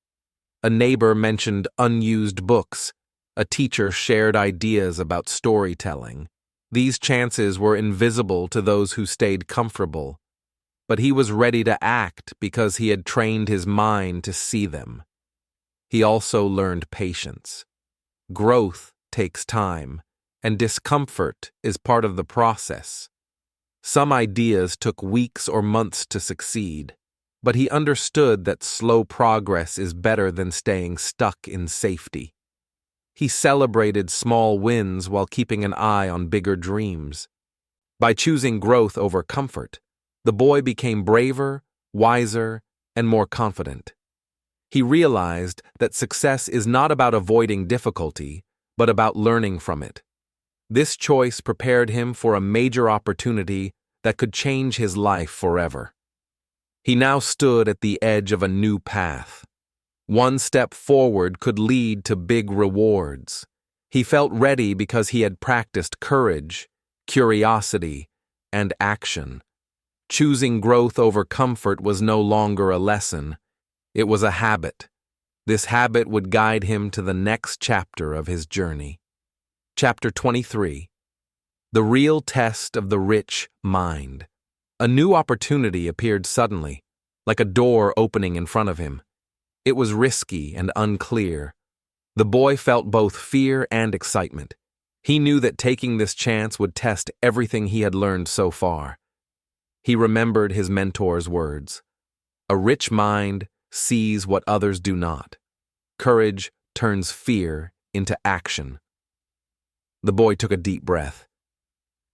A neighbor mentioned unused books. A teacher shared ideas about storytelling. These chances were invisible to those who stayed comfortable, but he was ready to act because he had trained his mind to see them. He also learned patience. Growth takes time, and discomfort is part of the process. Some ideas took weeks or months to succeed, but he understood that slow progress is better than staying stuck in safety. He celebrated small wins while keeping an eye on bigger dreams. By choosing growth over comfort, the boy became braver, wiser, and more confident. He realized that success is not about avoiding difficulty, but about learning from it. This choice prepared him for a major opportunity that could change his life forever. He now stood at the edge of a new path. One step forward could lead to big rewards. He felt ready because he had practiced courage, curiosity, and action. Choosing growth over comfort was no longer a lesson. It was a habit. This habit would guide him to the next chapter of his journey. Chapter 23. The Real Test of the Rich Mind. A new opportunity appeared suddenly, like a door opening in front of him. It was risky and unclear. The boy felt both fear and excitement. He knew that taking this chance would test everything he had learned so far. He remembered his mentor's words. A rich mind sees what others do not. Courage turns fear into action. The boy took a deep breath.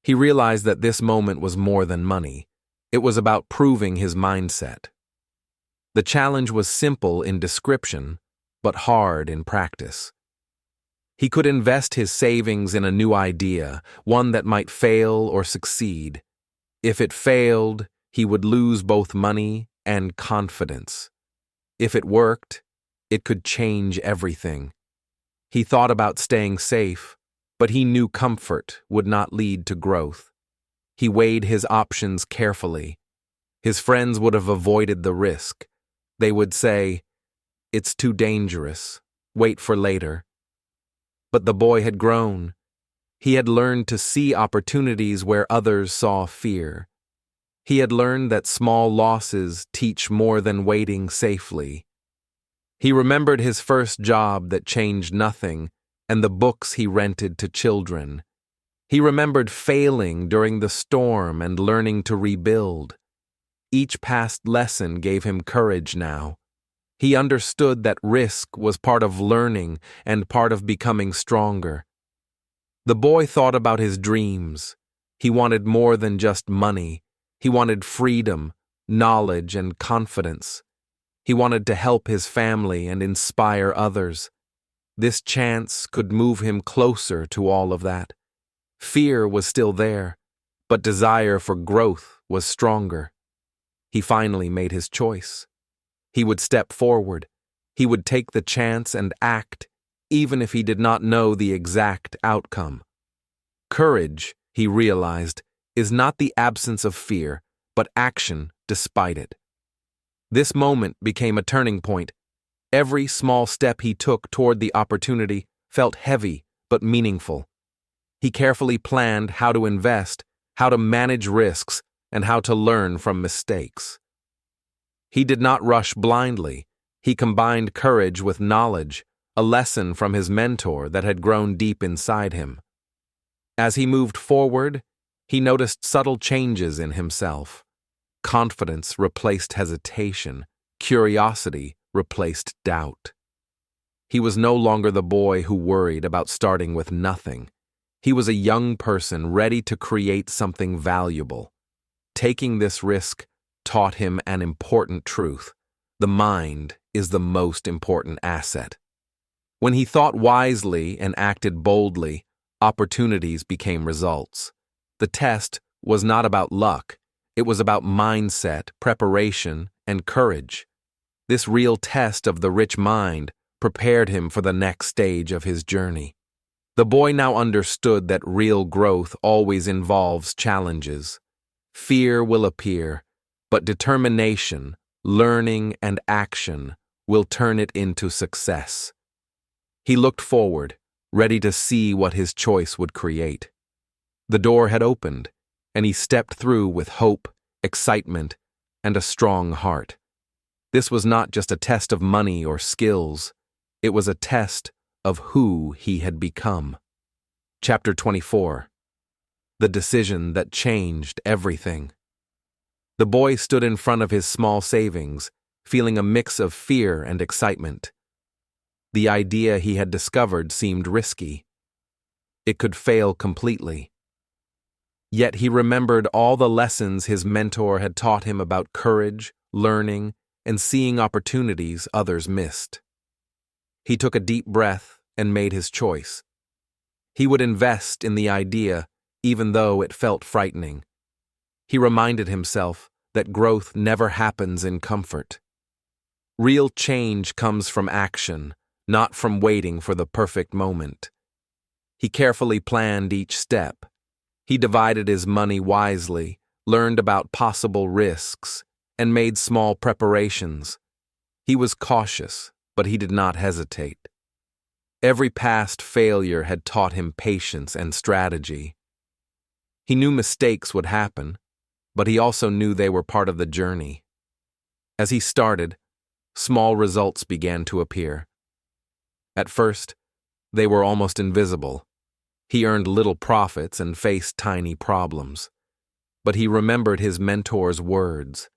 He realized that this moment was more than money. It was about proving his mindset. The challenge was simple in description, but hard in practice. He could invest his savings in a new idea, one that might fail or succeed. If it failed, he would lose both money and confidence. If it worked, it could change everything. He thought about staying safe, but he knew comfort would not lead to growth. He weighed his options carefully. His friends would have avoided the risk. They would say, "It's too dangerous. Wait for later." But the boy had grown. He had learned to see opportunities where others saw fear. He had learned that small losses teach more than waiting safely. He remembered his first job that changed nothing and the books he rented to children. He remembered failing during the storm and learning to rebuild. Each past lesson gave him courage now. He understood that risk was part of learning and part of becoming stronger. The boy thought about his dreams. He wanted more than just money. He wanted freedom, knowledge, and confidence. He wanted to help his family and inspire others. This chance could move him closer to all of that. Fear was still there, but desire for growth was stronger. He finally made his choice. He would step forward. He would take the chance and act, even if he did not know the exact outcome. Courage, he realized, is not the absence of fear, but action despite it. This moment became a turning point. Every small step he took toward the opportunity felt heavy but meaningful. He carefully planned how to invest, how to manage risks, and how to learn from mistakes. He did not rush blindly. He combined courage with knowledge, a lesson from his mentor that had grown deep inside him. As he moved forward, he noticed subtle changes in himself. Confidence replaced hesitation. Curiosity replaced doubt. He was no longer the boy who worried about starting with nothing. He was a young person ready to create something valuable. Taking this risk taught him an important truth. The mind is the most important asset. When he thought wisely and acted boldly, opportunities became results. The test was not about luck. It was about mindset, preparation, and courage. This real test of the rich mind prepared him for the next stage of his journey. The boy now understood that real growth always involves challenges. Fear will appear, but determination, learning, and action will turn it into success. He looked forward, ready to see what his choice would create. The door had opened, and he stepped through with hope, excitement, and a strong heart. This was not just a test of money or skills. It was a test of who he had become. Chapter 24. The decision that changed everything. The boy stood in front of his small savings, feeling a mix of fear and excitement. The idea he had discovered seemed risky. It could fail completely. Yet he remembered all the lessons his mentor had taught him about courage, learning, and seeing opportunities others missed. He took a deep breath and made his choice. He would invest in the idea, even though it felt frightening. He reminded himself that growth never happens in comfort. Real change comes from action, not from waiting for the perfect moment. He carefully planned each step. He divided his money wisely, learned about possible risks, and made small preparations. He was cautious, but he did not hesitate. Every past failure had taught him patience and strategy. He knew mistakes would happen, but he also knew they were part of the journey. As he started, small results began to appear. At first, they were almost invisible. He earned little profits and faced tiny problems. But he remembered his mentor's words.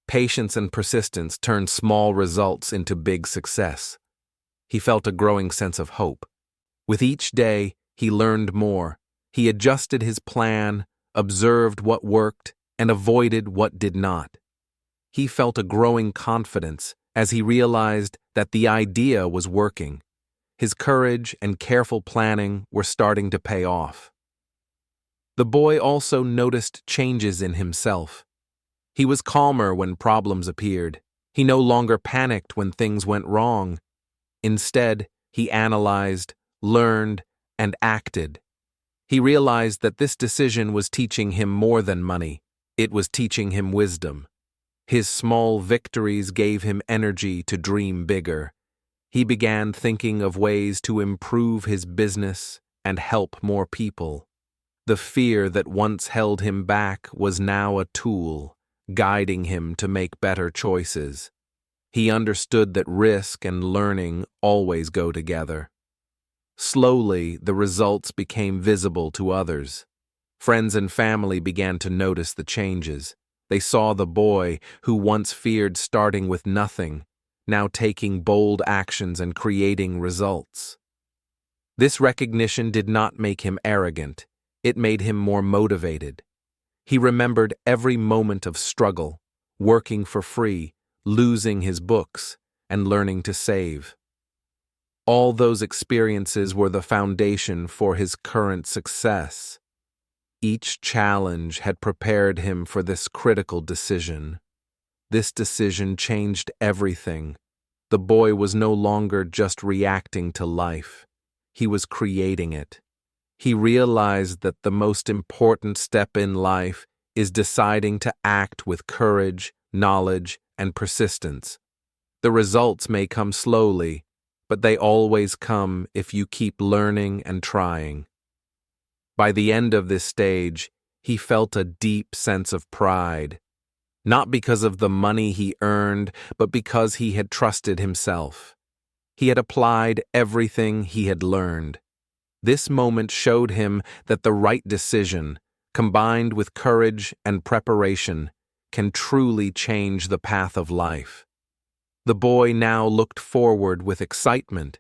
Patience and persistence turned small results into big success. He felt a growing sense of hope. With each day, he learned more. He adjusted his plan, observed what worked, and avoided what did not. He felt a growing confidence as he realized that the idea was working. His courage and careful planning were starting to pay off. The boy also noticed changes in himself. He was calmer when problems appeared. He no longer panicked when things went wrong. Instead, he analyzed, learned, and acted. He realized that this decision was teaching him more than money. It was teaching him wisdom. His small victories gave him energy to dream bigger. He began thinking of ways to improve his business and help more people. The fear that once held him back was now a tool, guiding him to make better choices. He understood that risk and learning always go together. Slowly, the results became visible to others. Friends and family began to notice the changes. They saw the boy, who once feared starting with nothing, now taking bold actions and creating results. This recognition did not make him arrogant. It made him more motivated. He remembered every moment of struggle, working for free, losing his books, and learning to save. All those experiences were the foundation for his current success. Each challenge had prepared him for this critical decision. This decision changed everything. The boy was no longer just reacting to life. He was creating it. He realized that the most important step in life is deciding to act with courage, knowledge, and persistence. The results may come slowly, but they always come if you keep learning and trying. By the end of this stage, he felt a deep sense of pride, not because of the money he earned, but because he had trusted himself. He had applied everything he had learned. This moment showed him that the right decision, combined with courage and preparation, can truly change the path of life. The boy now looked forward with excitement.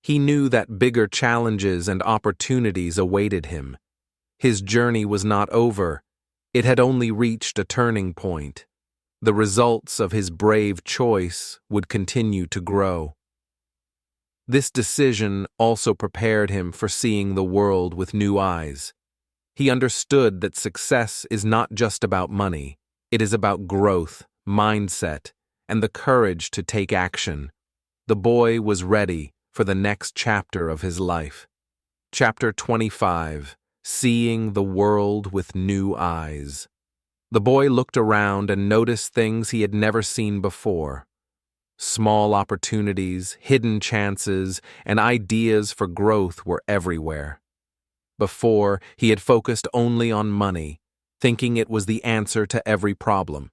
He knew that bigger challenges and opportunities awaited him. His journey was not over. It had only reached a turning point. The results of his brave choice would continue to grow. This decision also prepared him for seeing the world with new eyes. He understood that success is not just about money. It is about growth, mindset, and the courage to take action. The boy was ready for the next chapter of his life. Chapter 25, Seeing the World with New Eyes. The boy looked around and noticed things he had never seen before. Small opportunities, hidden chances, and ideas for growth were everywhere. Before, he had focused only on money, thinking it was the answer to every problem.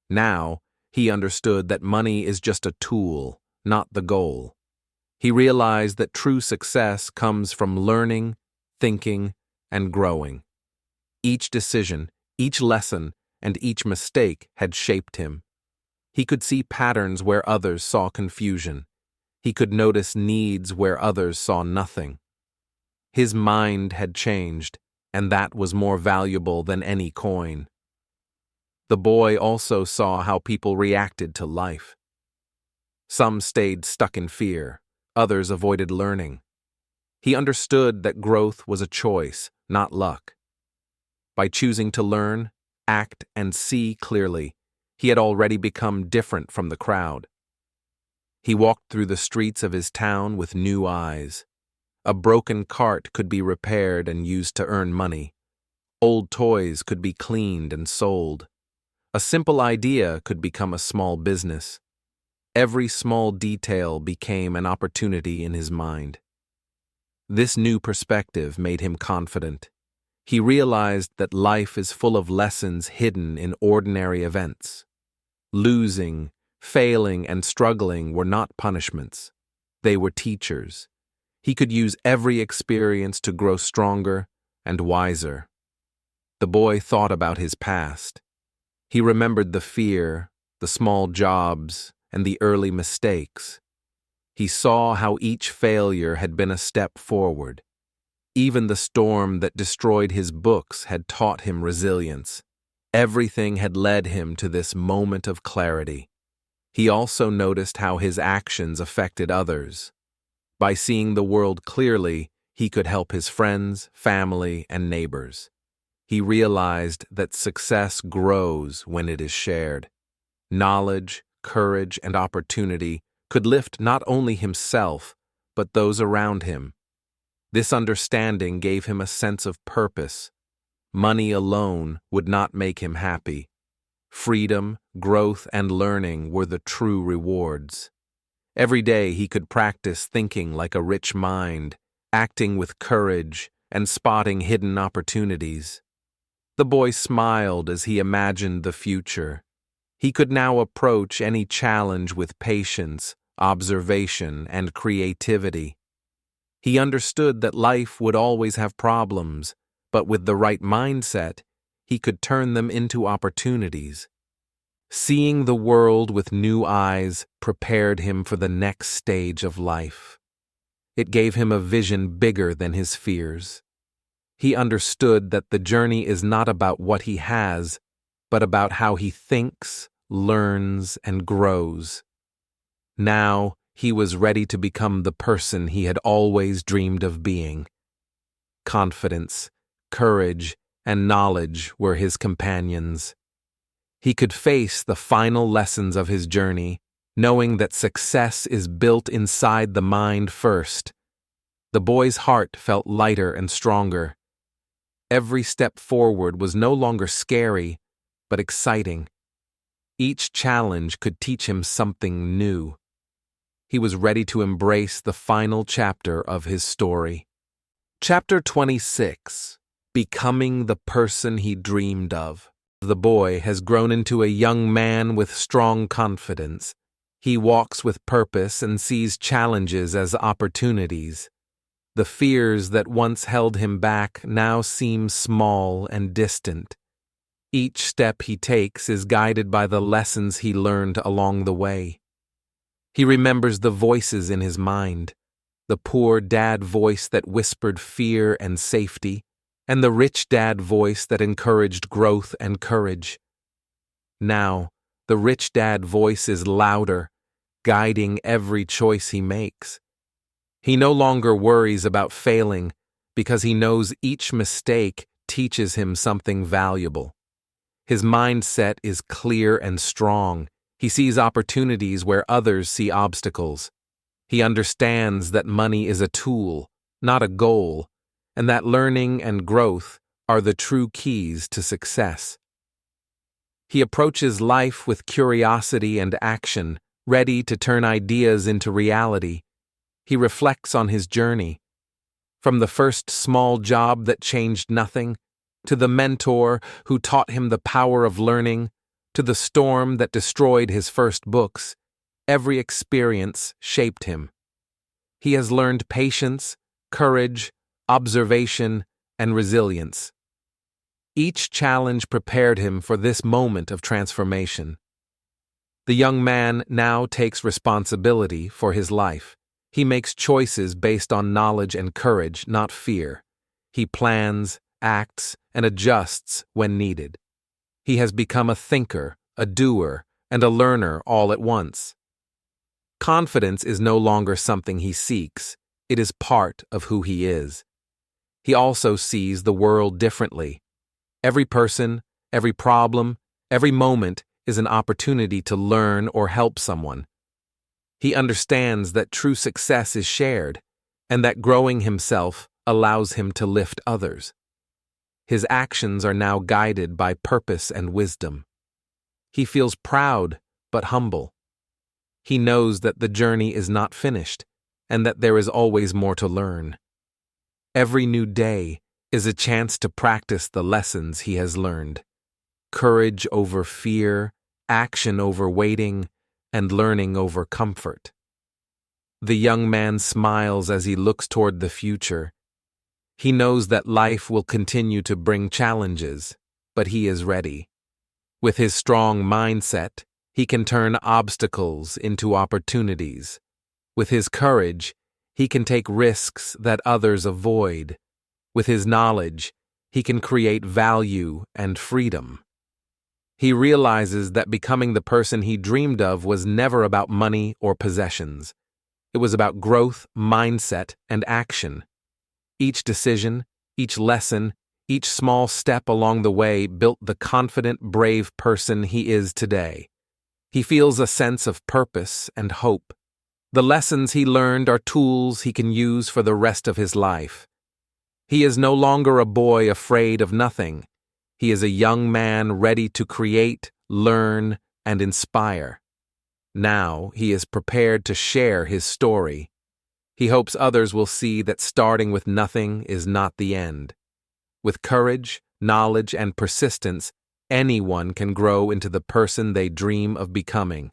Now, he understood that money is just a tool, not the goal. He realized that true success comes from learning, thinking, and growing. Each decision, each lesson, and each mistake had shaped him. He could see patterns where others saw confusion. He could notice needs where others saw nothing. His mind had changed, and that was more valuable than any coin. The boy also saw how people reacted to life. Some stayed stuck in fear, others avoided learning. He understood that growth was a choice, not luck. By choosing to learn, act, and see clearly, he had already become different from the crowd. He walked through the streets of his town with new eyes. A broken cart could be repaired and used to earn money. Old toys could be cleaned and sold. A simple idea could become a small business. Every small detail became an opportunity in his mind. This new perspective made him confident. He realized that life is full of lessons hidden in ordinary events. Losing, failing, and struggling were not punishments. They were teachers. He could use every experience to grow stronger and wiser. The boy thought about his past. He remembered the fear, the small jobs, and the early mistakes. He saw how each failure had been a step forward. Even the storm that destroyed his books had taught him resilience. Everything had led him to this moment of clarity. He also noticed how his actions affected others. By seeing the world clearly, he could help his friends, family, and neighbors. He realized that success grows when it is shared. Knowledge, courage, and opportunity could lift not only himself, but those around him. This understanding gave him a sense of purpose. Money alone would not make him happy. Freedom, growth, and learning were the true rewards. Every day he could practice thinking like a rich mind, acting with courage, and spotting hidden opportunities. The boy smiled as he imagined the future. He could now approach any challenge with patience, observation, and creativity. He understood that life would always have problems, but with the right mindset, he could turn them into opportunities. Seeing the world with new eyes prepared him for the next stage of life. It gave him a vision bigger than his fears. He understood that the journey is not about what he has, but about how he thinks, learns, and grows. Now, he was ready to become the person he had always dreamed of being. Confidence, courage, and knowledge were his companions. He could face the final lessons of his journey, knowing that success is built inside the mind first. The boy's heart felt lighter and stronger. Every step forward was no longer scary, but exciting. Each challenge could teach him something new. He was ready to embrace the final chapter of his story. Chapter 26: Becoming the Person He Dreamed of. The boy has grown into a young man with strong confidence. He walks with purpose and sees challenges as opportunities. The fears that once held him back now seem small and distant. Each step he takes is guided by the lessons he learned along the way. He remembers the voices in his mind, the poor dad voice that whispered fear and safety, and the rich dad voice that encouraged growth and courage. Now, the rich dad voice is louder, guiding every choice he makes. He no longer worries about failing because he knows each mistake teaches him something valuable. His mindset is clear and strong. He sees opportunities where others see obstacles. He understands that money is a tool, not a goal, and that learning and growth are the true keys to success. He approaches life with curiosity and action, ready to turn ideas into reality. He reflects on his journey, from the first small job that changed nothing, to the mentor who taught him the power of learning, to the storm that destroyed his first books. Every experience shaped him. He has learned patience, courage, observation, and resilience. Each challenge prepared him for this moment of transformation. The young man now takes responsibility for his life. He makes choices based on knowledge and courage, not fear. He plans, acts, and adjusts when needed. He has become a thinker, a doer, and a learner all at once. Confidence is no longer something he seeks. It is part of who he is. He also sees the world differently. Every person, every problem, every moment is an opportunity to learn or help someone. He understands that true success is shared, and that growing himself allows him to lift others. His actions are now guided by purpose and wisdom. He feels proud but humble. He knows that the journey is not finished, and that there is always more to learn. Every new day is a chance to practice the lessons he has learned. Courage over fear, action over waiting, and learning over comfort. The young man smiles as he looks toward the future. He knows that life will continue to bring challenges, but he is ready. With his strong mindset, he can turn obstacles into opportunities. With his courage, he can take risks that others avoid. With his knowledge, he can create value and freedom. He realizes that becoming the person he dreamed of was never about money or possessions. It was about growth, mindset, and action. Each decision, each lesson, each small step along the way built the confident, brave person he is today. He feels a sense of purpose and hope. The lessons he learned are tools he can use for the rest of his life. He is no longer a boy afraid of nothing. He is a young man ready to create, learn, and inspire. Now he is prepared to share his story. He hopes others will see that starting with nothing is not the end. With courage, knowledge, and persistence, Anyone can grow into the person they dream of becoming.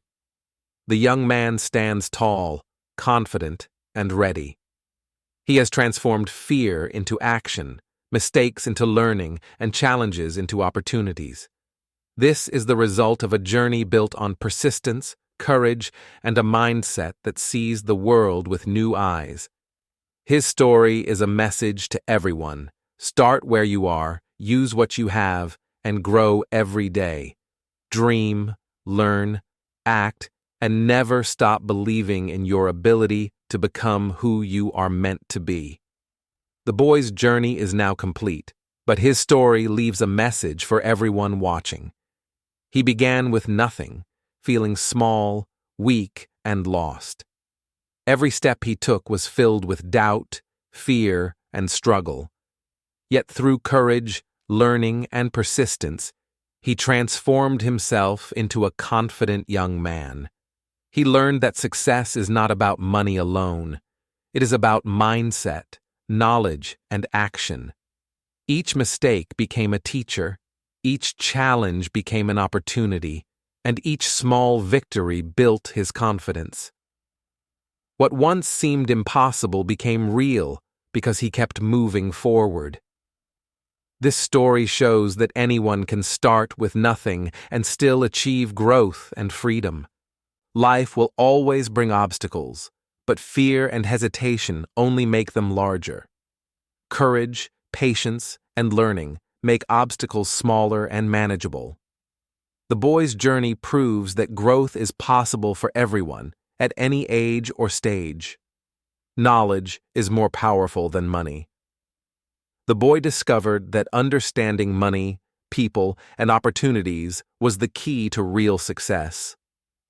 The young man stands tall, confident, and ready. He has transformed fear into action, mistakes into learning, and challenges into opportunities. This is the result of a journey built on persistence, courage, and a mindset that sees the world with new eyes. His story is a message to everyone. Start where you are, use what you have, and grow every day. Dream, learn, act, and never stop believing in your ability to become who you are meant to be. The boy's journey is now complete, but his story leaves a message for everyone watching. He began with nothing, feeling small, weak, and lost. Every step he took was filled with doubt, fear, and struggle. Yet through courage, learning, and persistence, he transformed himself into a confident young man. He learned that success is not about money alone. It is about mindset, knowledge, and action. Each mistake became a teacher, each challenge became an opportunity, and each small victory built his confidence. What once seemed impossible became real because he kept moving forward. This story shows that anyone can start with nothing and still achieve growth and freedom. Life will always bring obstacles, but fear and hesitation only make them larger. Courage, patience, and learning make obstacles smaller and manageable. The boy's journey proves that growth is possible for everyone, at any age or stage. Knowledge is more powerful than money. The boy discovered that understanding money, people, and opportunities was the key to real success.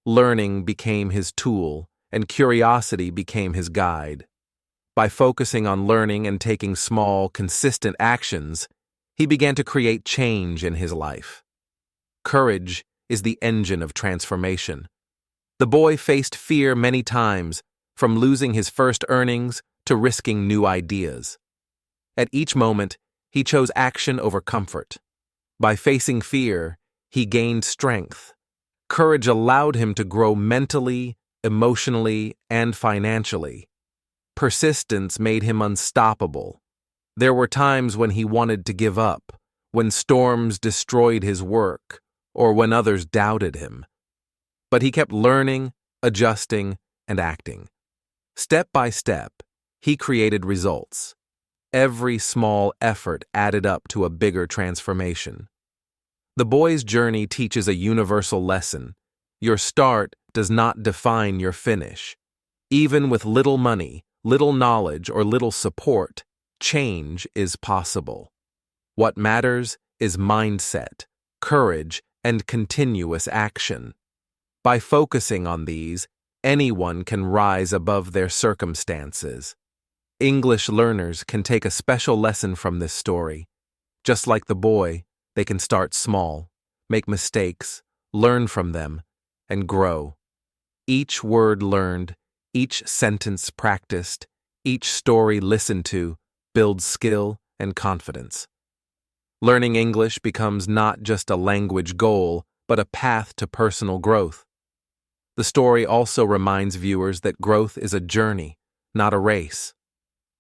Learning became his tool, and curiosity became his guide. By focusing on learning and taking small, consistent actions, he began to create change in his life. Courage is the engine of transformation. The boy faced fear many times, from losing his first earnings to risking new ideas. At each moment, he chose action over comfort. By facing fear, he gained strength. Courage allowed him to grow mentally, emotionally, and financially. Persistence made him unstoppable. There were times when he wanted to give up, when storms destroyed his work, or when others doubted him. But he kept learning, adjusting, and acting. Step by step, he created results. Every small effort added up to a bigger transformation. The boy's journey teaches a universal lesson. Your start does not define your finish. Even with little money, little knowledge, or little support, change is possible. What matters is mindset, courage, and continuous action. By focusing on these, anyone can rise above their circumstances. English learners can take a special lesson from this story. Just like the boy, they can start small, make mistakes, learn from them, and grow. Each word learned, each sentence practiced, each story listened to builds skill and confidence. Learning English becomes not just a language goal, but a path to personal growth. The story also reminds viewers that growth is a journey, not a race.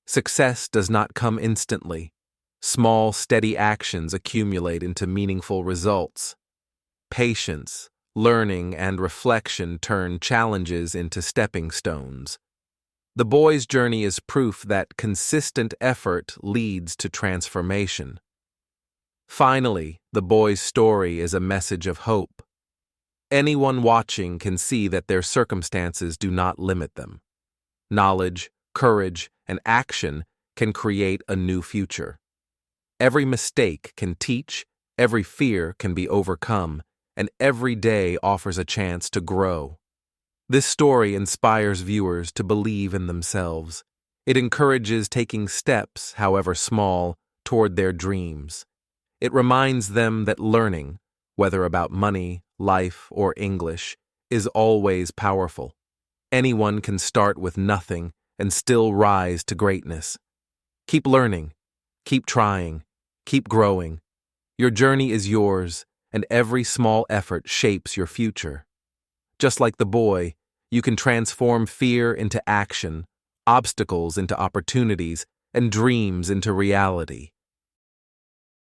Success does not come instantly. Small, steady actions accumulate into meaningful results. Patience, learning, and reflection turn challenges into stepping stones. The boy's journey is proof that consistent effort leads to transformation. Finally, the boy's story is a message of hope. Anyone watching can see that their circumstances do not limit them. Knowledge, courage, and action can create a new future. Every mistake can teach, every fear can be overcome, and every day offers a chance to grow. This story inspires viewers to believe in themselves. It encourages taking steps, however small, toward their dreams. It reminds them that learning, whether about money, life, or English, is always powerful. Anyone can start with nothing and still rise to greatness. Keep learning, keep trying, keep growing. Your journey is yours, and every small effort shapes your future. Just like the boy, you can transform fear into action, obstacles into opportunities, and dreams into reality.